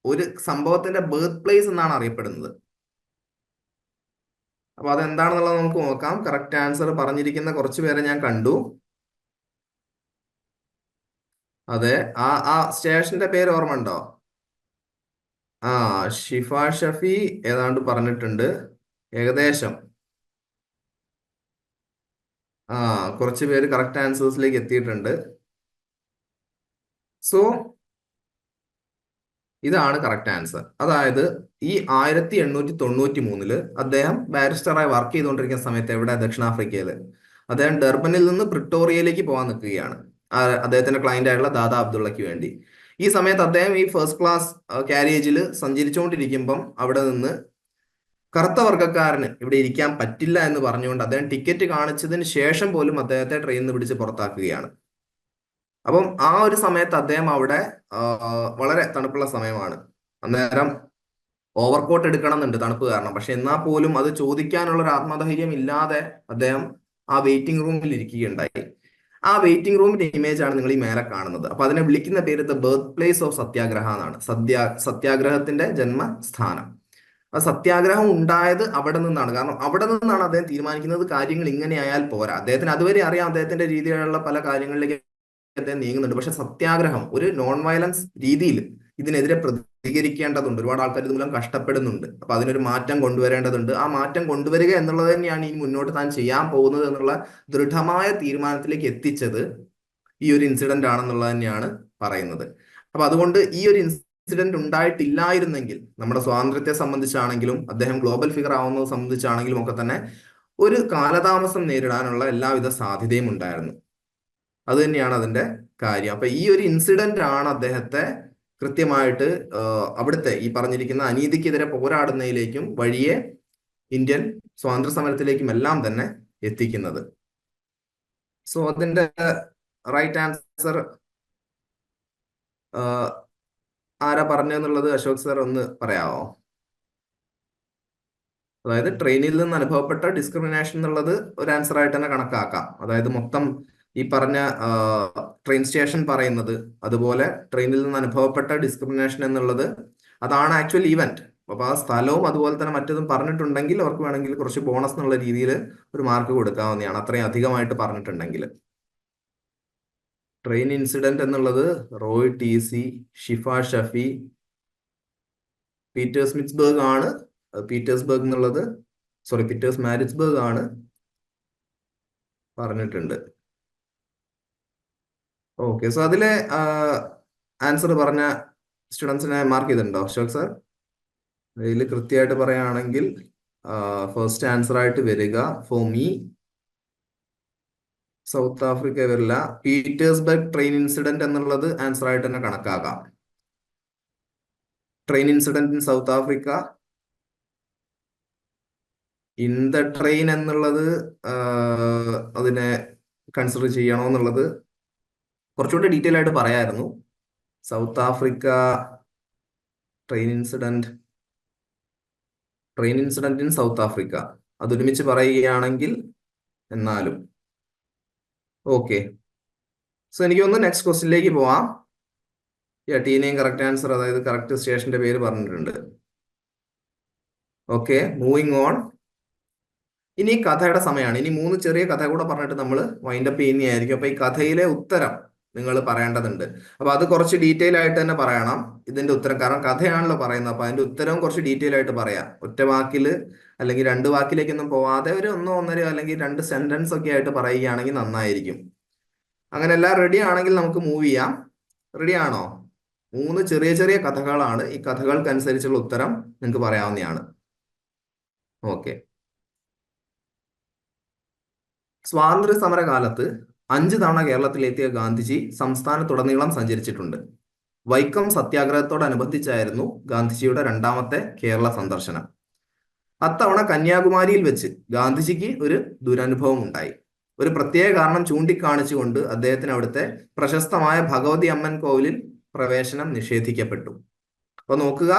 ഒരു സംഭവത്തിന്റെ ബർത്ത് പ്ലേസ് എന്നാണ് അറിയപ്പെടുന്നത്. അപ്പൊ അതെന്താണെന്നുള്ളത് നമുക്ക് നോക്കാം. കറക്റ്റ് ആൻസർ പറഞ്ഞിരിക്കുന്ന കുറച്ച് പേരെ ഞാൻ കണ്ടു. അതെ, ആ സ്റ്റേഷന്റെ പേര് ഓർമ്മ ഉണ്ടോ? ഷിഫ ഷഫി ഏതാണ്ട് പറഞ്ഞിട്ടുണ്ട് ഏകദേശം. കുറച്ച് പേര് കറക്റ്റ് ആൻസേഴ്സിലേക്ക് എത്തിയിട്ടുണ്ട്. സോ ഇതാണ് കറക്റ്റ് ആൻസർ. അതായത് ഈ 1893 അദ്ദേഹം ബാരിസ്റ്ററായി വർക്ക് ചെയ്തുകൊണ്ടിരിക്കുന്ന സമയത്ത് എവിടെ? ദക്ഷിണാഫ്രിക്കയില്. അദ്ദേഹം ഡർബനിൽ നിന്ന് പ്രിട്ടോറിയയിലേക്ക് പോകാൻ നിൽക്കുകയാണ് അദ്ദേഹത്തിന്റെ ക്ലയന്റ് ആയിട്ടുള്ള ദാദാ അബ്ദുള്ളക്ക് വേണ്ടി. ഈ സമയത്ത് അദ്ദേഹം ഈ ഫസ്റ്റ് ക്ലാസ് കാരിയേജിൽ സഞ്ചരിച്ചുകൊണ്ടിരിക്കുമ്പം അവിടെ നിന്ന് കറുത്ത വർഗ്ഗക്കാരന് ഇവിടെ ഇരിക്കാൻ പറ്റില്ല എന്ന് പറഞ്ഞുകൊണ്ട് അദ്ദേഹം ടിക്കറ്റ് കാണിച്ചതിന് ശേഷം പോലും അദ്ദേഹത്തെ ട്രെയിനിൽ നിന്ന് പിടിച്ച് പുറത്താക്കുകയാണ്. അപ്പം ആ ഒരു സമയത്ത് അദ്ദേഹം അവിടെ വളരെ തണുപ്പുള്ള സമയമാണ്. അന്നേരം ഓവർകോട്ട് എടുക്കണം എന്നുണ്ട് തണുപ്പ് കാരണം. പക്ഷെ എന്നാൽ പോലും അത് ചോദിക്കാനുള്ള ഒരു ആത്മധൈര്യം ഇല്ലാതെ അദ്ദേഹം ആ വെയിറ്റിംഗ് റൂമിൽ ഇരിക്കുകയുണ്ടായി. ആ വെയിറ്റിംഗ് റൂമിന്റെ ഇമേജ് ആണ് നിങ്ങൾ ഈ മേലെ കാണുന്നത്. അപ്പൊ അതിനെ വിളിക്കുന്ന പേര് ദ ബർത്ത് പ്ലേസ് ഓഫ് സത്യാഗ്രഹ എന്നാണ്. സത്യാഗ്രഹത്തിന്റെ ജന്മസ്ഥാനം. ആ സത്യാഗ്രഹം ഉണ്ടായത് അവിടെ നിന്നാണ്. കാരണം അവിടെ നിന്നാണ് അദ്ദേഹം തീരുമാനിക്കുന്നത് കാര്യങ്ങൾ ഇങ്ങനെ ആയാൽ പോരാ. അദ്ദേഹത്തിന് അതുവരെ അറിയാം അദ്ദേഹത്തിന്റെ രീതിയിലുള്ള പല കാര്യങ്ങളിലേക്ക് അദ്ദേഹം നീങ്ങുന്നുണ്ട്. പക്ഷെ സത്യാഗ്രഹം ഒരു നോൺ വയലൻസ് രീതിയിൽ ഇതിനെതിരെ പ്രതികരിക്കേണ്ടതുണ്ട്. ഒരുപാട് ആൾക്കാർ ഇതുമൂലം കഷ്ടപ്പെടുന്നുണ്ട്. അപ്പൊ അതിനൊരു മാറ്റം കൊണ്ടുവരേണ്ടതുണ്ട്. ആ മാറ്റം കൊണ്ടുവരിക എന്നുള്ളത് തന്നെയാണ് ഇനി മുന്നോട്ട് താൻ ചെയ്യാൻ പോകുന്നത് എന്നുള്ള ദൃഢമായ തീരുമാനത്തിലേക്ക് എത്തിച്ചത് ഈ ഒരു ഇൻസിഡന്റ് ആണെന്നുള്ളത് തന്നെയാണ് പറയുന്നത്. അപ്പൊ അതുകൊണ്ട് ഈ ഒരു ഇൻസിഡന്റ് ഉണ്ടായിട്ടില്ലായിരുന്നെങ്കിൽ നമ്മുടെ സ്വാതന്ത്ര്യത്തെ സംബന്ധിച്ചാണെങ്കിലും അദ്ദേഹം ഗ്ലോബൽ ഫിഗർ ആവുന്നത് സംബന്ധിച്ചാണെങ്കിലും ഒക്കെ തന്നെ ഒരു കാലതാമസം നേരിടാനുള്ള എല്ലാവിധ സാധ്യതയും ഉണ്ടായിരുന്നു. അത് തന്നെയാണ് അതിന്റെ കാര്യം. അപ്പൊ ഈ ഒരു ഇൻസിഡന്റ് ആണ് അദ്ദേഹത്തെ കൃത്യമായിട്ട് അവിടുത്തെ ഈ പറഞ്ഞിരിക്കുന്ന അനീതിക്കെതിരെ പോരാടുന്നതിലേക്കും വഴിയെ ഇന്ത്യൻ സ്വാതന്ത്ര്യ സമരത്തിലേക്കും എല്ലാം തന്നെ എത്തിക്കുന്നത്. സോ അതിന്റെ റൈറ്റ് ആൻസർ ആരാ പറഞ്ഞെന്നുള്ളത് അശോക് സർ ഒന്ന് പറയാമോ? അതായത് ട്രെയിനിൽ നിന്ന് അനുഭവപ്പെട്ട ഡിസ്ക്രിമിനേഷൻ എന്നുള്ളത് ഒരു ആൻസർ ആയിട്ട് തന്നെ കണക്കാക്കാം. അതായത് മൊത്തം ഈ പറഞ്ഞ ട്രെയിൻ സ്റ്റേഷൻ പറയുന്നത്, അതുപോലെ ട്രെയിനിൽ നിന്ന് അനുഭവപ്പെട്ട ഡിസ്ക്രിമിനേഷൻ എന്നുള്ളത് അതാണ് ആക്ച്വൽ ഇവന്റ്. അപ്പൊ ആ സ്ഥലവും അതുപോലെ തന്നെ മറ്റതും പറഞ്ഞിട്ടുണ്ടെങ്കിൽ അവർക്ക് വേണമെങ്കിൽ കുറച്ച് ബോണസ് എന്നുള്ള രീതിയിൽ ഒരു മാർക്ക് കൊടുക്കാവുന്നതാണ്, അത്രയും അധികമായിട്ട് പറഞ്ഞിട്ടുണ്ടെങ്കിൽ. ട്രെയിൻ ഇൻസിഡന്റ് എന്നുള്ളത് റോയ് TC, ഷിഫ ഷഫി, പീറ്റേഴ്സ്മിറ്റ്സ്ബർഗ് ആണ്. പീറ്റേഴ്സ്ബർഗ് എന്നുള്ളത് പീറ്റേഴ്സ് മാരിറ്റ്സ്ബർഗ് ആണ് പറഞ്ഞിട്ടുണ്ട്. ഓക്കെ, സോ അതിലെ ആൻസർ പറഞ്ഞ സ്റ്റുഡൻസിനെ മാർക്ക് ചെയ്തിട്ടുണ്ടോ അശോക് സാർ? അതിൽ കൃത്യമായിട്ട് പറയുകയാണെങ്കിൽ ഫസ്റ്റ് ആൻസർ ആയിട്ട് വരിക ഫോർ മീ സൗത്ത് ആഫ്രിക്ക വരില്ല. പീറ്റേഴ്സ്ബർഗ് ട്രെയിൻ ഇൻസിഡന്റ് എന്നുള്ളത് ആൻസർ ആയിട്ട് തന്നെ കണക്കാക്കാം. Train incident in South Africa in the train എന്നുള്ളത് അതിനെ കൺസിഡർ ചെയ്യണോ എന്നുള്ളത് കുറച്ചുകൂടി ഡീറ്റെയിൽ ആയിട്ട് പറയായിരുന്നു. South Africa train incident in South Africa അതൊരുമിച്ച് പറയുകയാണെങ്കിൽ എന്നാലും ഓക്കെ. സോ എനിക്ക് ഒന്ന് നെക്സ്റ്റ് ക്വസ്റ്റ്യനിലേക്ക് പോവാം. ടീനെയും കറക്റ്റ് ആൻസർ, അതായത് കറക്റ്റ് സ്റ്റേഷന്റെ പേര് പറഞ്ഞിട്ടുണ്ട്. Okay, moving on. ഇനി കഥയുടെ സമയമാണ്. ഇനി 3 ചെറിയ കഥ കൂടെ പറഞ്ഞിട്ട് നമ്മൾ വൈൻഡപ്പ് ചെയ്യുന്നതായിരിക്കും. അപ്പൊ ഈ കഥയിലെ ഉത്തരം നിങ്ങൾ പറയേണ്ടതുണ്ട്. അപ്പൊ അത് കുറച്ച് ഡീറ്റെയിൽ ആയിട്ട് തന്നെ പറയണം ഇതിന്റെ ഉത്തരം, കാരണം കഥയാണല്ലോ പറയുന്നത്. അപ്പൊ അതിന്റെ ഉത്തരവും കുറച്ച് ഡീറ്റെയിൽ ആയിട്ട് പറയാം. ഒറ്റ വാക്കില് അല്ലെങ്കിൽ 2 വാക്കിലേക്കൊന്നും പോവാതെ ഒരു 1, 1.5 അല്ലെങ്കിൽ 2 സെന്റൻസ് ഒക്കെ ആയിട്ട് പറയുകയാണെങ്കിൽ നന്നായിരിക്കും. അങ്ങനെ എല്ലാം റെഡി ആണെങ്കിൽ നമുക്ക് മൂവ് ചെയ്യാം. റെഡി ആണോ? 3 ചെറിയ ചെറിയ കഥകളാണ്. ഈ കഥകൾക്കനുസരിച്ചുള്ള ഉത്തരം നിങ്ങൾക്ക് പറയാവുന്നതാണ്. ഓക്കെ. സ്വാതന്ത്ര്യ സമര കാലത്ത് 5 തവണ കേരളത്തിലെത്തിയ ഗാന്ധിജി സംസ്ഥാനത്തുടനീളം സഞ്ചരിച്ചിട്ടുണ്ട്. വൈക്കം സത്യാഗ്രഹത്തോടനുബന്ധിച്ചായിരുന്നു ഗാന്ധിജിയുടെ 2ാമത്തെ കേരള സന്ദർശനം. അത്തവണ കന്യാകുമാരിയിൽ വെച്ച് ഗാന്ധിജിക്ക് ഒരു ദുരനുഭവം ഉണ്ടായി. ഒരു പ്രത്യേക കാരണം ചൂണ്ടിക്കാണിച്ചുകൊണ്ട് അദ്ദേഹത്തിന് അവിടുത്തെ പ്രശസ്തമായ ഭഗവതി അമ്മൻ കോവിലിൽ പ്രവേശനം നിഷേധിക്കപ്പെട്ടു. അപ്പൊ നോക്കുക,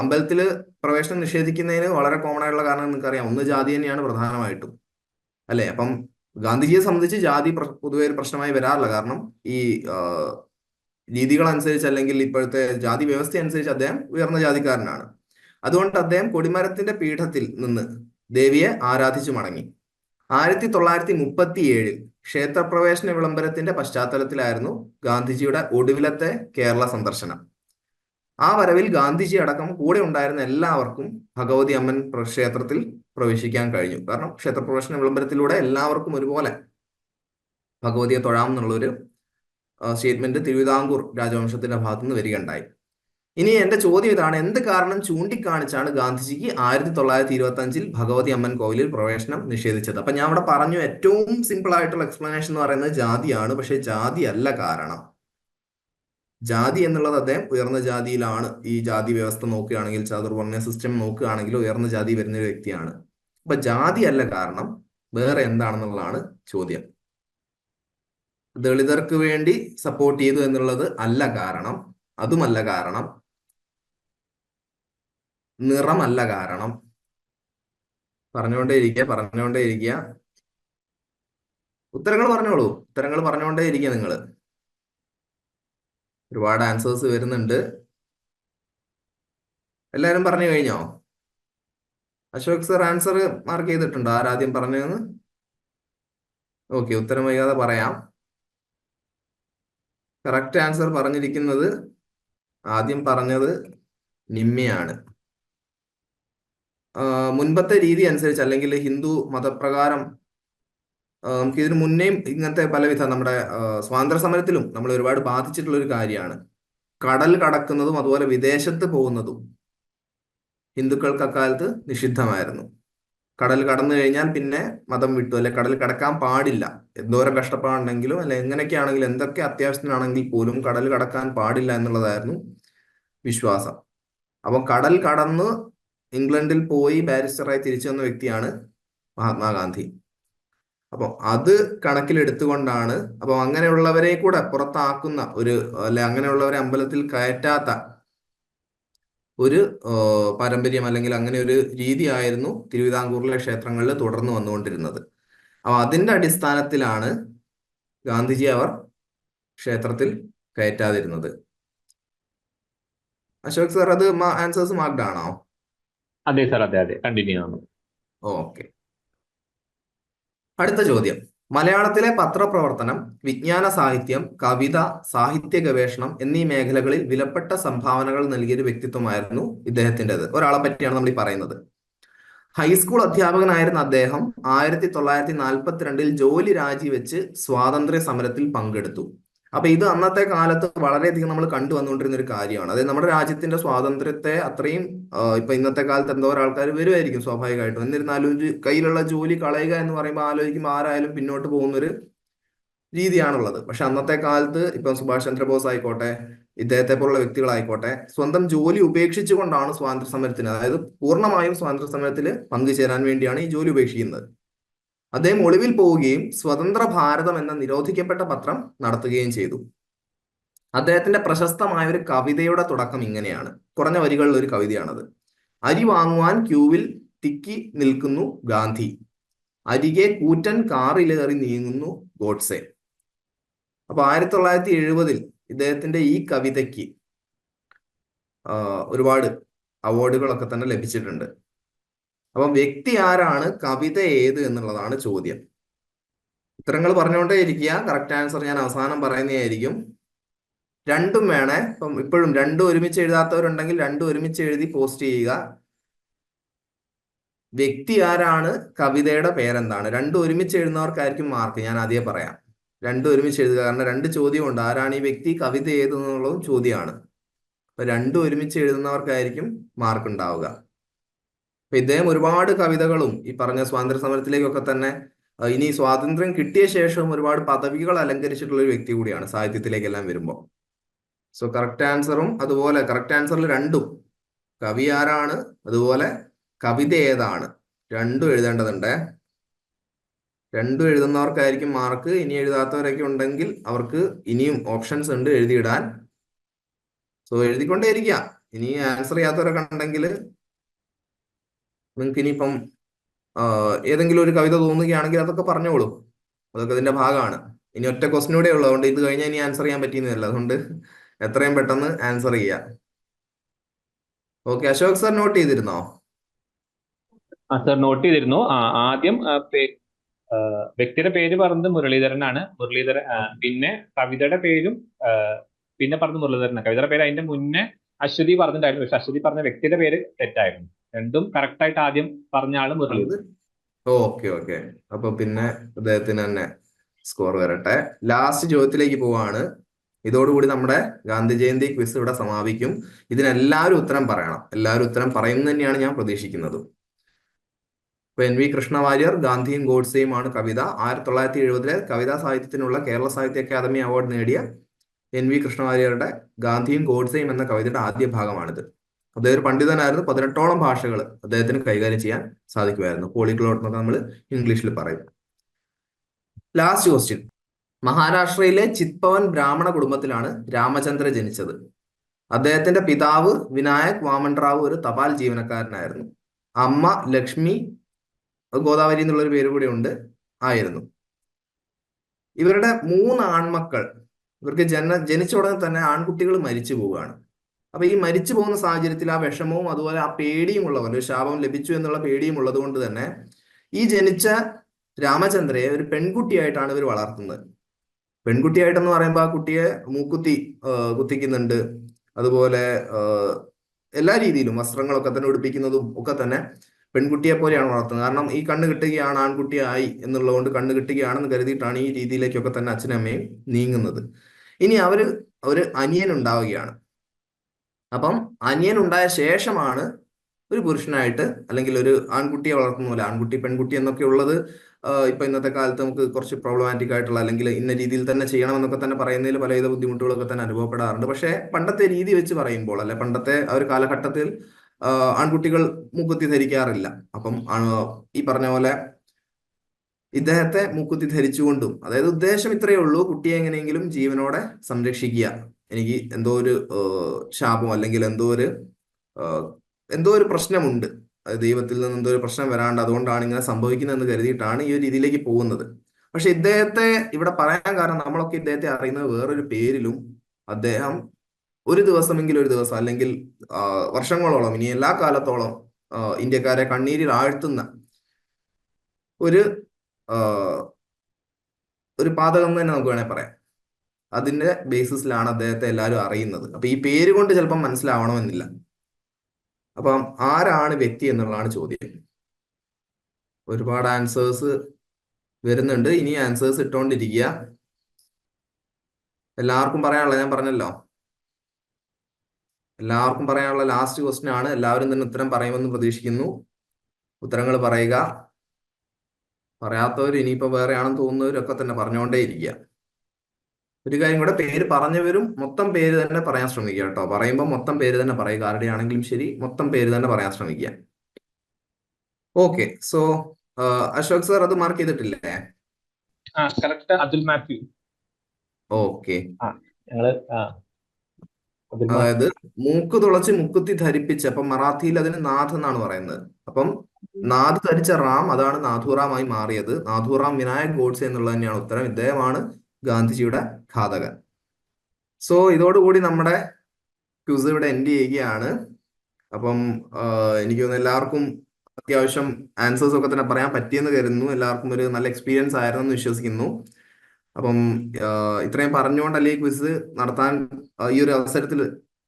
അമ്പലത്തില് പ്രവേശനം നിഷേധിക്കുന്നതിന് വളരെ കോമൺ ആയിട്ടുള്ള കാരണം നിങ്ങൾക്കറിയാം. ഒന്ന് ജാതി തന്നെയാണ് പ്രധാനമായിട്ടും, അല്ലെ? അപ്പം ഗാന്ധിജിയെ സംബന്ധിച്ച് ജാതി പൊതുവെ ഒരു പ്രശ്നമായി വരാറില്ല. കാരണം ഈ രീതികൾ അനുസരിച്ച് അല്ലെങ്കിൽ ഇപ്പോഴത്തെ ജാതി വ്യവസ്ഥ അനുസരിച്ച് അദ്ദേഹം ഉയർന്ന ജാതിക്കാരനാണ്. അതുകൊണ്ട് അദ്ദേഹം കൊടിമരത്തിന്റെ പീഠത്തിൽ നിന്ന് ദേവിയെ ആരാധിച്ചു മടങ്ങി. 1937 ക്ഷേത്രപ്രവേശന വിളംബരത്തിന്റെ പശ്ചാത്തലത്തിലായിരുന്നു ഗാന്ധിജിയുടെ ഒടുവിലത്തെ കേരള സന്ദർശനം. ആ വരവിൽ ഗാന്ധിജി അടക്കം കൂടെ ഉണ്ടായിരുന്ന എല്ലാവർക്കും ഭഗവതി അമ്മൻ ക്ഷേത്രത്തിൽ പ്രവേശിക്കാൻ കഴിഞ്ഞു. കാരണം ക്ഷേത്രപ്രവേശന വിളംബരത്തിലൂടെ എല്ലാവർക്കും ഒരുപോലെ ഭഗവതിയെ തൊഴാം എന്നുള്ളൊരു സ്റ്റേറ്റ്മെന്റ് തിരുവിതാംകൂർ രാജവംശത്തിന്റെ ഭാഗത്തുനിന്ന് വരികയുണ്ടായി. ഇനി എന്റെ ചോദ്യം ഇതാണ്: എന്ത് കാരണം ചൂണ്ടിക്കാണിച്ചാണ് ഗാന്ധിജിക്ക് 1925 ഭഗവതി അമ്മൻ കോവിലിൽ പ്രവേശനം നിഷേധിച്ചത്? അപ്പൊ ഞാൻ അവിടെ പറഞ്ഞു, ഏറ്റവും സിമ്പിൾ ആയിട്ടുള്ള എക്സ്പ്ലനേഷൻ എന്ന് പറയുന്നത് ജാതിയാണ്. പക്ഷെ ജാതി അല്ല കാരണം. ജാതി എന്നുള്ളത് അദ്ദേഹം ഉയർന്ന ജാതിയിലാണ്. ഈ ജാതി വ്യവസ്ഥ നോക്കുകയാണെങ്കിൽ, ചാതുർവർണ്ണ സിസ്റ്റം നോക്കുകയാണെങ്കിൽ ഉയർന്ന ജാതി വരുന്ന ഒരു വ്യക്തിയാണ്. അപ്പൊ ജാതി അല്ല കാരണം, വേറെ എന്താണെന്നുള്ളതാണ് ചോദ്യം. ദളിതർക്ക് വേണ്ടി സപ്പോർട്ട് ചെയ്തു എന്നുള്ളത് അല്ല കാരണം, അതുമല്ല കാരണം, നിറമല്ല കാരണം. പറഞ്ഞുകൊണ്ടേയിരിക്കുക. ഉത്തരങ്ങൾ പറഞ്ഞുകൊണ്ടേയിരിക്കുക. നിങ്ങൾ ഒരുപാട് ആൻസേഴ്സ് വരുന്നുണ്ട്. എല്ലാവരും പറഞ്ഞു കഴിഞ്ഞോ? അശോക് സർ ആൻസർ മാർക്ക് ചെയ്തിട്ടുണ്ടോ? ആരാദ്യം പറഞ്ഞതെന്ന്? ഓക്കെ, ഉത്തരം വൈകാതെ പറയാം. കറക്റ്റ് ആൻസർ പറഞ്ഞിരിക്കുന്നത്, ആദ്യം പറഞ്ഞത് നിമ്മയാണ്. മുൻപത്തെ രീതി അനുസരിച്ച് അല്ലെങ്കിൽ ഹിന്ദു മതപ്രകാരം നമുക്ക് ഇതിനു മുന്നേയും ഇങ്ങനത്തെ പലവിധ നമ്മുടെ സ്വാതന്ത്ര്യ സമരത്തിലും നമ്മൾ ഒരുപാട് ബാധിച്ചിട്ടുള്ള ഒരു കാര്യമാണ്. കടൽ കടക്കുന്നതും അതുപോലെ വിദേശത്ത് പോകുന്നതും ഹിന്ദുക്കൾക്ക് അക്കാലത്ത് നിഷിദ്ധമായിരുന്നു. കടൽ കടന്നു കഴിഞ്ഞാൽ പിന്നെ മതം വിട്ടു, അല്ലെ കടൽ കടക്കാൻ പാടില്ല. എന്തോരം കഷ്ടപ്പാടുണ്ടെങ്കിലും അല്ലെ എങ്ങനെയൊക്കെയാണെങ്കിലും, എന്തൊക്കെ അത്യാവശ്യത്തിനാണെങ്കിൽ പോലും കടൽ കടക്കാൻ പാടില്ല എന്നുള്ളതായിരുന്നു വിശ്വാസം. അപ്പം കടൽ കടന്ന് ഇംഗ്ലണ്ടിൽ പോയി ബാരിസ്റ്ററായി തിരിച്ചു വന്ന വ്യക്തിയാണ് മഹാത്മാഗാന്ധി. അപ്പം അത് കണക്കിലെടുത്തുകൊണ്ടാണ് അപ്പം അങ്ങനെയുള്ളവരെ കൂടെ പുറത്താക്കുന്ന ഒരു, അല്ലെ അങ്ങനെയുള്ളവരെ അമ്പലത്തിൽ കയറ്റാത്ത ഒരു പാരമ്പര്യം അല്ലെങ്കിൽ അങ്ങനെ ഒരു രീതിയായിരുന്നു തിരുവിതാംകൂറിലെ ക്ഷേത്രങ്ങളിൽ തുടർന്ന് വന്നുകൊണ്ടിരുന്നത്. അപ്പൊ അതിന്റെ അടിസ്ഥാനത്തിലാണ് ഗാന്ധിജി അവർ ക്ഷേത്രത്തിൽ കയറ്റാതിരുന്നത്. അശോക് സാർ, അത് ആൻസേഴ്സ് മാർക്ഡ് ആണോ? അതെ സാർ, അതെ കണ്ടിന്യൂ ആണ്. ഓക്കെ. അടുത്ത ചോദ്യം: മലയാളത്തിലെ പത്രപ്രവർത്തനം, വിജ്ഞാന സാഹിത്യം, കവിത, സാഹിത്യ ഗവേഷണം എന്നീ മേഖലകളിൽ വിലപ്പെട്ട സംഭാവനകൾ നൽകിയൊരു വ്യക്തിത്വമായിരുന്നു ഇദ്ദേഹത്തിൻ്റെത്. ഒരാളെ പറ്റിയാണ് നമ്മൾ ഈ പറയുന്നത്. ഹൈസ്കൂൾ അധ്യാപകനായിരുന്ന അദ്ദേഹം 1942 ജോലി രാജിവെച്ച് സ്വാതന്ത്ര്യ സമരത്തിൽ പങ്കെടുത്തു. അപ്പൊ ഇത് അന്നത്തെ കാലത്ത് വളരെയധികം നമ്മൾ കണ്ടുവന്നുകൊണ്ടിരുന്ന ഒരു കാര്യമാണ്. അതായത് നമ്മുടെ രാജ്യത്തിന്റെ സ്വാതന്ത്ര്യത്തെ അത്രയും ഇപ്പൊ ഇന്നത്തെ കാലത്ത് എന്തോ ആൾക്കാർ വരുമായിരിക്കും സ്വാഭാവികമായിട്ടും. എന്നിരുന്നാലും കയ്യിലുള്ള ജോലി കളയുക എന്ന് പറയുമ്പോൾ ആലോചിക്കുമ്പോൾ ആരായാലും പിന്നോട്ട് പോകുന്നൊരു രീതിയാണുള്ളത്. പക്ഷെ അന്നത്തെ കാലത്ത് ഇപ്പൊ സുഭാഷ് ചന്ദ്രബോസ് ആയിക്കോട്ടെ, ഇദ്ദേഹത്തെ പോലുള്ള വ്യക്തികളായിക്കോട്ടെ, സ്വന്തം ജോലി ഉപേക്ഷിച്ചുകൊണ്ടാണ് സ്വാതന്ത്ര്യ സമരത്തിന്, അതായത് പൂർണ്ണമായും സ്വാതന്ത്ര്യ സമരത്തിൽ പങ്കുചേരാൻ വേണ്ടിയാണ് ഈ ജോലി ഉപേക്ഷിക്കുന്നത്. അദ്ദേഹം ഒളിവിൽ പോവുകയും സ്വതന്ത്ര ഭാരതം എന്ന നിരോധിക്കപ്പെട്ട പത്രം നടത്തുകയും ചെയ്തു. അദ്ദേഹത്തിന്റെ പ്രശസ്തമായ ഒരു കവിതയുടെ തുടക്കം ഇങ്ങനെയാണ്. കുറഞ്ഞ വരികളിൽ ഒരു കവിതയാണത്. അരി വാങ്ങുവാൻ ക്യൂവിൽ തിക്കി നിൽക്കുന്നു ഗാന്ധി, അരികെ കൂറ്റൻ കാറിലേറി നീങ്ങുന്നു ഗോഡ്സെ. അപ്പൊ 1970 ഇദ്ദേഹത്തിന്റെ ഈ കവിതയ്ക്ക് ഒരുപാട് അവാർഡുകളൊക്കെ തന്നെ ലഭിച്ചിട്ടുണ്ട്. അപ്പം വ്യക്തി ആരാണ്, കവിത ഏത് എന്നുള്ളതാണ് ചോദ്യം. ഉത്തരങ്ങൾ പറഞ്ഞുകൊണ്ടേ ഇരിക്കുക. കറക്റ്റ് ആൻസർ ഞാൻ അവസാനം പറയുന്നതായിരിക്കും. രണ്ടും വേണേ. ഇപ്പം ഇപ്പോഴും രണ്ടും ഒരുമിച്ച് എഴുതാത്തവരുണ്ടെങ്കിൽ രണ്ടും ഒരുമിച്ച് എഴുതി പോസ്റ്റ് ചെയ്യുക. വ്യക്തി ആരാണ്, കവിതയുടെ പേരെന്താണ്, രണ്ടും ഒരുമിച്ച് എഴുതുന്നവർക്കായിരിക്കും മാർക്ക്. ഞാൻ ആദ്യം പറയാം, രണ്ടും ഒരുമിച്ച് എഴുതുക. കാരണം 2 ചോദ്യമുണ്ട്. ആരാണ് ഈ വ്യക്തി, കവിത ഏത് എന്നുള്ളതും ചോദ്യമാണ്. അപ്പൊ രണ്ടും ഒരുമിച്ച് എഴുതുന്നവർക്കായിരിക്കും മാർക്ക് ഉണ്ടാവുക. അപ്പൊ ഇദ്ദേഹം ഒരുപാട് കവിതകളും ഈ പറഞ്ഞ സ്വാതന്ത്ര്യ സമരത്തിലേക്കൊക്കെ തന്നെ ഇനി സ്വാതന്ത്ര്യം കിട്ടിയ ശേഷവും ഒരുപാട് പദവികൾ അലങ്കരിച്ചിട്ടുള്ള ഒരു വ്യക്തി കൂടിയാണ് സാഹിത്യത്തിലേക്കെല്ലാം വരുമ്പോൾ. സോ കറക്റ്റ് ആൻസറും അതുപോലെ കറക്റ്റ് ആൻസറിൽ രണ്ടും, കവി ആരാണ് അതുപോലെ കവിത ഏതാണ്, രണ്ടും എഴുതേണ്ടതുണ്ട്. രണ്ടും എഴുതുന്നവർക്കായിരിക്കും മാർക്ക്. ഇനി എഴുതാത്തവരൊക്കെ ഉണ്ടെങ്കിൽ അവർക്ക് ഇനിയും ഓപ്ഷൻസ് ഉണ്ട് എഴുതിയിടാൻ. സോ എഴുതിക്കൊണ്ടേ ഇരിക്കുക. ഇനി ആൻസർ ചെയ്യാത്തവരൊക്കെ ഉണ്ടെങ്കിൽ നിങ്ങൾക്ക് ഇനിയിപ്പം ഏതെങ്കിലും ഒരു കവിത തോന്നുകയാണെങ്കിൽ അതൊക്കെ പറഞ്ഞോളൂ. അതൊക്കെ ഇതിന്റെ ഭാഗമാണ്. ഇനി ഒറ്റ ക്വസ്റ്റ്യൻ കൂടെ ഉള്ളൂ. അതുകൊണ്ട് ഇത് കഴിഞ്ഞാൽ ഇനി ആൻസർ ചെയ്യാൻ പറ്റിയെന്നില്ല. അതുകൊണ്ട് എത്രയും പെട്ടെന്ന് ആൻസർ ചെയ്യാം. ഓക്കെ, അശോക് സർ നോട്ട് ചെയ്തിരുന്നോ? സർ നോട്ട് ചെയ്തിരുന്നു. ആദ്യം വ്യക്തിയുടെ പേര് പറഞ്ഞത് മുരളീധരനാണ്. മുരളീധരൻ. പിന്നെ കവിതയുടെ പേരും പിന്നെ പറഞ്ഞത് മുരളീധരനാണ്. കവിതയുടെ പേര് അതിന്റെ മുന്നേ അശ്വതി പറഞ്ഞിട്ടുണ്ടായിരുന്നു. പക്ഷെ അശ്വതി പറഞ്ഞ വ്യക്തിയുടെ പേര് തെറ്റായിരുന്നു. രണ്ടും കറക്റ്റ് ആയിട്ട് ആദ്യം പറഞ്ഞ ആള് മുരളീധരൻ. Okay okay. അപ്പൊ പിന്നെ അദ്ദേഹത്തിന് തന്നെ സ്കോർ വരട്ടെ. ലാസ്റ്റ് ചോദ്യത്തിലേക്ക് പോവാണ്. ഇതോടുകൂടി നമ്മുടെ ഗാന്ധി ജയന്തി ക്വിസ് ഇവിടെ സമാപിക്കും. ഇതിനെല്ലാവരും ഉത്തരം പറയണം. എല്ലാവരും ഉത്തരം പറയുന്നത് തന്നെയാണ് ഞാൻ പ്രതീക്ഷിക്കുന്നത്. ഇപ്പൊ NV കൃഷ്ണവാര്യർ ഗാന്ധിയും ഗോഡ്സെയുമാണ് കവിത. 1970 കവിതാ സാഹിത്യത്തിനുള്ള കേരള സാഹിത്യ അക്കാദമി അവാർഡ് നേടിയ NV കൃഷ്ണവാര്യരുടെ ഗാന്ധിയും ഗോഡ്സെയും എന്ന കവിതയുടെ ആദ്യ ഭാഗമാണിത്. അദ്ദേഹം ഒരു പണ്ഡിതനായിരുന്നു. 18ഓളം ഭാഷകൾ അദ്ദേഹത്തിന് കൈകാര്യം ചെയ്യാൻ സാധിക്കുമായിരുന്നു. പോളിഗ്ലോട്ട് എന്നൊക്കെ നമ്മൾ ഇംഗ്ലീഷിൽ പറയും. Last question. മഹാരാഷ്ട്രയിലെ ചിത്പവൻ ബ്രാഹ്മണ കുടുംബത്തിലാണ് രാമചന്ദ്ര ജനിച്ചത്. അദ്ദേഹത്തിന്റെ പിതാവ് വിനായക് വാമൻറാവു ഒരു തപാൽ ജീവനക്കാരനായിരുന്നു. അമ്മ ലക്ഷ്മി ഗോദാവരി എന്നുള്ളൊരു പേര് കൂടി ഉണ്ട് ആയിരുന്നു. ഇവരുടെ 3 ആൺമക്കൾ. ഇവർക്ക് ജനിച്ച ഉടനെ തന്നെ ആൺകുട്ടികൾ മരിച്ചു പോവുകയാണ്. അപ്പൊ ഈ മരിച്ചു പോകുന്ന സാഹചര്യത്തിൽ ആ വിഷമവും അതുപോലെ ആ പേടിയും ഉള്ളവർ, ഒരു ശാപം ലഭിച്ചു എന്നുള്ള പേടിയും ഉള്ളത് കൊണ്ട് തന്നെ ഈ ജനിച്ച രാമചന്ദ്രയെ ഒരു പെൺകുട്ടിയായിട്ടാണ് ഇവർ വളർത്തുന്നത്. പെൺകുട്ടിയായിട്ടെന്ന് പറയുമ്പോൾ ആ കുട്ടിയെ മൂക്കുത്തി കുത്തിക്കുന്നുണ്ട്. അതുപോലെ എല്ലാ രീതിയിലും വസ്ത്രങ്ങളൊക്കെ തന്നെ ഉടുപ്പിക്കുന്നതും ഒക്കെ തന്നെ പെൺകുട്ടിയെ പോലെയാണ് വളർത്തുന്നത്. കാരണം ഈ കണ്ണ് കിട്ടുകയാണ്, ആൺകുട്ടിയായി എന്നുള്ളതുകൊണ്ട് കണ്ണ് കിട്ടുകയാണെന്ന് കരുതിയിട്ടാണ് ഈ രീതിയിലേക്കൊക്കെ തന്നെ അച്ഛനും അമ്മയും നീങ്ങുന്നത്. ഇനി ഒരു അനിയൻ ഉണ്ടാവുകയാണ്. അപ്പം അനിയൻ ഉണ്ടായ ശേഷമാണ് ഒരു പുരുഷനായിട്ട് അല്ലെങ്കിൽ ഒരു ആൺകുട്ടിയെ വളർത്തുന്ന പോലെ, ആൺകുട്ടി പെൺകുട്ടി എന്നൊക്കെ ഉള്ളത് ഇപ്പൊ ഇന്നത്തെ കാലത്ത് നമുക്ക് കുറച്ച് പ്രോബ്ലമാറ്റിക് ആയിട്ടുള്ള അല്ലെങ്കിൽ ഇന്ന രീതിയിൽ തന്നെ ചെയ്യണമെന്നൊക്കെ തന്നെ പറയുന്നതിൽ പലവിധ ബുദ്ധിമുട്ടുകളൊക്കെ തന്നെ അനുഭവപ്പെടാറുണ്ട്. പക്ഷേ പണ്ടത്തെ രീതി വെച്ച് പറയുമ്പോൾ, അല്ലെ പണ്ടത്തെ ആ ഒരു കാലഘട്ടത്തിൽ ആൺകുട്ടികൾ മൂക്കുത്തി ധരിക്കാറില്ല. അപ്പം ഈ പറഞ്ഞ പോലെ ഇദ്ദേഹത്തെ മൂക്കുത്തി ധരിച്ചുകൊണ്ടും, അതായത് ഉദ്ദേശം ഇത്രയേ ഉള്ളൂ, കുട്ടിയെ എങ്ങനെയെങ്കിലും ജീവനോടെ സംരക്ഷിക്കുക. എനിക്ക് എന്തോ ഒരു ശാപം അല്ലെങ്കിൽ എന്തോ ഒരു പ്രശ്നമുണ്ട്, ദൈവത്തിൽ നിന്ന് എന്തോ ഒരു പ്രശ്നം വരാണ്ട്, അതുകൊണ്ടാണ് ഇങ്ങനെ സംഭവിക്കുന്നതെന്ന് കരുതിയിട്ടാണ് ഈ ഒരു രീതിയിലേക്ക് പോകുന്നത്. പക്ഷെ ഇദ്ദേഹത്തെ ഇവിടെ പറയാൻ കാരണം, നമ്മളൊക്കെ ഇദ്ദേഹത്തെ അറിയുന്നത് വേറൊരു പേരിലും. അദ്ദേഹം ഒരു ദിവസം അല്ലെങ്കിൽ വർഷങ്ങളോളം, ഇനി എല്ലാ കാലത്തോളം ഇന്ത്യക്കാരെ കണ്ണീരിൽ ആഴ്ത്തുന്ന ഒരു ഒരു പാതകം എന്ന് തന്നെ നമുക്ക് വേണേൽ പറയാം. അതിന്റെ ബേസിസിലാണ് അദ്ദേഹത്തെ എല്ലാവരും അറിയുന്നത്. അപ്പൊ ഈ പേര് കൊണ്ട് ചിലപ്പം മനസ്സിലാവണമെന്നില്ല. അപ്പം ആരാണ് വ്യക്തി എന്നുള്ളതാണ് ചോദ്യം. ഒരുപാട് ആൻസേഴ്സ് വരുന്നുണ്ട്. ഇനി ആൻസേഴ്സ് ഇട്ടുകൊണ്ടിരിക്കുക. എല്ലാവർക്കും പറയാനുള്ള, ഞാൻ പറഞ്ഞല്ലോ, എല്ലാവർക്കും പറയാനുള്ള ലാസ്റ്റ് ക്വസ്റ്റ്യൻ ആണ്. എല്ലാവരും തന്നെ ഉത്തരം പറയുമെന്ന് പ്രതീക്ഷിക്കുന്നു. ഉത്തരങ്ങൾ പറയുക. പറയാത്തവർ ഇനിയിപ്പോ വേറെയാണെന്ന് തോന്നുന്നവരൊക്കെ തന്നെ പറഞ്ഞുകൊണ്ടേ ഇരിക്കുക. ഒരു കാര്യം കൂടെ, പേര് പറഞ്ഞവരും മൊത്തം പേര് തന്നെ പറയാൻ ശ്രമിക്കുക കേട്ടോ. പറയുമ്പോൾ മൊത്തം പേര് തന്നെ പറയുക. ആരുടെ ആണെങ്കിലും ശരി, മൊത്തം പേര് തന്നെ പറയാൻ ശ്രമിക്കുക. ഓക്കെ, സോ അശോക് സാർ അത് മാർക്ക് ചെയ്തിട്ടില്ലേ? കറക്റ്റ്. അതുൽ മാത്യു. ഓക്കെ, ഞങ്ങള് അതായത് മൂക്ക് തുളച്ച് മുക്കുത്തി ധരിപ്പിച്ച്, അപ്പം മറാഠിയിൽ അതിന് നാഥ് എന്നാണ് പറയുന്നത്. അപ്പം നാഥ് ധരിച്ച റാം, അതാണ് നാഥുറാമായി മാറിയത്. നാഥുറാം വിനായക് ഗോഡ്സെ എന്നുള്ളത് തന്നെയാണ് ഉത്തരം. ഇദ്ദേഹമാണ് ഗാന്ധിജിയുടെ ഘാതകൻ. സോ ഇതോടുകൂടി നമ്മുടെ ക്വിസ് ഇവിടെ എൻഡ് ചെയ്യുകയാണ്. അപ്പം എനിക്ക് തോന്നുന്നു എല്ലാവർക്കും അത്യാവശ്യം ആൻസേഴ്സ് ഒക്കെ തന്നെ പറയാൻ പറ്റിയെന്ന് കരുതുന്നു. എല്ലാവർക്കും ഒരു നല്ല എക്സ്പീരിയൻസ് ആയിരുന്നു എന്ന് വിശ്വസിക്കുന്നു. അപ്പം ഇത്രയും പറഞ്ഞുകൊണ്ടല്ലേ ഈ ക്വിസ് നടത്താൻ ഈ ഒരു അവസരത്തിൽ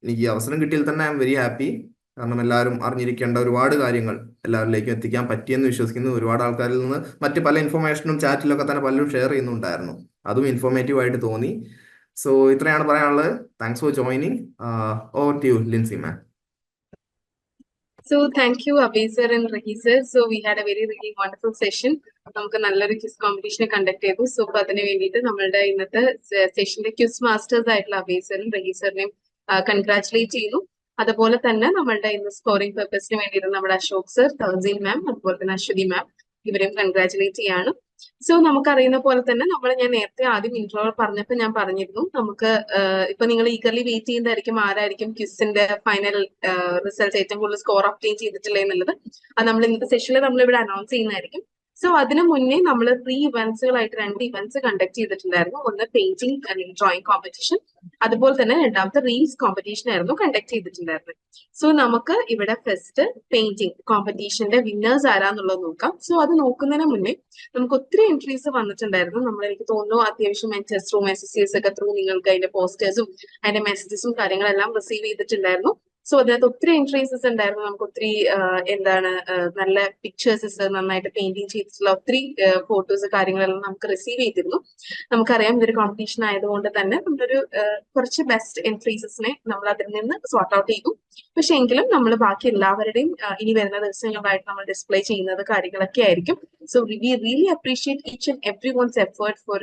എനിക്ക് അവസരം കിട്ടിയതിൽ തന്നെ ഐ എം വെരി ഹാപ്പി. കാരണം എല്ലാവരും അറിഞ്ഞിരിക്കേണ്ട ഒരുപാട് കാര്യങ്ങൾ എല്ലാവരിലേക്കും എത്തിക്കാൻ പറ്റിയെന്ന് വിശ്വസിക്കുന്നു. ഒരുപാട് ആൾക്കാരിൽ നിന്ന് മറ്റ് പല ഇൻഫർമേഷനും ചാറ്റിലൊക്കെ തന്നെ പലരും ഷെയർ ചെയ്യുന്നുണ്ടായിരുന്നു. അതും ഇൻഫോർമേറ്റീവ് ആയിട്ട് തോന്നി. സോ ഇത്രയാണ് പറയാനുള്ളത്. Thanks for joining. Over to you Lincy ma'am. So thank you Abhay sir and Rahi sir. So we had a very really wonderful session. നമുക്ക് നല്ലൊരു ക്വിസ് കോമ്പറ്റീഷൻ കണ്ടക്ട് ചെയ്തു. സോ അപ്പൊ അതിന് വേണ്ടിയിട്ട് നമ്മളുടെ ഇന്നത്തെ സെഷന്റെ ക്വിസ് മാസ്റ്റേഴ്സ് ആയിട്ടുള്ള അബേ സറും റഹി സറിനെയും കൺഗ്രാറ്റുലേറ്റ് ചെയ്യുന്നു. അതുപോലെ തന്നെ നമ്മളുടെ ഇന്ന് സ്കോറിംഗ് പർപ്പസിന് വേണ്ടിയിട്ട് നമ്മുടെ അശോക് സർ, തഹസീൽ മാം, അതുപോലെ തന്നെ അശ്വതി മാം, ഇവരെയും കൺഗ്രാറ്റുലേറ്റ് ചെയ്യാണ്. സോ നമുക്കറിയുന്ന പോലെ തന്നെ ഞാൻ നേരത്തെ ആദ്യം ഇൻട്രോ പറഞ്ഞപ്പോൾ ഞാൻ പറഞ്ഞിരുന്നു, നമുക്ക് ഇപ്പൊ നിങ്ങൾ ഈഗർലി വെയിറ്റ് ചെയ്യുന്നതായിരിക്കും ആരായിരിക്കും ക്വിസിന്റെ ഫൈനൽ റിസൾട്ട് ഏറ്റവും കൂടുതൽ സ്കോർ ഒബ്റ്റെയിൻ ചെയ്തിട്ടില്ല എന്നുള്ളത്. അത് നമ്മൾ ഇന്നത്തെ സെഷനിൽ നമ്മൾ ഇവിടെ അനൗൺസ് ചെയ്യുന്നതായിരിക്കും. സോ അതിനു മുന്നേ നമ്മൾ 3 ഇവന്റ്സുകളായിട്ട് 2 ഇവന്റ്സ് കണ്ടക്ട് ചെയ്തിട്ടുണ്ടായിരുന്നു. ഒന്ന് പെയിന്റിംഗ് അല്ലെങ്കിൽ ഡ്രോയിങ് കോമ്പറ്റീഷൻ, അതുപോലെ തന്നെ രണ്ടാമത്തെ റീൽസ് കോമ്പറ്റീഷൻ ആയിരുന്നു കണ്ടക്ട് ചെയ്തിട്ടുണ്ടായിരുന്നത്. സോ നമുക്ക് ഇവിടെ ഫസ്റ്റ് പെയിന്റിംഗ് കോമ്പറ്റീഷന്റെ വിന്നേഴ്സ് ആരാന്നുള്ളത് നോക്കാം. സോ അത് നോക്കുന്നതിന് മുന്നേ നമുക്ക് ഒത്തിരി എൻട്രീസ് വന്നിട്ടുണ്ടായിരുന്നു. എനിക്ക് തോന്നുന്നു അത്യാവശ്യം മെന്റേഴ്സ് ത്രൂ SSCS ഒക്കെ ത്രൂ നിങ്ങൾക്ക് അതിന്റെ പോസ്റ്റേഴ്സും അതിന്റെ മെസ്സേജസും കാര്യങ്ങളെല്ലാം റിസീവ് ചെയ്തിട്ടുണ്ടായിരുന്നു. സോ അതിനകത്ത് ഒത്തിരി എൻട്രീസസ് ഉണ്ടായിരുന്നു. നമുക്ക് ഒത്തിരി നല്ല പിക്ചേഴ്സസ്, നന്നായിട്ട് പെയിന്റിങ് ചെയ്തിട്ടുള്ള ഒത്തിരി ഫോട്ടോസ് കാര്യങ്ങളെല്ലാം നമുക്ക് റിസീവ് ചെയ്തിരുന്നു. നമുക്കറിയാം ഇതൊരു കോമ്പറ്റീഷൻ ആയതുകൊണ്ട് തന്നെ നമ്മളൊരു കുറച്ച് ബെസ്റ്റ് എൻട്രീസസിനെ നമ്മൾ അതിൽ നിന്ന് സോർട്ട് ഔട്ട് ചെയ്തു. പക്ഷെ എങ്കിലും നമ്മൾ ബാക്കി എല്ലാവരുടെയും ഇനി വരുന്ന ദിവസങ്ങളായിട്ട് നമ്മൾ ഡിസ്പ്ലേ ചെയ്യുന്നത് കാര്യങ്ങളൊക്കെ ആയിരിക്കും. So we really appreciate each and every one's effort for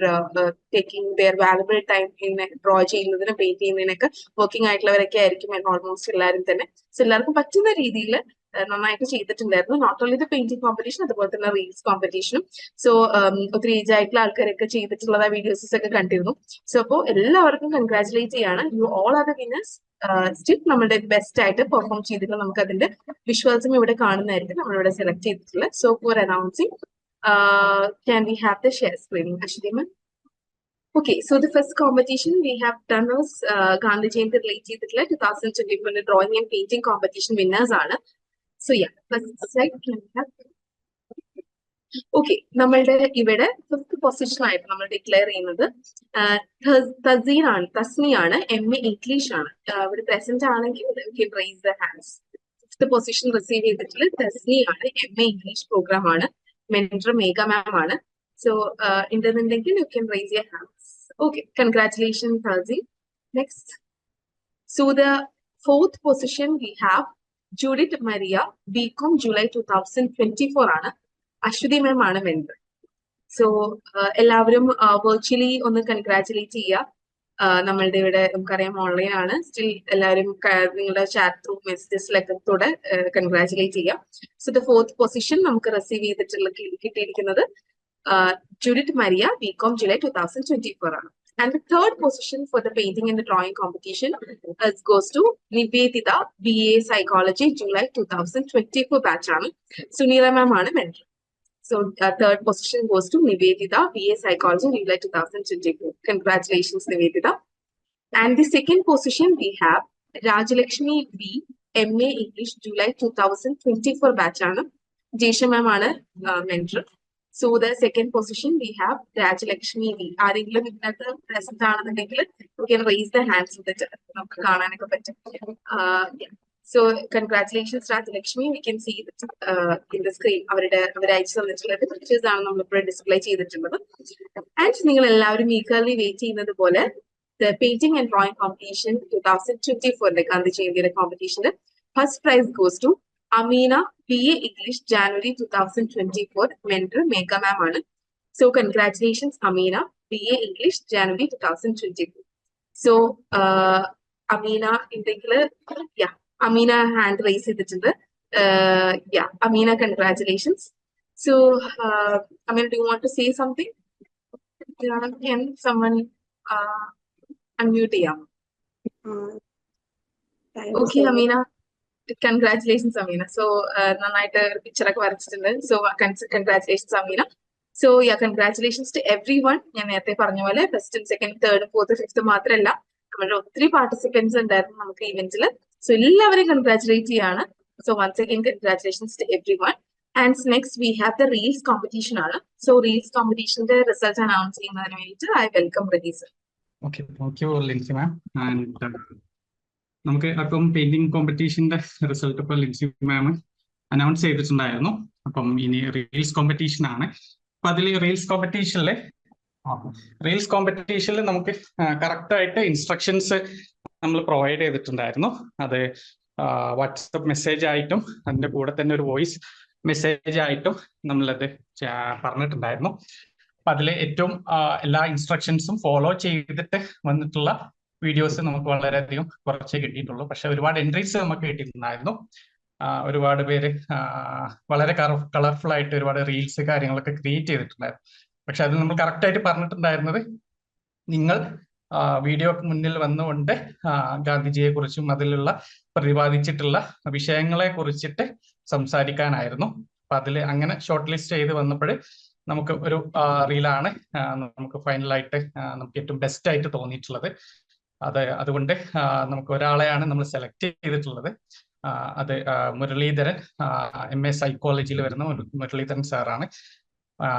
taking their valuable time ഇങ്ങനെ ഡ്രോ ചെയ്യുന്നതിനും പെയിന്റ് ചെയ്യുന്നതിനൊക്കെ വർക്കിംഗ് ആയിട്ടുള്ളവരൊക്കെ ആയിരിക്കും ഓൾമോസ്റ്റ് എല്ലാവരും തന്നെ. സോ എല്ലാവർക്കും പറ്റുന്ന രീതിയിൽ നന്നായിട്ട് ചെയ്തിട്ടുണ്ടായിരുന്നു. Not only the painting competition, അതുപോലെ തന്നെ റീൽസ് കോമ്പറ്റീഷനും. സോ ഒത്തിരി ഏജ് ആയിട്ടുള്ള ആൾക്കാരൊക്കെ ചെയ്തിട്ടുള്ള വീഡിയോസ് ഒക്കെ കണ്ടിരുന്നു. സോ അപ്പോൾ എല്ലാവർക്കും കൺഗ്രാറ്റുലേറ്റ് ചെയ്യാണ്. You all are the winners. Still നമ്മുടെ ബെസ്റ്റ് ആയിട്ട് പെർഫോം ചെയ്തിട്ടുള്ള നമുക്ക് അതിന്റെ വിഷ്വൽസും ഇവിടെ കാണുന്നതായിരിക്കും നമ്മളിവിടെ സെലക്ട് ചെയ്തിട്ടുള്ളത്. So for announcing, can we have the share screen, Ashwini ma'am? Okay, so the first competition we have done was Gandhi Jayanti related 2024 drawing and painting competition winners ആണ്. So yeah, first slide can we have? Okay, നമ്മളുടെ ഇവിടെ fifth position ആയിട്ട് നമ്മൾ declare ചെയ്യുന്നത് തസ്നിയാണ്. MA English ആണ്. ഇവിടെ present ആണെങ്കിൽ rise the hands. Fifth position receive ചെയ്തിട്ടുള്ള തസ്നിയാണ്. MA ഇംഗ്ലീഷ് പ്രോഗ്രാം ആണ്. മെന്റർ മേഘ മാം ആണ്. So ഉണ്ടെന്നുണ്ടെങ്കിൽ you can raise your hands. Okay, congratulations Tazzy. Next, so the fourth position we have Judith Maria, BCom July 2024 ആണ്. അശ്വതി മാം ആണ് mentor. So എല്ലാവരും virtually ഒന്ന് congratulate ചെയ്യുക. നമ്മളുടെ ഇവിടെ നമുക്കറിയാം ഓൺലൈൻ ആണ്. സ്റ്റിൽ എല്ലാവരും നിങ്ങളുടെ ചാറ്റ് ത്രൂ മെസ്സേജസിലൊക്കെ കൺഗ്രാറ്റുലേറ്റ് ചെയ്യുക. സോ ദ ഫോർത്ത് പൊസിഷൻ നമുക്ക് റിസീവ് ചെയ്തിട്ടുള്ള കിട്ടിയിരിക്കുന്നത് Judith Maria, BCom July 2024 ആണ്. And the third position for the painting and the drawing competition goes to Nivedita, BA Psychology July 2024 batch ആണ്. Sunila ma'am ആണ് mentor. So third position goes to Nivedita, BA Psychology July 2024. Congratulations Nivedita. And the second position we have Rajalakshmi B, MA English July 2024 batch ആണ്. Jesha ma'am ആണ് mentor. So the second position we have Rajalakshmi V. ആരെങ്കിലും ഇതിനകത്ത് present ആണെന്നുണ്ടെങ്കിൽ you can raise the hands എന്നിട്ട് നമുക്ക് കാണാനൊക്കെ പറ്റും. Yeah. So congratulations Rajalakshmi. We can see that in the screen അവര് അയച്ചു തന്നിട്ടുള്ള പിക്ചേഴ്സ് ആണ് നമ്മളിപ്പോൾ ഡിസ്പ്ലേ ചെയ്തിട്ടുള്ളത്. ആൻഡ് നിങ്ങൾ എല്ലാവരും ഈക്വലി വെയിറ്റ് ചെയ്യുന്നത് പോലെ the painting and drawing competition 2024 Gandhi ജയന്തിയുടെ കോമ്പറ്റീഷന്റെ first prize goes to Amina BA English January 2024 mentor Megha ma'am ആണ്. So congratulations Amina BA English January 2024. So Amina ഉണ്ടെങ്കിൽ Amina hand raise ചെയ്തിട്ടുണ്ട്. Amina congratulations. So Amina, do you want to say something? Can someone unmute ചെയ്യാം? Okay Amina. Congratulations Amina. So നന്നായിട്ട് picture ഒക്കെ വരച്ചിട്ടുണ്ട്. So congratulations Amina. So congratulations to everyone. ഞാൻ നേരത്തെ പറഞ്ഞ പോലെ first second third fourth fifth മാത്രമല്ല നമ്മുടെ ഒത്തിരി പാർട്ടിസിപ്പൻസ് ഉണ്ടായിരുന്നു നമുക്ക് ഇവന്റിൽ. സോ എല്ലാവരെയും കൺഗ്രാറ്റുലേറ്റ് ചെയ്യാണ്. So once again congratulations to everyone. And next we have the reels competition ആണ്. സോ റീൽസ് കോമ്പറ്റീഷന്റെ റിസൾട്ട് അനൗൺസ് ചെയ്യുന്നതിന് വേണ്ടിയിട്ട് I welcome readies. Okay, thank you Lincy ma'am. And നമുക്ക് അപ്പം പെയിന്റിംഗ് കോമ്പറ്റീഷന്റെ റിസൾട്ട് ഇപ്പോൾ ലിൻസി മാം അനൗൺസ് ചെയ്തിട്ടുണ്ടായിരുന്നു. അപ്പം ഇനി റീൽസ് കോമ്പറ്റീഷൻ ആണ്. അപ്പൊ അതിൽ റീൽസ് കോമ്പറ്റീഷനിൽ നമുക്ക് കറക്റ്റ് ആയിട്ട് ഇൻസ്ട്രക്ഷൻസ് നമ്മൾ പ്രൊവൈഡ് ചെയ്തിട്ടുണ്ടായിരുന്നു. അത് വാട്സപ്പ് മെസ്സേജ് ആയിട്ടും അതിന്റെ കൂടെ തന്നെ ഒരു വോയിസ് മെസ്സേജ് ആയിട്ടും നമ്മളത് പറഞ്ഞിട്ടുണ്ടായിരുന്നു. അപ്പൊ അതിൽ ഏറ്റവും എല്ലാ ഇൻസ്ട്രക്ഷൻസും ഫോളോ ചെയ്തിട്ട് വന്നിട്ടുള്ള വീഡിയോസ് നമുക്ക് വളരെയധികം കുറച്ചേ കിട്ടിയിട്ടുള്ളൂ. പക്ഷെ ഒരുപാട് എൻട്രീസ് നമുക്ക് കിട്ടിയിട്ടുണ്ടായിരുന്നു. ഒരുപാട് പേര് വളരെ കളർഫുൾ ആയിട്ട് ഒരുപാട് റീൽസ് കാര്യങ്ങളൊക്കെ ക്രിയേറ്റ് ചെയ്തിട്ടുണ്ടായിരുന്നു. പക്ഷെ അത് നമ്മൾ കറക്റ്റ് ആയിട്ട് പറഞ്ഞിട്ടുണ്ടായിരുന്നത് നിങ്ങൾ വീഡിയോ മുന്നിൽ വന്നുകൊണ്ട് ഗാന്ധിജിയെ കുറിച്ചും അതിലുള്ള പ്രതിപാദിച്ചിട്ടുള്ള വിഷയങ്ങളെ കുറിച്ചിട്ട് സംസാരിക്കാനായിരുന്നു. അപ്പൊ അതിൽ അങ്ങനെ ഷോർട്ട് ലിസ്റ്റ് ചെയ്ത് വന്നപ്പോൾ നമുക്ക് ഒരു റീലാണ് നമുക്ക് ഫൈനലായിട്ട് നമുക്ക് ഏറ്റവും ബെസ്റ്റ് ആയിട്ട് തോന്നിയിട്ടുള്ളത്. അതുകൊണ്ട് നമുക്ക് ഒരാളെയാണ് നമ്മൾ സെലക്ട് ചെയ്തിട്ടുള്ളത്. അത് മുരളീധരൻ, MA സൈക്കോളജിയിൽ വരുന്ന മുരളീധരൻ സാറാണ്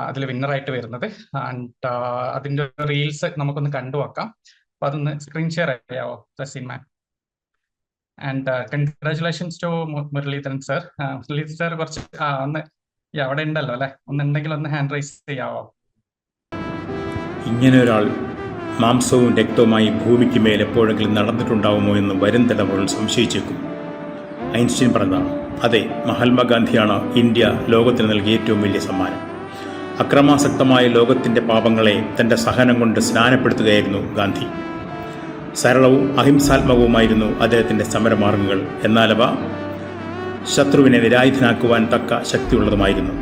അതിൽ വിന്നറായിട്ട് വരുന്നത്. ആൻഡ് അതിന്റെ റീൽസ് നമുക്കൊന്ന് കണ്ടുവെക്കാം. അപ്പൊ അതൊന്ന് സ്ക്രീൻ ഷെയർ ചെയ്യാവോ Tasneem ma'am? And congratulations to Muralidharan sir. Muralidharan sir കുറച്ച് ഒന്ന് അവിടെ ഉണ്ടല്ലോ അല്ലെ, ഒന്നുണ്ടെങ്കിൽ ഒന്ന് ഹാൻഡ് റൈസ് ചെയ്യാവോ? ഇങ്ങനെ ഒരാൾ മാംസവും രക്തവുമായി ഭൂമിക്ക് മേൽ എപ്പോഴെങ്കിലും നടന്നിട്ടുണ്ടാവുമോ എന്ന് വരും തലമുറകൾ സംശയിച്ചേക്കും. ഐൻസ്റ്റീൻ പറഞ്ഞതാണ്. അതെ, മഹാത്മാഗാന്ധിയാണ് ഇന്ത്യ ലോകത്തിന് നൽകിയ ഏറ്റവും വലിയ സമ്മാനം. അക്രമാസക്തമായ ലോകത്തിൻ്റെ പാപങ്ങളെ തൻ്റെ സഹനം കൊണ്ട് സ്നാനപ്പെടുത്തുകയായിരുന്നു ഗാന്ധി. സരളവും അഹിംസാത്മകവുമായിരുന്നു അദ്ദേഹത്തിൻ്റെ സമരമാർഗങ്ങൾ. എന്നാലവ ശത്രുവിനെ നിരായുധനാക്കുവാൻ തക്ക ശക്തിയുള്ളതുമായിരുന്നു.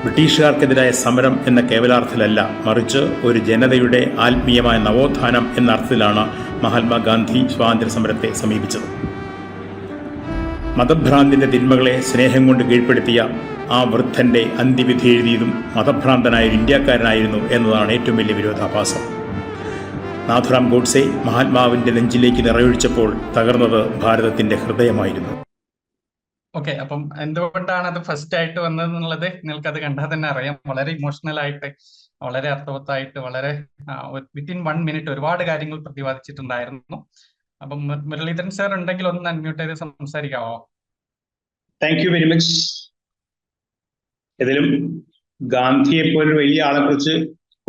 ബ്രിട്ടീഷുകാർക്കെതിരായ സമരം എന്ന കേവലാർത്ഥത്തിലല്ല, മറിച്ച് ഒരു ജനതയുടെ ആത്മീയമായ നവോത്ഥാനം എന്ന അർത്ഥത്തിലാണ് മഹാത്മാഗാന്ധി സ്വാതന്ത്ര്യ സമരത്തെ സമീപിച്ചത്. മതഭ്രാന്തിൻ്റെ തിന്മകളെ സ്നേഹം കൊണ്ട് കീഴ്പ്പെടുത്തിയ ആ വൃദ്ധൻ്റെ അന്ത്യവിധി എഴുതിയതും മതഭ്രാന്തനായ ഒരു ഇന്ത്യക്കാരനായിരുന്നു എന്നതാണ് ഏറ്റവും വലിയ വിരോധാഭാസം. നാഥുറാം ഗോഡ്സെ മഹാത്മാവിൻ്റെ നെഞ്ചിലേക്ക് നിറയൊഴിച്ചപ്പോൾ തകർന്നത് ഭാരതത്തിൻ്റെ ഹൃദയമായിരുന്നു. ഓക്കെ, അപ്പം എന്തുകൊണ്ടാണ് അത് ഫസ്റ്റ് ആയിട്ട് വന്നത് എന്നുള്ളത് നിങ്ങൾക്ക് അത് കണ്ടാൽ തന്നെ അറിയാം. വളരെ ഇമോഷണൽ ആയിട്ട്, വളരെ അർത്ഥവത്തായിട്ട്, വളരെ വിത്തിൻ 1 മിനിറ്റ് ഒരുപാട് കാര്യങ്ങൾ പ്രതിപാദിച്ചിട്ടുണ്ടായിരുന്നു. അപ്പം മുരളീധരൻ സാർ ഉണ്ടെങ്കിൽ ഒന്ന് അൺമ്യൂട്ട് ചെയ്ത് സംസാരിക്കാവോ? Thank you very much. ഏതായാലും ഗാന്ധിയെ പോലൊരു വലിയ ആളെ കുറിച്ച്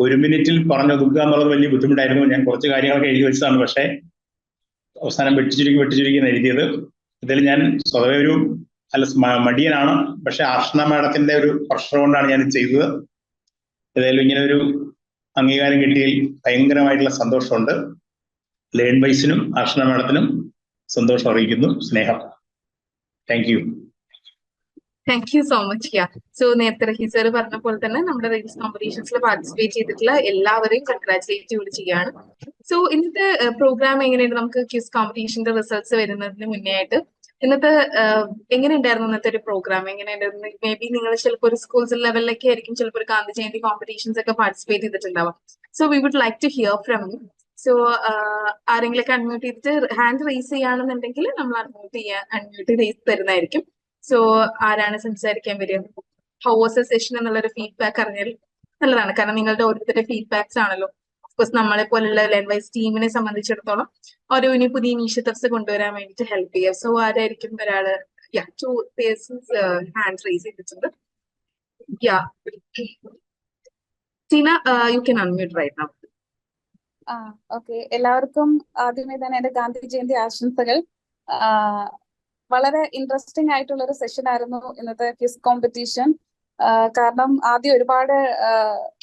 1 മിനിറ്റിൽ പറഞ്ഞൊതുക്കുക എന്നുള്ളത് വലിയ ബുദ്ധിമുട്ടായിരുന്നു. ഞാൻ കുറച്ച് കാര്യങ്ങളൊക്കെ എഴുതി വെച്ചതാണ്, പക്ഷേ അവസാനം വെട്ടിച്ചുരുക്കി എഴുതിയത്. ഇതിൽ ഞാൻ സ്വതവേ ഒരു മടിയനാണ്, പക്ഷെ അർച്ചന മാഡത്തിന്റെ ഒരു പ്രഷർ കൊണ്ടാണ് ഞാൻ ചെയ്തത്. ഏതായാലും ഇങ്ങനെ ഒരു അംഗീകാരം കിട്ടിയതിൽ ഭയങ്കരമായിട്ടുള്ള സന്തോഷമുണ്ട്. ലേൺ വൈസിനും അർച്ചന മാഡത്തിനും സന്തോഷം അറിയിക്കുന്നു. സ്നേഹം. Thank you. Thank you so much. So നേരത്തെ റഹീ സാർ പറഞ്ഞ പോലെ തന്നെ നമ്മുടെ റീൽസ് കോമ്പറ്റീഷൻസിൽ പാർട്ടിസിപ്പേറ്റ് ചെയ്തിട്ടുള്ള എല്ലാവരെയും കൺഗ്രാറ്റുലേറ്റ് കൂടി ചെയ്യാണ്. സോ ഇന്നത്തെ പ്രോഗ്രാം എങ്ങനെയുണ്ട്? നമുക്ക് ക്വിസ് കോമ്പറ്റീഷന്റെ റിസൾട്ട്സ് വരുന്നതിന് മുന്നേ ആയിട്ട് ഇന്നത്തെ എങ്ങനെയുണ്ടായിരുന്നു? ഇന്നത്തെ ഒരു പ്രോഗ്രാം എങ്ങനെയുണ്ടായിരുന്നു? മേ ബി നിങ്ങൾ ചിലപ്പോൾ ഒരു സ്കൂൾസ് ലെവലിലൊക്കെ ആയിരിക്കും ചിലപ്പോൾ ഒരു ഗാന്ധി ജയന്തി കോമ്പറ്റീഷൻസ് ഒക്കെ പാർട്ടിസിപ്പേറ്റ് ചെയ്തിട്ടുണ്ടാവാം. So we would like to hear from you. So ആരെങ്കിലൊക്കെ അൺമ്യൂട്ട് ചെയ്തിട്ട് ഹാൻഡ് റേസ് ചെയ്യുകയാണെന്നുണ്ടെങ്കിൽ നമ്മൾ അൺമ്യൂട്ട് ചെയ്ത് തരുന്നതായിരിക്കും. സോ ആരാണ് സംസാരിക്കാൻ വരിക? ഹൗ വാസ് എ സെഷൻ എന്നുള്ളൊരു ഫീഡ്ബാക്ക് അറിഞ്ഞാൽ നല്ലതാണ്. കാരണം നിങ്ങളുടെ ഓരോരുത്തരുടെ ഫീഡ്ബാക്സ് ആണല്ലോ ഓഫ്കോഴ്സ് നമ്മളെ പോലുള്ള ലേൺവൈസ് ടീമിനെ സംബന്ധിച്ചിടത്തോളം ഓരോ ഇനി പുതിയ ഇനീഷ്യേറ്റീവ്സ് കൊണ്ടുവരാൻ വേണ്ടിയിട്ട് ഹെൽപ്പ് ചെയ്യുക. സോ ആരായിരിക്കും ഒരാള്? ടു പേഴ്സൺസ് ഹാൻഡ് റേസ് ചെയ്തിട്ടുണ്ട്. Tina, you can unmute right now. Okay, എല്ലാവർക്കും ആദ്യമേ തന്നെ എന്റെ ഗാന്ധി ജയന്തി ആശംസകൾ. വളരെ ഇൻട്രസ്റ്റിംഗ് ആയിട്ടുള്ള ഒരു സെഷൻ ആയിരുന്നു ഇന്നത്തെ ക്വിസ് കോമ്പറ്റീഷൻ. കാരണം ആദ്യം ഒരുപാട്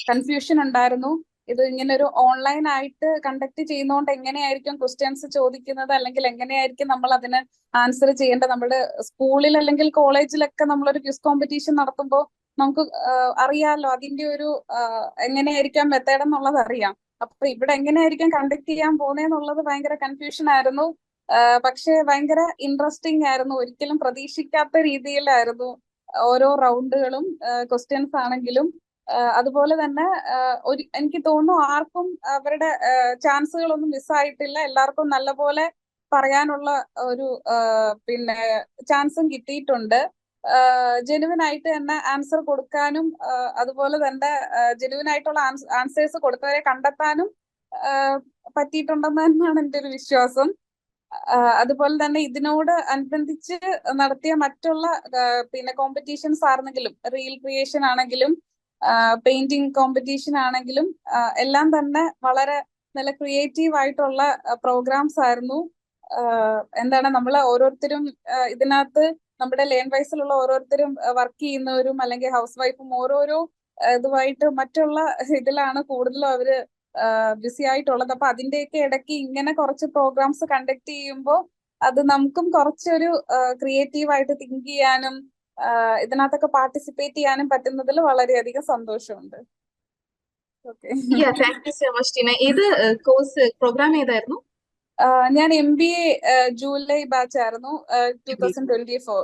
കൺഫ്യൂഷൻ ഉണ്ടായിരുന്നു. ഇത് ഇങ്ങനെ ഒരു ഓൺലൈൻ ആയിട്ട് കണ്ടക്ട് ചെയ്യുന്നതുകൊണ്ട് എങ്ങനെയായിരിക്കും ക്വസ്റ്റ്യൻസ് ചോദിക്കുന്നത്, അല്ലെങ്കിൽ എങ്ങനെയായിരിക്കും നമ്മൾ അതിന് ആൻസർ ചെയ്യേണ്ടത്. നമ്മുടെ സ്കൂളിൽ അല്ലെങ്കിൽ കോളേജിലൊക്കെ നമ്മളൊരു ക്വിസ് കോമ്പറ്റീഷൻ നടത്തുമ്പോൾ നമുക്ക് അറിയാലോ അതിന്റെ ഒരു എങ്ങനെയായിരിക്കാം മെത്തേഡ് എന്നുള്ളത് അറിയാം. അപ്പൊ ഇവിടെ എങ്ങനെയായിരിക്കും കണ്ടക്ട് ചെയ്യാൻ പോകുന്നതെന്നുള്ളത് ഭയങ്കര കൺഫ്യൂഷൻ ആയിരുന്നു. പക്ഷെ ഭയങ്കര ഇൻട്രസ്റ്റിംഗ് ആയിരുന്നു. ഒരിക്കലും പ്രതീക്ഷിക്കാത്ത രീതിയിലായിരുന്നു ഓരോ റൗണ്ടുകളും, ക്വസ്റ്റ്യൻസ് ആണെങ്കിലും. അതുപോലെ തന്നെ എനിക്ക് തോന്നുന്നു ആർക്കും അവരുടെ ചാൻസുകളൊന്നും മിസ്സായിട്ടില്ല. എല്ലാവർക്കും നല്ലപോലെ പറയാനുള്ള ഒരു പിന്നെ ചാൻസും കിട്ടിയിട്ടുണ്ട്. ജെനുവിൻ ആയിട്ട് തന്നെ ആൻസർ കൊടുക്കാനും അതുപോലെ തന്നെ ജെനുവിൻ ആയിട്ടുള്ള ആൻസേഴ്സ് കൊടുത്തവരെ കണ്ടെത്താനും പറ്റിയിട്ടുണ്ടെന്ന് തന്നെയാണ് എൻ്റെ ഒരു വിശ്വാസം. അതുപോലെ തന്നെ ഇതിനോട് അനുബന്ധിച്ച് നടത്തിയ മറ്റുള്ള പിന്നെ കോമ്പറ്റീഷൻസ് ആണെങ്കിലും, റീൽ ക്രിയേഷൻ ആണെങ്കിലും പെയിന്റിംഗ് കോമ്പറ്റീഷൻ ആണെങ്കിലും എല്ലാം തന്നെ വളരെ നല്ല ക്രിയേറ്റീവ് ആയിട്ടുള്ള പ്രോഗ്രാംസ് ആയിരുന്നു. എന്താണ് നമ്മൾ ഓരോരുത്തരും ഇതിനകത്ത് നമ്മുടെ ലേൺ വൈസിലുള്ള ഓരോരുത്തരും വർക്ക് ചെയ്യുന്നവരും അല്ലെങ്കിൽ ഹൗസ് വൈഫും ഓരോരോ ഇതുമായിട്ട് മറ്റുള്ള ഇതിലാണ് കൂടുതലും അവര് ബിസി ആയിട്ടുള്ളത്. അപ്പൊ അതിന്റെയൊക്കെ ഇടയ്ക്ക് ഇങ്ങനെ കുറച്ച് പ്രോഗ്രാംസ് കണ്ടക്ട് ചെയ്യുമ്പോൾ അത് നമുക്കും കുറച്ചൊരു ക്രിയേറ്റീവ് ആയിട്ട് തിങ്ക് ചെയ്യാനും ഇതിനകത്തൊക്കെ പാർട്ടിസിപ്പേറ്റ് ചെയ്യാനും പറ്റുന്നതിൽ വളരെയധികം സന്തോഷമുണ്ട്. Thank you so much Tina. ഏത് കോഴ്സ് പ്രോഗ്രാം ഏതായിരുന്നു? ഞാൻ MBA ജൂലൈ ബാച്ച് ആയിരുന്നു 2024.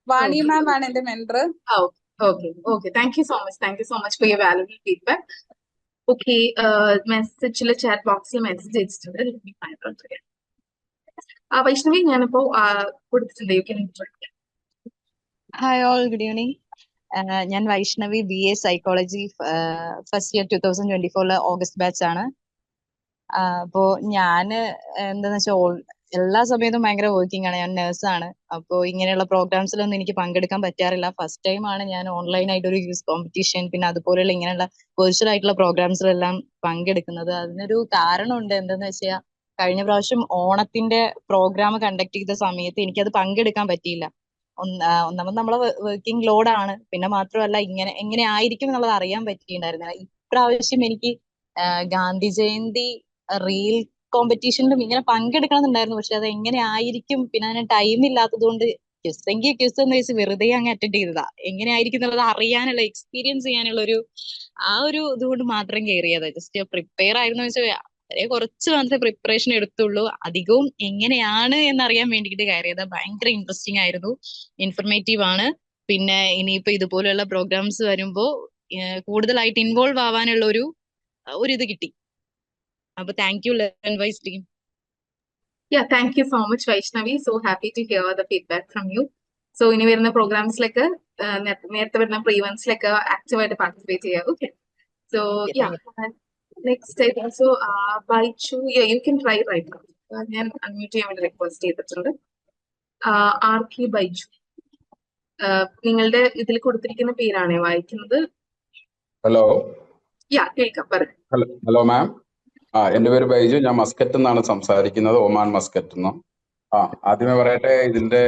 വാണി മാം ആണ് എന്റെ mentor. Thank you so much for your valuable feedback. Okay, മെസ്സേജില് ചാറ്റ് ബോക്സിൽ മെസ്സേജ് അയച്ചിട്ടുണ്ട്. വൈഷ്ണവി, ഞാനിപ്പോ കൊടുത്തിട്ടുണ്ട്. You can interact. Hi all, good evening. ഞാൻ Vaishnavi, BA psychology first year 2024 August batch ആണ്. അപ്പോ ഞാന് എന്താന്ന് വെച്ചാൽ എല്ലാ സമയത്തും ഭയങ്കര വർക്കിംഗ് ആണ്. ഞാൻ നേഴ്സാണ്. അപ്പോൾ ഇങ്ങനെയുള്ള പ്രോഗ്രാംസിലൊന്നും എനിക്ക് പങ്കെടുക്കാൻ പറ്റാറില്ല. ഫസ്റ്റ് ടൈം ആണ് ഞാൻ ഓൺലൈൻ ആയിട്ട് ഒരു ക്വിസ് കോമ്പറ്റീഷൻ പിന്നെ അതുപോലെയുള്ള ഇങ്ങനെയുള്ള വെർച്വൽ ആയിട്ടുള്ള പ്രോഗ്രാംസിലെല്ലാം പങ്കെടുക്കുന്നത്. അതിനൊരു കാരണമുണ്ട്. എന്താന്ന് വെച്ചാൽ കഴിഞ്ഞ പ്രാവശ്യം ഓണത്തിന്റെ പ്രോഗ്രാം കണ്ടക്ട് ചെയ്ത സമയത്ത് എനിക്കത് പങ്കെടുക്കാൻ പറ്റിയില്ല. ഒന്നാമത് നമ്മളെ വർക്കിംഗ് ലോഡാണ്, പിന്നെ മാത്രമല്ല എങ്ങനെ ആയിരിക്കും എന്നുള്ളത് അറിയാൻ പറ്റിയിട്ടുണ്ടായിരുന്നില്ല. ഇപ്രാവശ്യം എനിക്ക് ഗാന്ധി ജയന്തി റീൽ കോമ്പറ്റീഷനിലും ഇങ്ങനെ പങ്കെടുക്കണമെന്നുണ്ടായിരുന്നു. പക്ഷെ അത് എങ്ങനെ ആയിരിക്കും, പിന്നെ അതിന് ടൈം ഇല്ലാത്തത് കൊണ്ട് ക്വിസ് എന്ന് വെച്ച് വെറുതെ അങ്ങ് അറ്റൻഡ് ചെയ്തതാ. എങ്ങനെ ആയിരിക്കും എന്നുള്ളത് അറിയാനുള്ള, എക്സ്പീരിയൻസ് ചെയ്യാനുള്ള ആ ഒരു ഇതുകൊണ്ട് മാത്രം കയറിയതാ. ജസ്റ്റ് പ്രിപ്പയർ ആയിരുന്നു വെച്ചാൽ വളരെ കുറച്ച് മാത്രമേ പ്രിപ്പറേഷൻ എടുത്തുള്ളൂ. അധികവും എങ്ങനെയാണ് എന്നറിയാൻ വേണ്ടിയിട്ട് കയറിയത്. ഭയങ്കര ഇൻട്രസ്റ്റിംഗ് ആയിരുന്നു, ഇൻഫർമേറ്റീവ് ആണ്. പിന്നെ ഇനിയിപ്പോ ഇതുപോലെയുള്ള പ്രോഗ്രാംസ് വരുമ്പോ കൂടുതലായിട്ട് ഇൻവോൾവ് ആവാനുള്ള ഒരു ഇത് കിട്ടി. അപ്പൊ thank you Learnwise team. Thank you so much Vaishnavi. So happy to hear the feedback from you. So ഇനി വരുന്ന പ്രോഗ്രാംസിലൊക്കെ നേരത്തെ വരുന്ന പ്രീവൻസിലൊക്കെ ആക്റ്റീവായിട്ട് പാർട്ടിസിപ്പേറ്റ് ചെയ്യാം. Okay, so next I think so Baichu, you can try right now. ഞാൻ അൺമ്യൂട്ട് ചെയ്യാൻ വേണ്ടി റിക്വസ്റ്റ് ചെയ്തിട്ടുണ്ട്. ആർക്കി ബൈച്ചു, നിങ്ങളുടെ ഇതിൽ കൊടുത്തിരിക്കുന്ന പേരാണേ വായിക്കുന്നത്. ഹലോ. കേൾക്കാം, പറഞ്ഞു. Hello ma'am. എൻ്റെ പേര് ബൈജു. ഞാൻ മസ്കറ്റ് നിന്നാണ് സംസാരിക്കുന്നത്, ഒമാൻ മസ്കറ്റ് നിന്ന്. ആദ്യമേ പറയട്ടെ, ഇതിന്റെ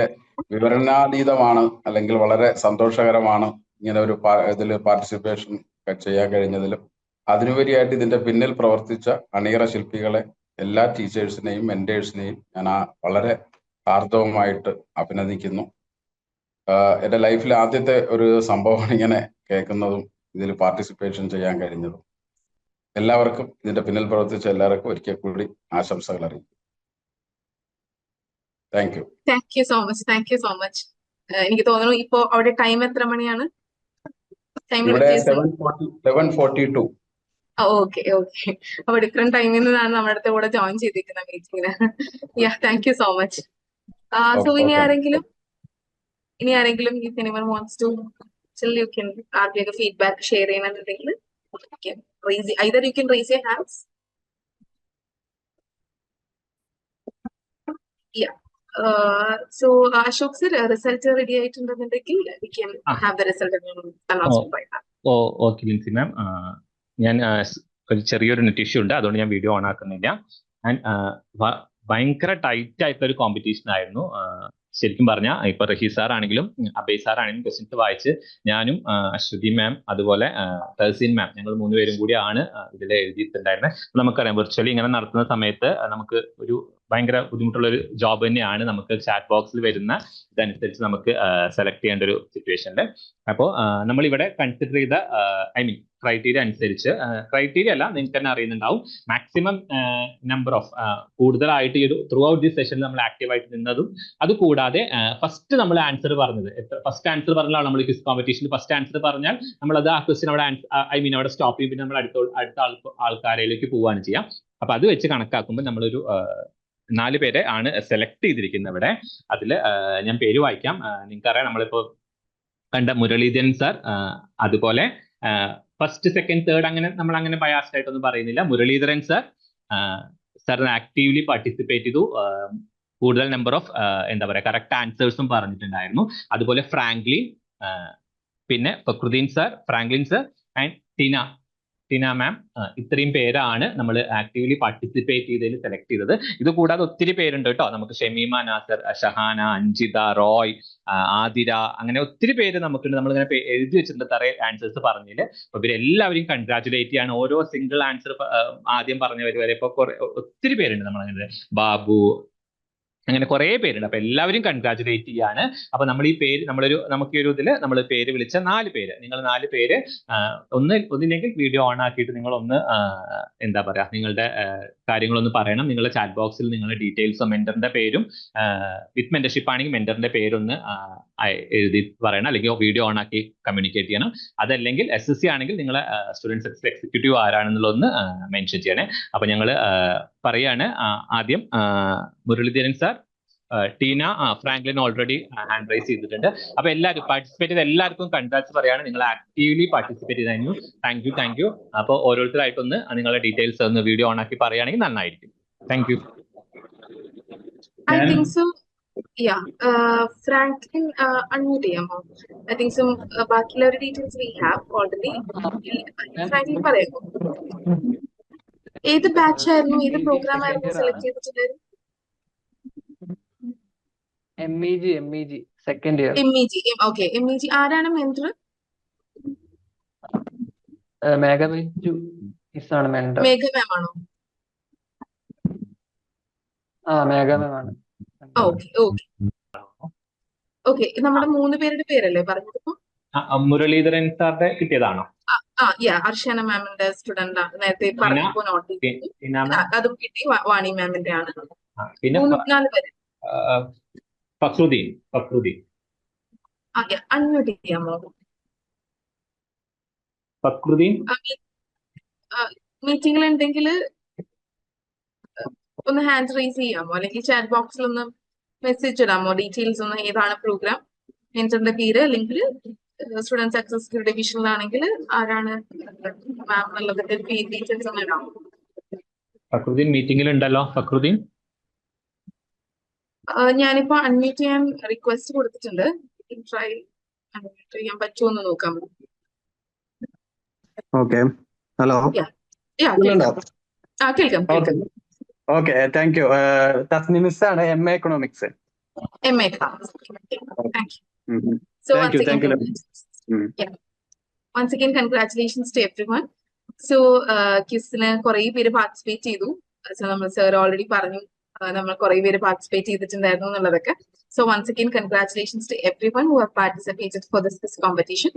വിവരണാതീതമാണ്, അല്ലെങ്കിൽ വളരെ സന്തോഷകരമാണ് ഇങ്ങനെ ഒരു ഇതിൽ പാർട്ടിസിപ്പേഷൻ ചെയ്യാൻ കഴിഞ്ഞതിലും. അതിനുപരിയായിട്ട് ഇതിന്റെ പിന്നിൽ പ്രവർത്തിച്ച അണിയറ ശില്പികളെ, എല്ലാ ടീച്ചേഴ്സിനെയും മെന്റേഴ്സിനെയും ഞാൻ വളരെ ഹാർദവമായിട്ട് അഭിനന്ദിക്കുന്നു. എൻ്റെ ലൈഫിൽ ആദ്യത്തെ ഒരു സംഭവമാണ് ഇങ്ങനെ കേൾക്കുന്നതും ഇതിൽ പാർട്ടിസിപ്പേഷൻ ചെയ്യാൻ കഴിഞ്ഞതും. എല്ലാവർക്കും, ഇതിന്റെ പിന്നിൽ പ്രവർത്തിച്ച എല്ലാവർക്കും ഒരിക്കൽ കൂടി ആശംസകൾ അറിയിക്കും. Thank you. Thank you so much. എനിക്ക് തോന്നുന്നു ഇപ്പോ അവിടെ ടൈം എത്ര മണിയാണ്? ഇവിടെ 11:42. ഓക്കെ. അപ്പൊ ഡിഫറെന്റ് ടൈമിൽ നിന്നാണ് നമ്മുടെ അടുത്ത് കൂടെ ജോയിൻ ചെയ്തിരിക്കുന്ന മീറ്റിംഗിന്. Thank you so much. So ഇനി ആരെങ്കിലും if anyone wants to still you can ആർക്കൊക്കെ ഫീഡ്ബാക്ക് ഷെയർ ചെയ്യണമെന്നുണ്ടെങ്കിൽ either you can raise your hands. Yeah. So Ashok sir, result ready ആയിട്ടുണ്ടെന്നുണ്ടെങ്കിൽ we can have the result announcement by that. Okay Linsy ma'am, ഞാൻ ഒരു ചെറിയൊരു net issue ഉണ്ട്, അതുകൊണ്ട് ഞാൻ video on ആക്കുന്നില്ല. ഭയങ്കര ടൈറ്റ് ആയിട്ടുള്ള ഒരു കോമ്പറ്റീഷൻ ആയിരുന്നു. ശരിക്കും പറഞ്ഞാൽ ഇപ്പൊ റഹീ സാർ ആണെങ്കിലും അബയ് സാർ ആണെങ്കിലും ക്വസ്റ്റ്യൻസ് വായിച്ച് ഞാനും അശ്വതി മാം അതുപോലെ തഹസീൻ മാം ഞങ്ങൾ 3 പേരും കൂടിയാണ് ഇതിൽ എഴുതിയിട്ടുണ്ടായിരുന്നത്. നമുക്കറിയാം വിർച്വലി ഇങ്ങനെ നടത്തുന്ന സമയത്ത് നമുക്ക് ഒരു ഭയങ്കര ബുദ്ധിമുട്ടുള്ള ഒരു ജോബ് തന്നെയാണ്. നമുക്ക് ചാറ്റ് ബോക്സിൽ വരുന്ന ഇതനുസരിച്ച് നമുക്ക് സെലക്ട് ചെയ്യേണ്ട ഒരു സിറ്റുവേഷനിൽ. അപ്പോൾ നമ്മൾ ഇവിടെ കൺസിഡർ ചെയ്ത ക്രൈറ്റീരിയ അനുസരിച്ച്, ക്രൈറ്റീരിയ അല്ല നിങ്ങൾക്ക് തന്നെ അറിയുന്നുണ്ടാവും, മാക്സിമം നമ്പർ ഓഫ് കൂടുതലായിട്ട് ഈ ഒരു ത്രൂ ഔട്ട് ദി സെഷനിൽ നമ്മൾ ആക്റ്റീവായിട്ട് നിന്നതും, അതുകൂടാതെ ഫസ്റ്റ് നമ്മൾ ആൻസർ പറഞ്ഞത്, ഫസ്റ്റ് ആൻസർ പറഞ്ഞാൽ നമ്മൾ ക്വിസ് കോമ്പറ്റീഷനിൽ ഫസ്റ്റ് ആൻസർ പറഞ്ഞാൽ നമ്മളത് ആ ക്വസ്റ്റ്യൻ അവിടെ അവിടെ സ്റ്റോപ്പ് ചെയ്യും, പിന്നെ നമ്മൾ അടുത്ത ആൾക്കാരിലേക്ക് പോവുകയാണ് ചെയ്യാം. അപ്പൊ അത് വെച്ച് കണക്കാക്കുമ്പോൾ നമ്മളൊരു 4 പേരെ ആണ് സെലക്ട് ചെയ്തിരിക്കുന്നത് ഇവിടെ. അതിൽ ഞാൻ പേര് വായിക്കാം. നിങ്ങൾക്കറിയാം നമ്മളിപ്പോ കണ്ട മുരളീധരൻ സാർ, അതുപോലെ ഫസ്റ്റ് സെക്കൻഡ് തേർഡ് അങ്ങനെ നമ്മൾ അങ്ങനെ ബയാസ്ഡ് ആയിട്ടൊന്നും പറയുന്നില്ല. മുരളീധരൻ സാർ ആക്റ്റീവ്ലി പാർട്ടിസിപ്പേറ്റ് ചെയ്തു, കൂടുതൽ നമ്പർ ഓഫ് എന്താ പറയുക കറക്റ്റ് ആൻസേഴ്സും പറഞ്ഞിട്ടുണ്ടായിരുന്നു. അതുപോലെ ഫ്രാങ്ക്ലിൻ, പിന്നെ Fakhruddin sir, Franklin sir and Tina ma'am, ഇത്രയും പേരാണ് നമ്മൾ ആക്റ്റീവ്ലി പാർട്ടിസിപ്പേറ്റ് ചെയ്തതിൽ സെലക്ട് ചെയ്തത്. ഇത് കൂടാതെ ഒത്തിരി പേരുണ്ട് കേട്ടോ. നമുക്ക് ഷമീമ നാസർ, ഷഹാന, അഞ്ജിത, റോയ്, ആതിര, അങ്ങനെ ഒത്തിരി പേര് നമുക്കുണ്ട്. നമ്മളിങ്ങനെ എഴുതി വെച്ചിട്ടുണ്ട് തറ ആൻസേഴ്സ് പറഞ്ഞതില്. അപ്പൊ ഇവരെല്ലാവരെയും കൺഗ്രാറ്റുലേറ്റ് ചെയ്യാണ്. ഓരോ സിംഗിൾ ആൻസർ ആദ്യം പറഞ്ഞവർ വരെ ഇപ്പൊ ഒത്തിരി പേരുണ്ട്. നമ്മളങ്ങനെ ബാബു, അങ്ങനെ കുറെ പേരുണ്ട്. അപ്പൊ എല്ലാവരും കൺഗ്രാറ്റുലേറ്റ് ചെയ്യാണ്. അപ്പൊ നമ്മൾ ഈ പേര് നമുക്ക് ഈ ഒരു ഇതിൽ നമ്മൾ പേര് വിളിച്ച 4 പേര്, നിങ്ങൾ 4 പേര് ഒന്നില്ലെങ്കിൽ വീഡിയോ ഓൺ ആക്കിയിട്ട് നിങ്ങൾ ഒന്ന് എന്താ പറയാ നിങ്ങളുടെ കാര്യങ്ങളൊന്ന് പറയണം. നിങ്ങളുടെ ചാറ്റ് ബോക്സിൽ നിങ്ങളുടെ ഡീറ്റെയിൽസും മെന്ററിന്റെ പേരും, വിത്ത് മെന്റർഷിപ്പ് ആണെങ്കിൽ മെന്ററിന്റെ പേരൊന്ന് എഴുതി പറയണം, അല്ലെങ്കിൽ വീഡിയോ ഓൺ ആക്കി കമ്മ്യൂണിക്കേറ്റ് ചെയ്യണം. അതല്ലെങ്കിൽ SSC ആണെങ്കിൽ നിങ്ങളെ സ്റ്റുഡൻറ് സർവീസ് എക്സിക്യൂട്ടീവ് ആരാണെന്നുള്ളതൊന്ന് മെൻഷൻ ചെയ്യണേ. അപ്പൊ ഞങ്ങൾ പറയാണ്, ആദ്യം Muraleedharan sir, Tina, Franklin already hand raise ചെയ്തിട്ടുണ്ട്. അപ്പൊ എല്ലാവരും പാർട്ടിസിപ്പേറ്റ് ചെയ്ത എല്ലാവർക്കും കൺഗ്രാറ്റ്സ് പറയാണ്. നിങ്ങൾ ആക്റ്റീവ്ലി പാർട്ടിസിപ്പേറ്റ് ചെയ്തതിനു താങ്ക് യു. അപ്പോൾ ഓരോരുത്തരായിട്ടൊന്ന് നിങ്ങളുടെ ഡീറ്റെയിൽസ് ഒന്ന് വീഡിയോ ഓൺ ആക്കി പറയുകയാണെങ്കിൽ നന്നായിരിക്കും. Thank you. I think so. Yeah, Franklin, unmute ചെയ്യാമോ? I think so. ബാക്കിയുള്ള details we have already. Franklin പറയാമോ? ഏത് ബാച്ച് ആയിരുന്നു, ഏത് പ്രോഗ്രാം ആയിരുന്നു സെലക്ട് ചെയ്തിട്ടുള്ളത്? MEG second year. MEG. Okay, MEG. ആരാണ് മെന്റർ? മേഘ ബൈജു ആണ് മെന്റർ. മേഘ മാം ആണോ? മേഘ മാം ആണ്. ഓക്കെ, നമ്മുടെ 3 പേരുടെ പേരല്ലേ പറഞ്ഞത്? മുരളീധരൻ സാറിന്റെ കിട്ടിയതാണോ? അർഷന മാമിന്റെ സ്റ്റുഡന്റ് ആണ്, നേരത്തെ പറഞ്ഞപ്പോ നോട്ട് ചെയ്തു. അതും കിട്ടി. വാണി മാമിന്റെ ആണ്. പിന്നെ 4 പേര്. ഫക്രുദ്ദീൻ അൺമ്യൂട്ട് ചെയ്യാമോ? ഫക്രുദ്ദീൻ മീറ്റിംഗിൽ ഉണ്ടെങ്കിൽ ഒന്ന് ഹാൻഡ് റൈസ് ചെയ്യാമോ, അല്ലെങ്കിൽ ചാറ്റ് ബോക്സിൽ ഒന്ന് മെസ്സേജ് ഇടാമോ? ഡീറ്റെയിൽസ് ഒന്ന്, ഏതാണ് പ്രോഗ്രാം, മെന്ററിന്റെ പേര്, അല്ലെങ്കിൽ സ്റ്റുഡൻസ് എക്സിക്യൂട്ടീവ് ഡിവിഷനിലാണെങ്കിൽ ആരാണ് മാം എന്നുള്ളതിന്റെ ഡീറ്റെയിൽസ് ഒന്ന് ഇടാമോ? ഫക്രുദ്ദീൻ മീറ്റിംഗിൽ ഉണ്ടല്ലോ. ഫക്രുദ്ദീൻ ഞാനിപ്പോ അൺമ്യൂട്ട് ചെയ്യാൻ റിക്വസ്റ്റ് കൊടുത്തിട്ടുണ്ട്. ട്രൈ അൺമ്യൂട്ട് ചെയ്യാൻ പറ്റുമോ എന്ന് നോക്കാം. ഓക്കെ, ഹലോ, കേൾക്കാം. Okay, thank you. Tasneem miss ആണ്, MA economics. So once again congratulations to everyone. So ക്വിസിന് കുറെ പേര് പാർട്ടിസിപ്പേറ്റ് ചെയ്തു. സോ നമ്മൾ സർ ഓൾറെഡി പറഞ്ഞു നമ്മൾ കുറെ പേര് പാർട്ടിസിപ്പേറ്റ് ചെയ്തിട്ടുണ്ടായിരുന്നു എന്നുള്ളതൊക്കെ. So once again congratulations to everyone who have participated for this competition.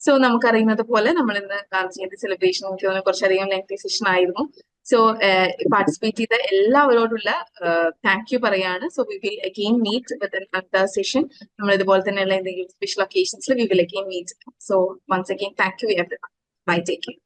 So നമുക്കറിയുന്നത് പോലെ നമ്മൾ ഇന്ന് ഗാന്ധിജയന്തി സെലിബ്രേഷൻ കുറച്ചധികം ലെങ്തി സെഷൻ ആയിരുന്നു. സോ പാർട്ടിസിപ്പേറ്റ് ചെയ്ത എല്ലാവരോടുള്ള താങ്ക് യു പറയാണ്. So we will again meet with another session. നമ്മൾ ഇതുപോലെ തന്നെയുള്ള എന്തെങ്കിലും special ഒക്കേഷൻസിൽ we will again meet. So once again thank you everyone. By, take care.